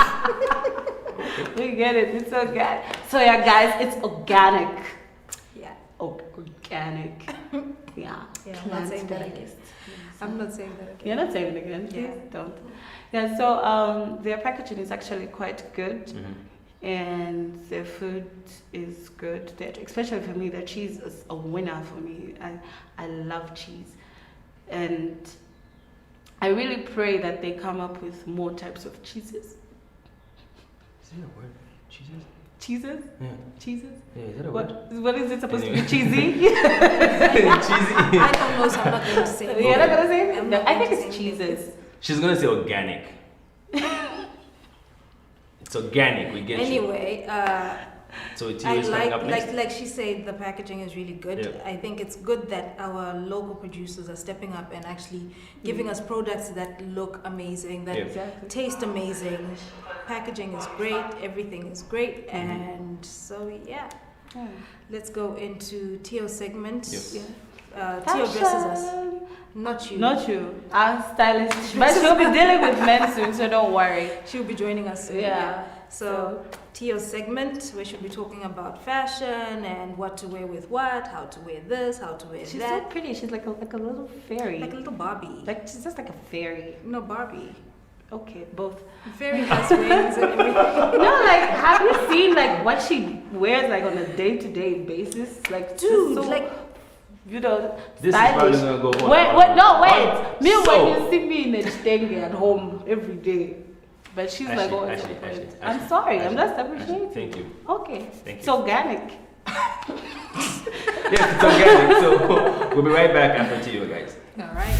We get it. It's organic. So yeah, guys, it's organic. Yeah. Organic. Yeah. Yeah, I'm not saying that again. I'm not saying that again. You're not saying it again. Please don't. Yeah. So their packaging is actually quite good. And their food is good. Especially for me, the cheese is a winner for me. I love cheese. And I really pray that they come up with more types of cheeses. Is it a word? Cheeses? Cheeses? Yeah. Cheeses? Yeah, is that a word? What is it supposed Anyway. to be? Cheesy? Cheesy. I don't know, so I'm not going to say it. You're not going to say it? I'm No, not I going think to it's say cheeses. She's gonna say organic. It's organic. We get you. Anyway, So it's I yours coming up next. like she said, the packaging is really good. Yeah. I think it's good that our local producers are stepping up and actually giving us products that look amazing, that taste amazing. Packaging is great, everything is great, and so yeah. Let's go into Tio's segment. Yes. Tio dresses us. Not you. Not you. Our stylist. But she'll be dealing with men soon, so don't worry. She'll be joining us soon. Yeah. So Tio's segment, where she'll be talking about fashion and what to wear with what, how to wear this, how to wear She's that. so pretty. She's like a little fairy. Like a little Barbie. Like she's just like a fairy. No, Barbie. Okay, both. Fairy has wings and everything. No, like have you seen like what she wears like on a day-to-day basis? Like Dude, so, like you know, This stylish. is probably gonna go on. Wait, no, wait. Me So- when you see me in a stenge at home every day, but she's like, oh, it's Ashley, I'm sorry, I'm just appreciating. Thank you. Okay, Thank you. it's organic. Yes, it's organic. So we'll be right back after Tio, guys. All right.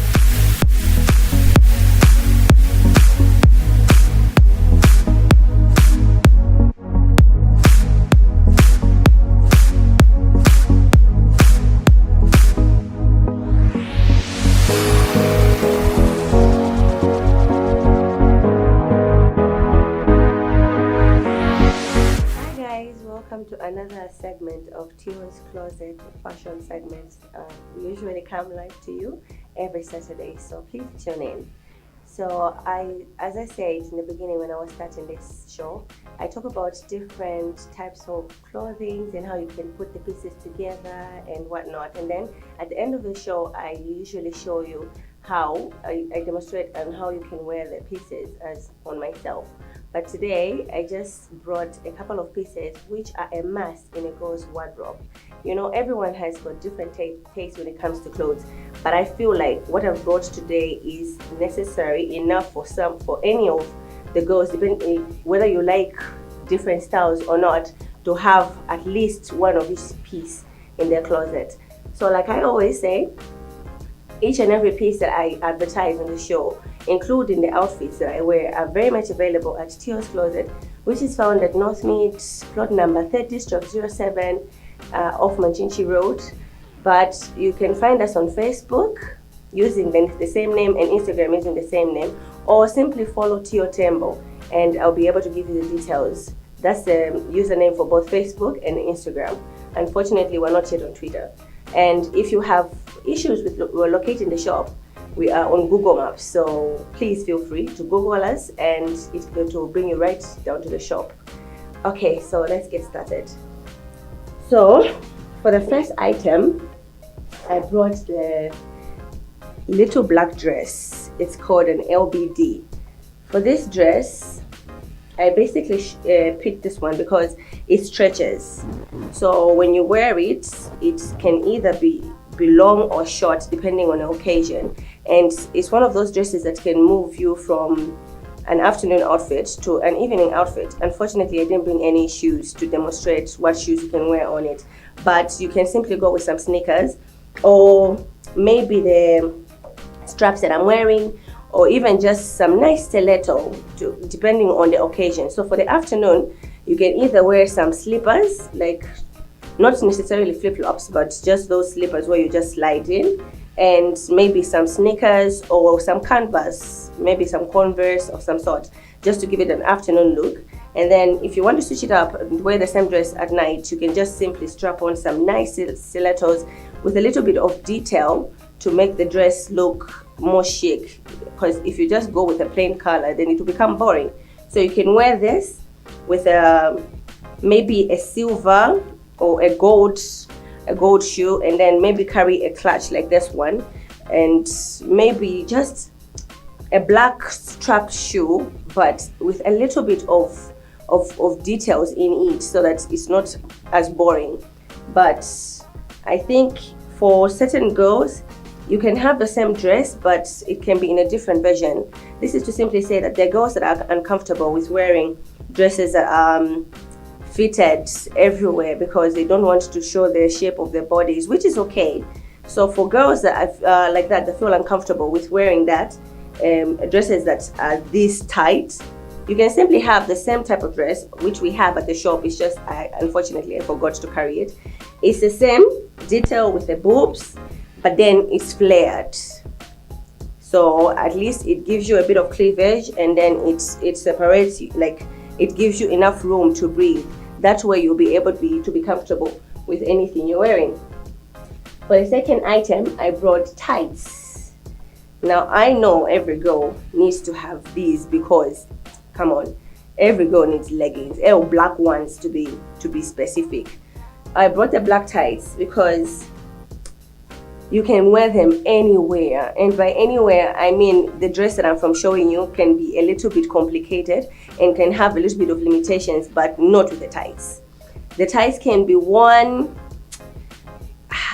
Welcome to another segment of Tio's Closet fashion segments. We usually come live to you every Saturday, so please tune in. So as I said in the beginning when I was starting this show, I talk about different types of clothing and how you can put the pieces together and whatnot. And then at the end of the show, I usually show you how I demonstrate on how you can wear the pieces as on myself. But today, I just brought a couple of pieces which are a must in a girl's wardrobe. You know, everyone has got different tastes when it comes to clothes, but I feel like what I've brought today is necessary enough for any of the girls, depending whether you like different styles or not, to have at least one of each piece in their closet. So like I always say, each and every piece that I advertise on the show, including the outfits that I wear, are very much available at Tio's Closet, which is found at Northmead, plot number 30/07 off Manchinchi Road. But you can find us on Facebook using the same name and Instagram using the same name, or simply follow Tio Tembo and I'll be able to give you the details. That's the username for both Facebook and Instagram. Unfortunately, we're not yet on Twitter. And if you have issues with locating the shop, we are on Google Maps, so please feel free to Google us and it's going to bring you right down to the shop. Okay, so let's get started. So for the first item, I brought the little black dress. It's called an LBD. For this dress, I basically picked this one because it stretches. So when you wear it, it can either be long or short depending on the occasion. And it's one of those dresses that can move you from an afternoon outfit to an evening outfit. Unfortunately, I didn't bring any shoes to demonstrate what shoes you can wear on it, but you can simply go with some sneakers, or maybe the straps that I'm wearing, or even just some nice stiletto, depending on the occasion. So for the afternoon, you can either wear some slippers, like not necessarily flip-flops, but just those slippers where you just slide in, and maybe some sneakers or some canvas, maybe some Converse of some sort, just to give it an afternoon look. And then if you want to switch it up and wear the same dress at night, you can just simply strap on some nice stilettos with a little bit of detail to make the dress look more chic. Because if you just go with a plain color, then it will become boring. So you can wear this with maybe a silver or a gold shoe, and then maybe carry a clutch like this one, and maybe just a black strapped shoe, but with a little bit of details in it, so that it's not as boring. But I think for certain girls, you can have the same dress, but it can be in a different version. This is to simply say that there are girls that are uncomfortable with wearing dresses that are fitted everywhere because they don't want to show the shape of their bodies, which is okay. So for girls that are like that feel uncomfortable with wearing that, dresses that are this tight, you can simply have the same type of dress, which we have at the shop. It's just, unfortunately, I forgot to carry it. It's the same detail with the boobs, but then it's flared. So at least it gives you a bit of cleavage, and then it separates you, like it gives you enough room to breathe. That way you'll be able to be comfortable with anything you're wearing. For the second item, I brought tights. Now I know every girl needs to have these because, come on, every girl needs leggings, black ones to be specific. I brought the black tights because you can wear them anywhere, and by anywhere I mean the dress that I'm showing you can be a little bit complicated and can have a little bit of limitations, but not with the tights. The tights can be worn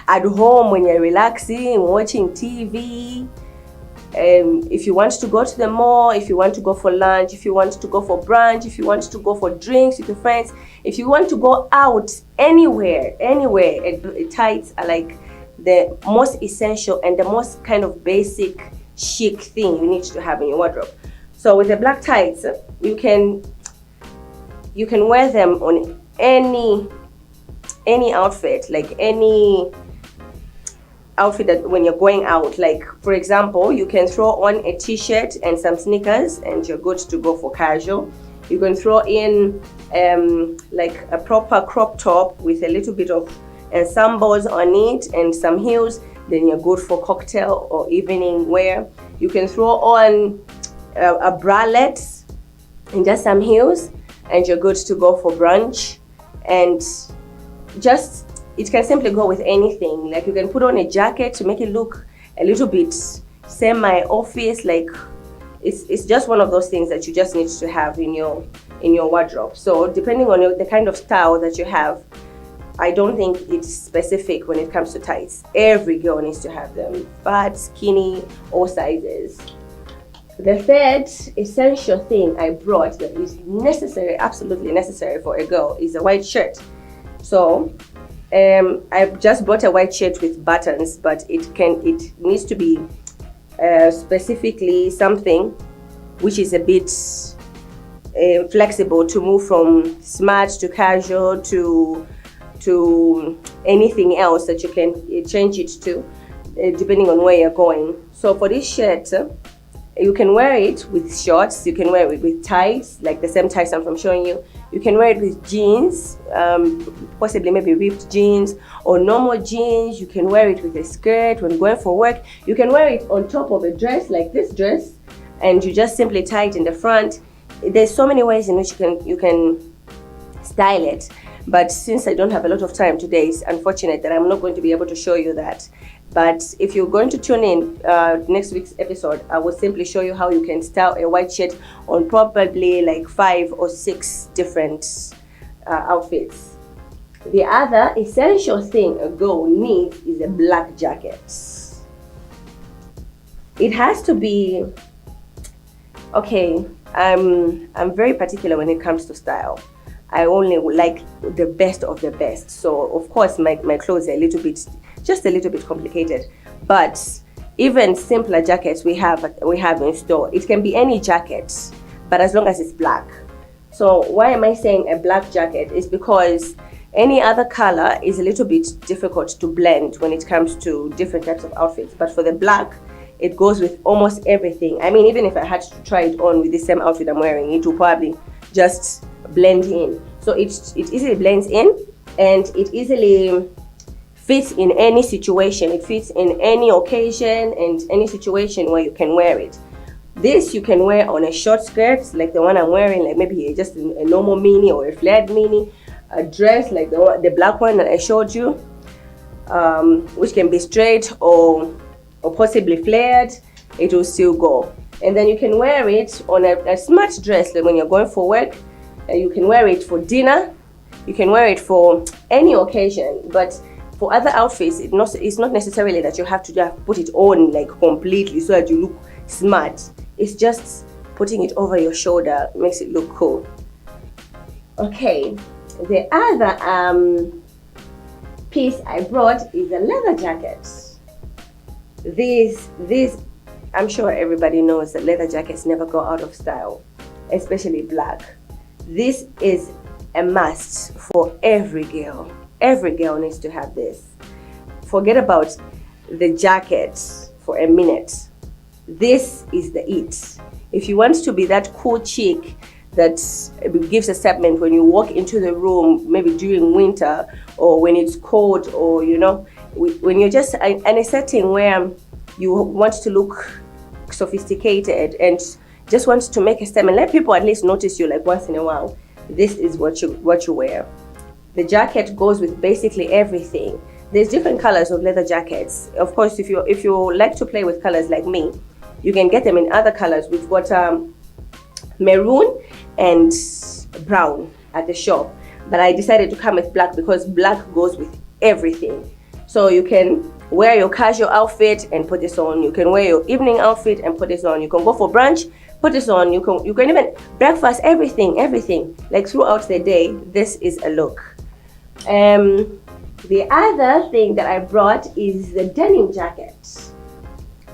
at home when you're relaxing, watching TV. If you want to go to the mall, if you want to go for lunch, if you want to go for brunch, if you want to go for drinks with your friends, if you want to go out anywhere, tights are like the most essential and the most kind of basic chic thing you need to have in your wardrobe. So with the black tights, you can wear them on any outfit, like any outfit that when you're going out. Like for example, you can throw on a t-shirt and some sneakers and you're good to go for casual. You can throw in like a proper crop top with a little bit of ensembles on it and some heels, then you're good for cocktail or evening wear. You can throw on a bralette and just some heels and you're good to go for brunch. And just, it can simply go with anything. Like you can put on a jacket to make it look a little bit semi-office, like it's just one of those things that you just need to have in your wardrobe. So depending on the kind of style that you have, I don't think it's specific when it comes to tights. Every girl needs to have them, fat, skinny, all sizes. The third essential thing I brought that is necessary, absolutely necessary for a girl, is a white shirt. So I just bought a white shirt with buttons, but it needs to be specifically something which is a bit flexible to move from smart to casual to anything else that you can change it to depending on where you're going. So for this shirt, you can wear it with shorts, you can wear it with tights, like the same tights I'm showing you. You can wear it with jeans, possibly maybe ripped jeans or normal jeans. You can wear it with a skirt when going for work. You can wear it on top of a dress like this dress, and you just simply tie it in the front. There's so many ways in which you can style it. But since I don't have a lot of time today, it's unfortunate that I'm not going to be able to show you that. But if you're going to tune in next week's episode, I will simply show you how you can style a white shirt on probably like 5 or 6 different outfits. The other essential thing a girl needs is a black jacket. It has to be, okay, I'm very particular when it comes to style. I only like the best of the best. So of course my clothes are just a little bit complicated. But even simpler jackets we have in store. It can be any jacket, but as long as it's black. So why am I saying a black jacket is because any other color is a little bit difficult to blend when it comes to different types of outfits. But for the black, it goes with almost everything. I mean, even if I had to try it on with the same outfit I'm wearing, it will probably just blend in. So it easily blends in, and it easily fits in any situation. It fits in any occasion and any situation where you can wear it. This you can wear on a short skirt like the one I'm wearing, like maybe just a normal mini or a flared mini, a dress like the black one that I showed you, which can be straight or possibly flared. It will still go. And then you can wear it on a smart dress, like when you're going for work. You can wear it for dinner. You can wear it for any occasion. But for other outfits, it's not necessarily that you have to put it on like completely so that you look smart. It's just putting it over your shoulder makes it look cool. Okay, the other piece I brought is a leather jacket. These I'm sure everybody knows that leather jackets never go out of style, especially black. This is a must for every girl. Every girl needs to have this. Forget about the jacket for a minute. This is the it. If you want to be that cool chick that gives a statement when you walk into the room, maybe during winter or when it's cold, or when you're just in a setting where you want to look sophisticated and just want to make a statement, let people at least notice you like once in a while, this is what you wear. The jacket goes with basically everything. There's different colors of leather jackets. Of course, if you like to play with colors like me, you can get them in other colors. We've got maroon and brown at the shop, but I decided to come with black because black goes with everything. So you can wear your casual outfit and put this on. You can wear your evening outfit and put this on. You can go for brunch, put this on. You can even breakfast, everything. Like throughout the day, this is a look. The other thing that I brought is the denim jacket.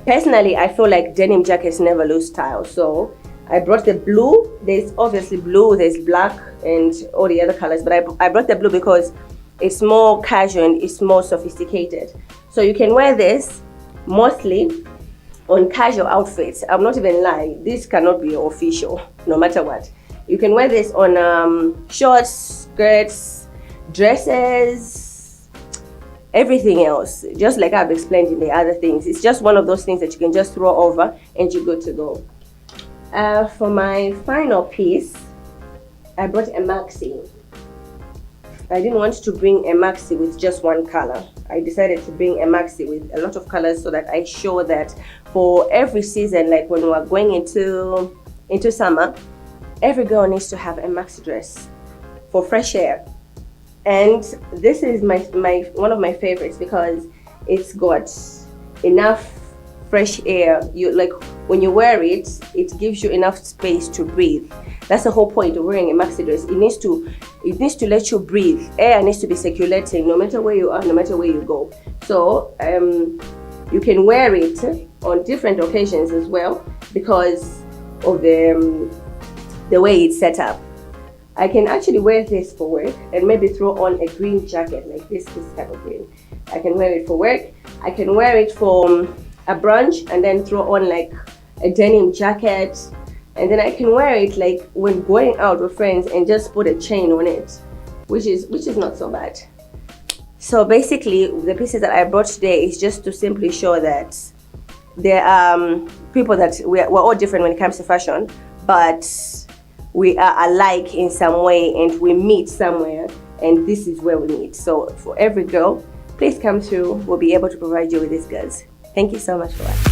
Personally, I feel like denim jackets never lose style. So I brought the blue. There's obviously blue, there's black and all the other colors, but I brought the blue because it's more casual and it's more sophisticated. So you can wear this mostly on casual outfits. I'm not even lying. This cannot be official, no matter what. You can wear this on shorts, skirts, dresses, everything else. Just like I've explained in the other things. It's just one of those things that you can just throw over and you're good to go. For my final piece, I brought a maxi. I didn't want to bring a maxi with just one color. I decided to bring a maxi with a lot of colors so that I show that for every season, like when we're going into summer, every girl needs to have a maxi dress for fresh air. And this is one of my favorites because it's got enough fresh air. When you wear it, it gives you enough space to breathe. That's the whole point of wearing a maxi dress. It needs to let you breathe. Air needs to be circulating no matter where you are, no matter where you go. So you can wear it on different occasions as well because of the way it's set up. I can actually wear this for work and maybe throw on a green jacket like this type of green. I can wear it for work. I can wear it for a brunch and then throw on like a denim jacket, and then I can wear it like when going out with friends and just put a chain on it, which is not so bad. So basically the pieces that I brought today is just to simply show that there are people that we're all different when it comes to fashion, but we are alike in some way and we meet somewhere, and this is where we meet. So for every girl, please come through. We'll be able to provide you with these goods. Thank you so much for watching.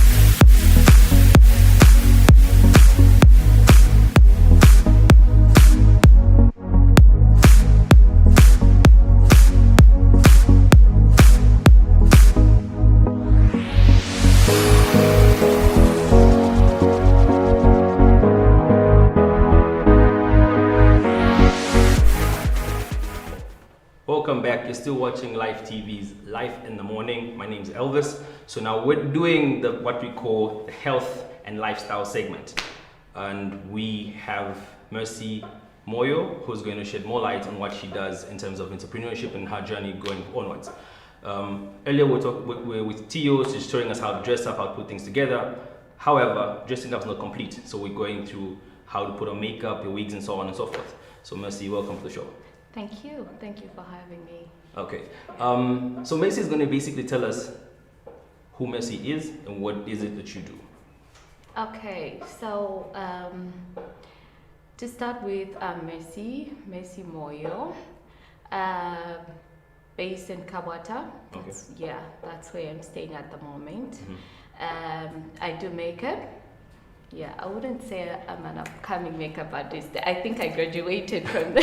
welcome back. You're still watching Live TV's Life in the Morning. My name's Elvis. So now we're doing what we call the health and lifestyle segment. And we have Mercy Moyo, who's going to shed more light on what she does in terms of entrepreneurship and her journey going onwards. Earlier we were with Tio, she's showing us how to dress up, how to put things together. However, dressing up is not complete. So we're going through how to put on makeup, your wigs and so on and so forth. So Mercy, welcome to the show. Thank you for having me. Okay, so Mercy is going to basically tell us who Mercy is and what is it that you do. Okay, so to start with, Mercy Moyo, based in Kabata. Okay. That's where I'm staying at the moment. I do makeup. Yeah, I wouldn't say I'm an upcoming makeup artist. I think I graduated from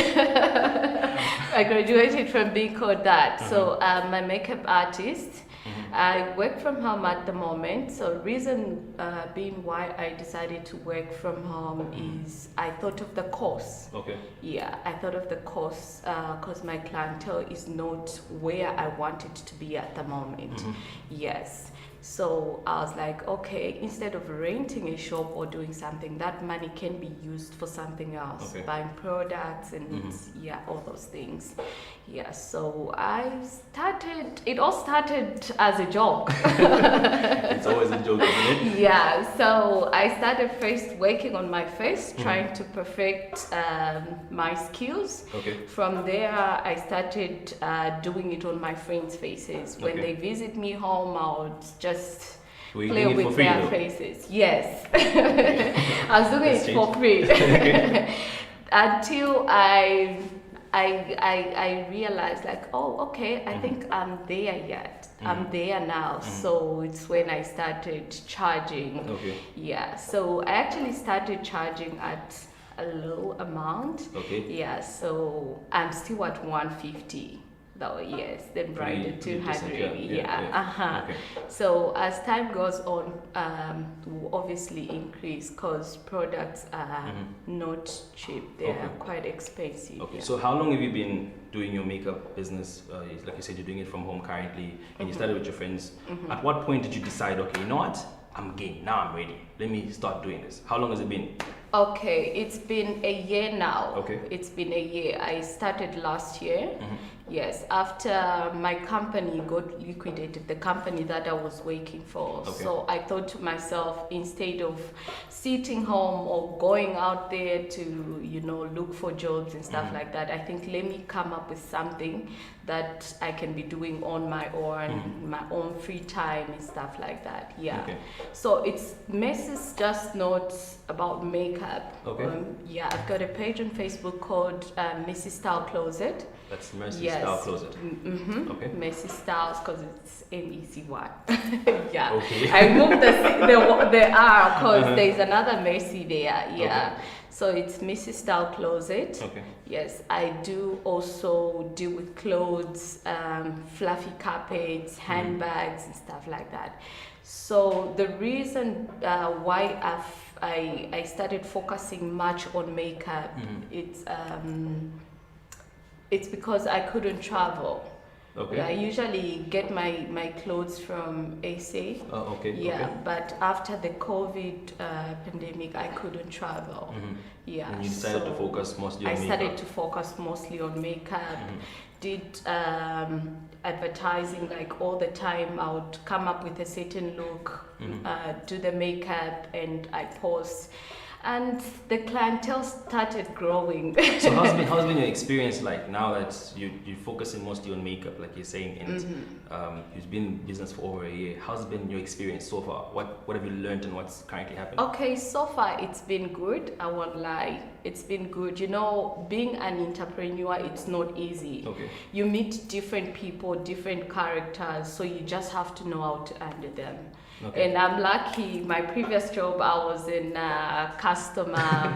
being called that. So I'm a makeup artist. I work from home at the moment. So reason being why I decided to work from home is I thought of the cost. Okay. Yeah, I thought of the cost because my clientele is not where I wanted to be at the moment. Yes. So I was like, okay, instead of renting a shop or doing something, that money can be used for something else, buying products and all those things. Yeah, so it all started as a joke. It's always a joke, isn't it? Yeah, so I started first working on my face, trying to perfect my skills. Okay. From there, I started doing it on my friends' faces. When they visit me home, I would just play with their faces. Yes. I was doing it for free. Until I realized like, oh, okay, I think I'm there yet. I'm there now. So it's when I started charging. Okay. Yeah, so I actually started charging at a low amount. Okay. Yeah, so I'm still at 150. Though, yes, then bridal 200. Yeah. Okay. So as time goes on, will obviously increase because products are not cheap. They are quite expensive. Okay. So how long have you been doing your makeup business? Like you said, you're doing it from home currently, and you started with your friends. At what point did you decide, okay, you know what? I'm game. Now I'm ready. Let me start doing this. How long has it been? Okay, it's been a year now. Okay. It's been a year. I started last year. Yes, after my company got liquidated, the company that I was working for. Okay. So I thought to myself, instead of sitting home or going out there to, look for jobs and stuff like that, I think let me come up with something that I can be doing on my own, my own free time and stuff like that. Yeah. Okay. So Mess is just not about makeup. Okay. I've got a page on Facebook called Mercy Style Closet. That's Mercy Style Closet. Okay. Mercy Styles because it's MECY. Yeah. Okay. I moved the R because there's another Mercy there. Yeah. Okay. So it's Mercy Style Closet. Okay. Yes, I do also deal with clothes, fluffy carpets, handbags and stuff like that. So the reason why I started focusing much on makeup, it's because I couldn't travel. Okay. I usually get my clothes from SA. Oh, okay. Yeah, okay. but after the COVID pandemic, I couldn't travel. Yeah. And you decided to focus mostly on makeup. I started to focus mostly on makeup. Did advertising like all the time. I would come up with a certain look, do the makeup, and I post. And the clientele started growing. So how's been your experience like now that you're focusing mostly on makeup, like you're saying, and you've been in business for over a year? How's been your experience so far? What have you learned and what's currently happening? Okay, so far it's been good. I won't lie. It's been good. Being an entrepreneur, it's not easy. Okay. You meet different people, different characters, so you just have to know how to handle them. Okay. And I'm lucky, my previous job, I was in customer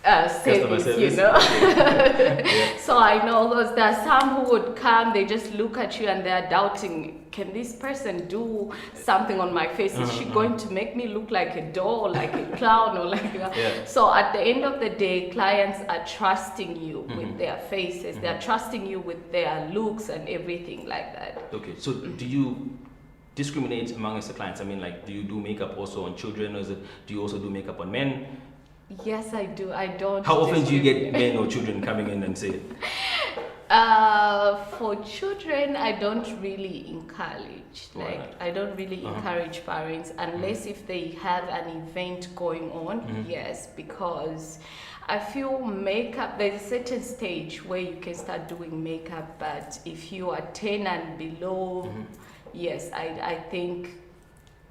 service, you service. know. Yeah. So I know those. There are some who would come, they just look at you and they're doubting, can this person do something on my face? Is she going to make me look like a doll, like a clown, or like a... Yeah. So at the end of the day, clients are trusting you with their faces. They're trusting you with their looks and everything like that. Okay, so do you discriminate amongst the clients? I mean, like, do you do makeup also on children, or do you also do makeup on men? Yes, I do. I don't. How often do you get men or children coming in and say? For children, I don't really encourage. Like, Right. I don't really encourage parents unless if they have an event going on. Yes, because I feel makeup, there's a certain stage where you can start doing makeup, but if you are 10 and below, yes, I think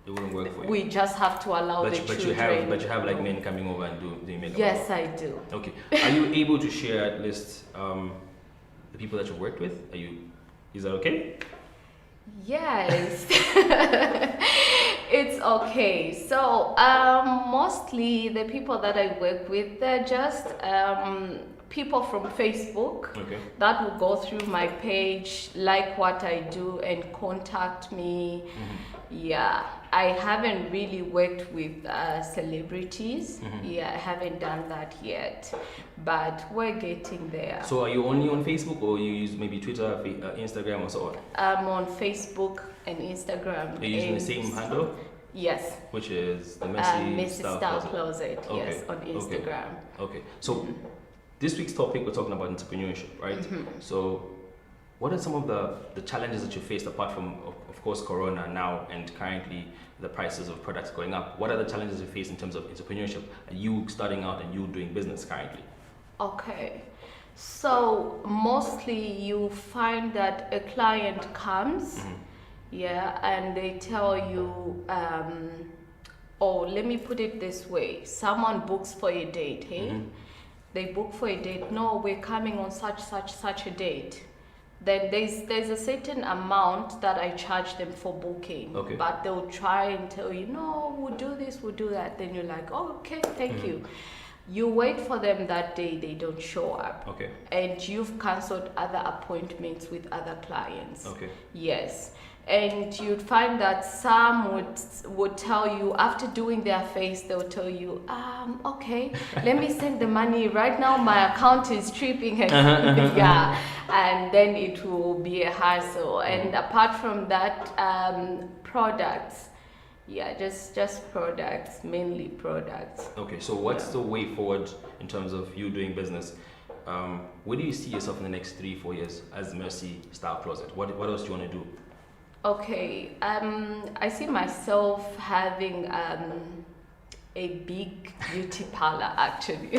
it wouldn't work for you. we just have to allow the children. But you have like men coming over and doing makeup. Yes, I do. Okay. Are you able to share at least the people that you worked with? Is that okay? Yes. It's okay. So mostly the people that I work with, they're just people from Facebook that will go through my page, like what I do, and contact me. Yeah, I haven't really worked with celebrities. Yeah, I haven't done that yet, but we're getting there. So are you only on Facebook, or you use maybe Twitter, Instagram, or so on? I'm on Facebook and Instagram. Are you using the same handle? Yes. Which is the Messy Style Closet. Yes, on Instagram. Okay. So this week's topic, we're talking about entrepreneurship, right? So what are some of the challenges that you faced, apart from, of course, Corona now and currently the prices of products going up? What are the challenges you face in terms of entrepreneurship, and you starting out and you doing business currently? Okay. So mostly you find that a client comes, and they tell you, oh, let me put it this way. Someone books for a date, hey? They book for a date. No, we're coming on such a date. Then there's a certain amount that I charge them for booking. But they'll try and tell you, no, we'll do this, we'll do that. Then you're like, oh, okay, thank you. You wait for them that day, they don't show up. And you've cancelled other appointments with other clients. Yes. And you'd find that some would tell you, after doing their face, they'll tell you, okay, let me send the money. Right now my account is tripping. And yeah, and then it will be a hassle. And apart from that, products. Yeah, just products, mainly products. Okay, so what's the way forward in terms of you doing business? Where do you see yourself in the next 3-4 years as Mercy Style Closet? What else do you want to do? Okay, I see myself having a big beauty parlor, actually.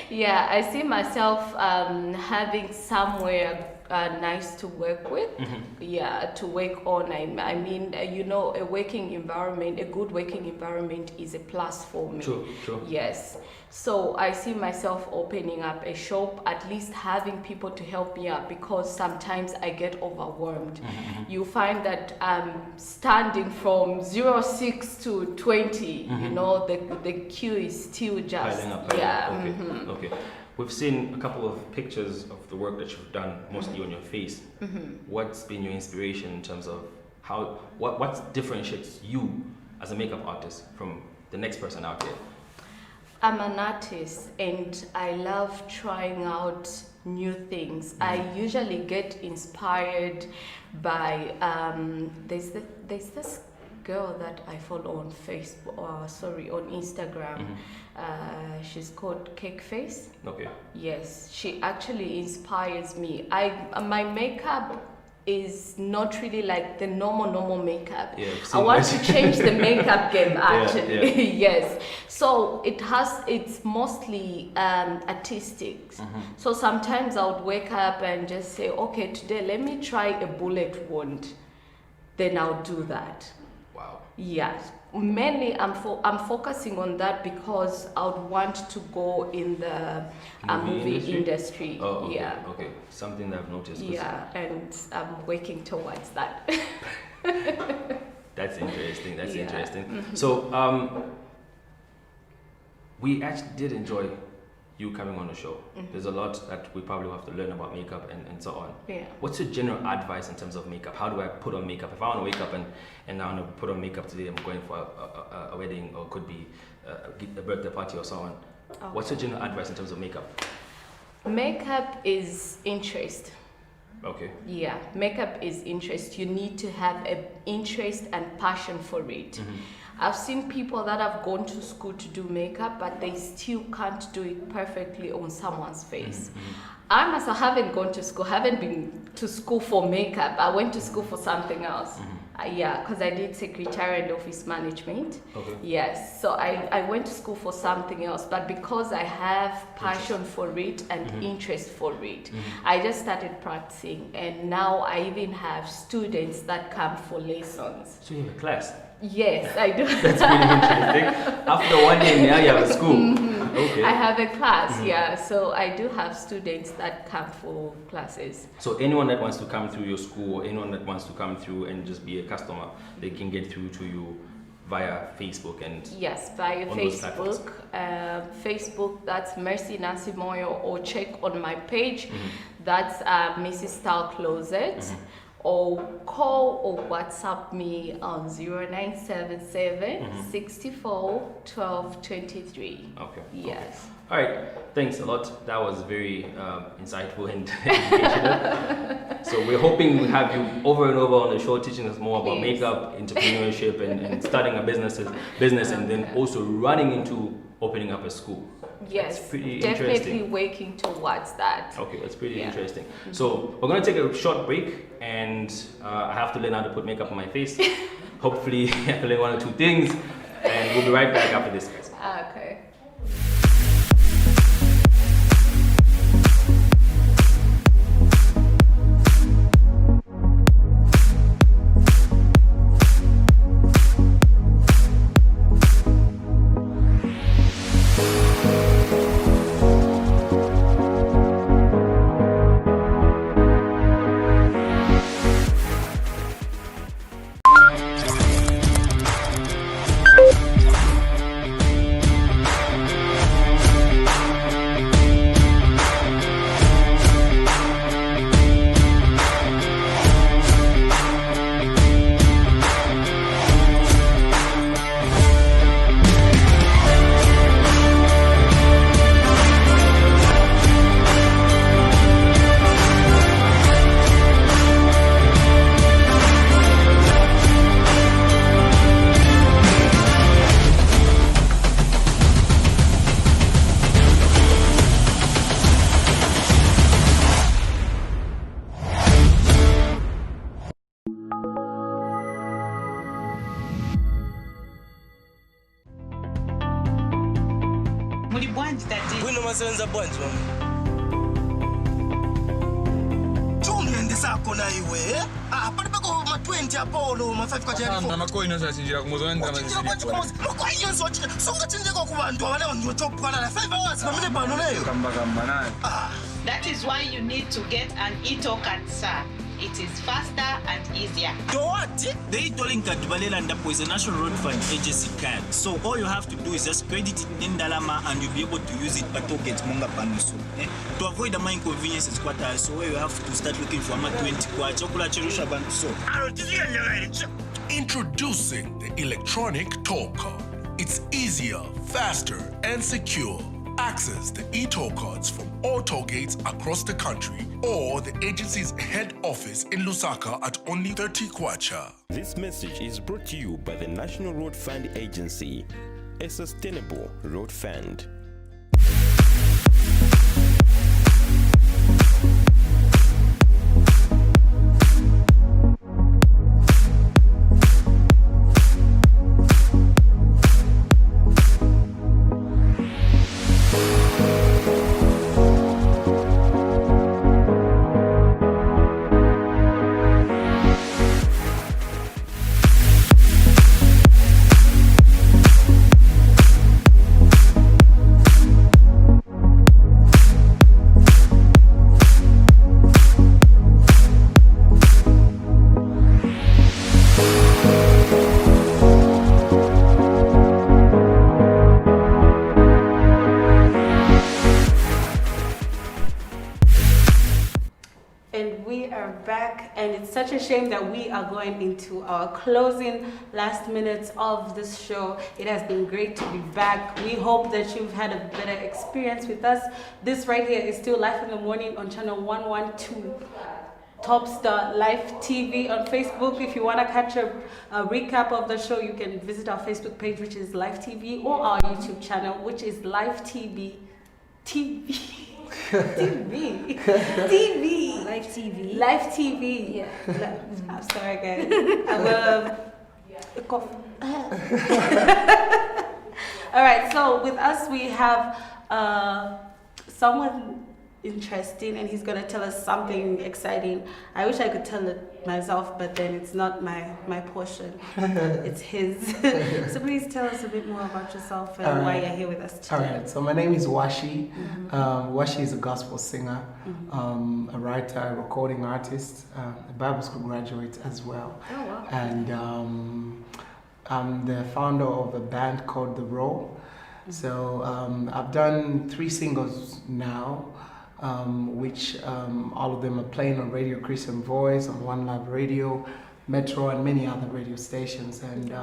Yeah, I see myself having somewhere nice to work with. Yeah, to work on. I mean, you know, a working environment, a good working environment is a plus for me. True. Yes. So I see myself opening up a shop, at least having people to help me out, because sometimes I get overwhelmed. You find that standing from 06 to 20, you know, the queue is still just piling up. Okay. We've seen a couple of pictures of the work that you've done, mostly on your face. What's been your inspiration in terms of what differentiates you as a makeup artist from the next person out there? I'm an artist and I love trying out new things. I usually get inspired by there's this girl that I follow on Facebook, on Instagram. She's called Cake Face. Okay. Yes, she actually inspires me. My makeup is not really like the normal makeup. I want to change the makeup game, actually. Yes. So it's mostly artistic. So sometimes I would wake up and just say, okay, today let me try a bullet wound. Then I'll do that. Wow. Yes. Mainly I'm focusing on that because I would want to go in the movie industry. Oh, okay. Yeah. Okay. Something that I've noticed. Yeah, and I'm working towards that. That's interesting. That's Yeah. interesting. So, we actually did enjoy you coming on the show. There's a lot that we probably have to learn about makeup and so on. Yeah. What's your general advice in terms of makeup? How do I put on makeup? If I want to wake up and I want to put on makeup today, I'm going for a wedding or could be a birthday party or so on. Okay. What's your general advice in terms of makeup? Makeup is interest. Okay. Yeah, makeup is interest. You need to have an interest and passion for it. I've seen people that have gone to school to do makeup, but they still can't do it perfectly on someone's face. I myself haven't gone to school, haven't been to school for makeup. I went to school for something else. Yeah, because I did secretariat and office management. Okay. Yes, so I went to school for something else, but because I have passion for it and interest for it, I just started practicing, and now I even have students that come for lessons. So you have a class? Yes, I do. That's really interesting. After 1 year, now you have a school. Okay. I have a class, yeah. So I do have students that come for classes. So anyone that wants to come through your school, or anyone that wants to come through and just be a customer, they can get through to you via Facebook and yes, via on those platforms. Facebook. Facebook, that's Mercy Nancy Moyo, or check on my page. That's Mrs. Style Closet. Or call or WhatsApp me on 0977 64 12 23. Okay. Yes. All right. Thanks a lot. That was very insightful and educational. So we're hoping we have you over and over on the show, teaching us more about makeup, entrepreneurship, and starting a business, and then also running into opening up a school. Yes, that's pretty definitely interesting. Working towards that. Okay, that's pretty interesting. So we're gonna take a short break, and I have to learn how to put makeup on my face. Hopefully, I can learn 1 or 2 things, and we'll be right back after this, guys. Okay. Masenza bwanji Chuniendesa kona iwe pali pako ma 20 apolo ma 5 kwa jari 4 makoino sasinjira kumuzonda makoino sochi sungachinjeko kubantu abane ndiyotopwana la 5 hours pamene pano leyo kamba nani. That is why you need to get an e-token, sir. It is faster and easier. What? The e-tolling card is a National Road Fund Agency card. So all you have to do is just credit it in Dalama and you'll be able to use it but to get Monga Panuso. To avoid the inconveniences, so where you have to start looking for 20 Introducing the electronic toll card. It's easier, faster, and secure. Access the e-toll cards from all toll gates across the country or the agency's head office in Lusaka at only 30 kwacha. This message is brought to you by the National Road Fund Agency, a sustainable road fund. we are back, and it's such a shame that we are going into our closing last minutes of this show. It has been great to be back. We hope that you've had a better experience with us. This right here is still Live in the Morning on channel 112. Top Star Live TV on Facebook. If you want to catch a recap of the show, you can visit our Facebook page, which is Live TV, or our YouTube channel, which is Live TV. TV. Live TV. Live TV. Yeah. I'm sorry, guys. Cough. All right. So with us, we have someone interesting, and he's gonna tell us something exciting. I wish I could tell it myself, but then it's not my portion. It's his. So please tell us a bit more about yourself and why you're here with us today. All right. So my name is Washi. Washi is a gospel singer, a writer, a recording artist, a Bible school graduate as well. Oh wow. And I'm the founder of a band called The Row. So I've done 3 singles now. Which all of them are playing on Radio Christian Voice, on One Love Radio, Metro, and many other radio stations. And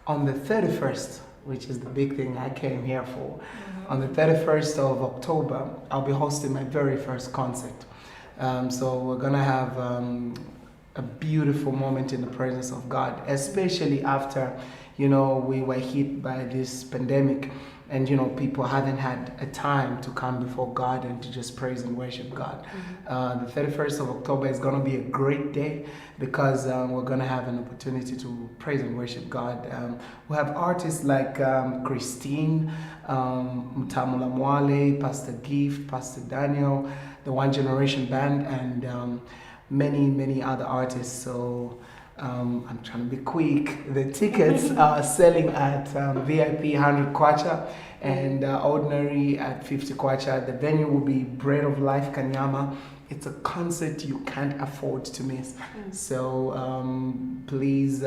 on the 31st, which is the big thing I came here for, on the 31st of October, I'll be hosting my very first concert. So we're gonna have a beautiful moment in the presence of God, especially after, we were hit by this pandemic. And people haven't had a time to come before God and to just praise and worship God. The 31st of October is going to be a great day because we're going to have an opportunity to praise and worship God. We have artists like Christine, Mtamula Mwale, Pastor Gift, Pastor Daniel, the One Generation Band, and many other artists. So I'm trying to be quick. The tickets are selling at VIP 100 kwacha and ordinary at 50 kwacha. The venue will be Bread of Life Kanyama. It's a concert you can't afford to miss. So please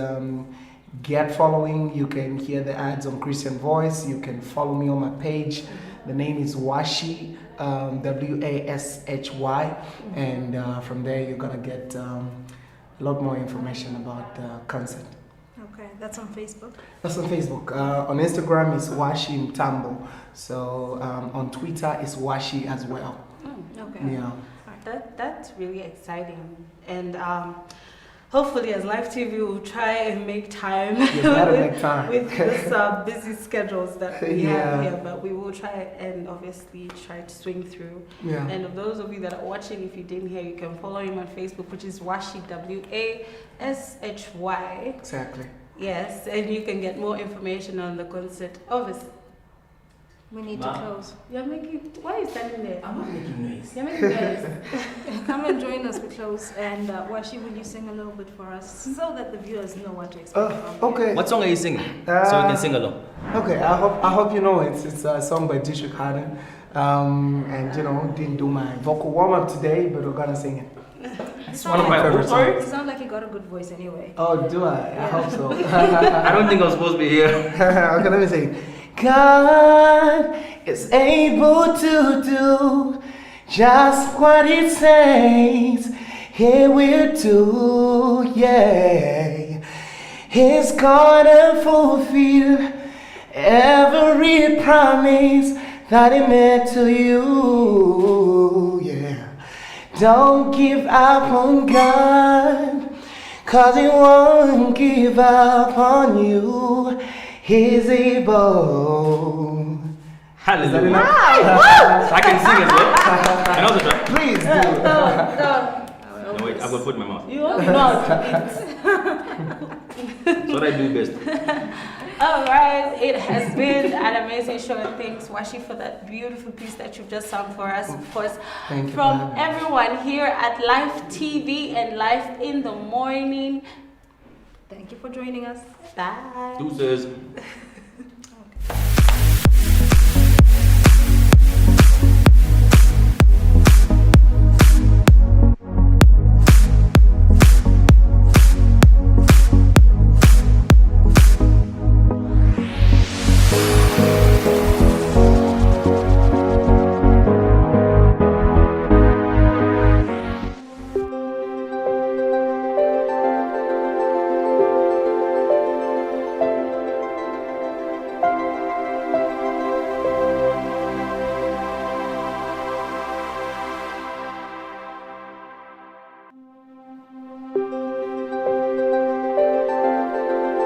get following. You can hear the ads on Christian Voice. You can follow me on my page. The name is Washi, WASHY, and from there you're gonna get a lot more information about the concert. Okay, that's on Facebook? That's on Facebook. On Instagram is Washi Mtambo. So on Twitter is Washi as well. Okay. Yeah. That's really exciting. And hopefully as Live TV we'll try and make time, with this busy schedules that we have here, but we will try and obviously try to swing through. Yeah. And of those of you that are watching, if you didn't hear, you can follow him on Facebook, which is Washi, WASHY. Exactly. Yes, and you can get more information on the concert. Elvis, we need to close. You're making. Why are you standing there? I'm not making noise. You're making noise. Come and join us. We close. And Washi, will you sing a little bit for us so that the viewers know what to expect from Okay. What song are you singing? So we can sing along. Okay, I hope you know it. It's a song by District Harden. And didn't do my vocal warm up today, but we're gonna sing it. It's one of my favorite songs. You sound like you got a good voice anyway. Oh, do I? I hope so. I don't think I'm supposed to be here. Okay, let me sing. God is able to do just what it says He will do, yeah. He's gonna fulfill every promise that He made to you, yeah. Don't give up on God, 'cause He won't give up on you. He's able. Hallelujah. I can sing as well. And also try. Please do. No. No, wait, I'm gonna put it in my mouth. You will not. That's what I do best. All right, it has been an amazing show, and thanks Washi for that beautiful piece that you've just sung for us. Of course, from everyone here at Live TV and Live in the Morning. Thank you for joining us. Bye. Deuces.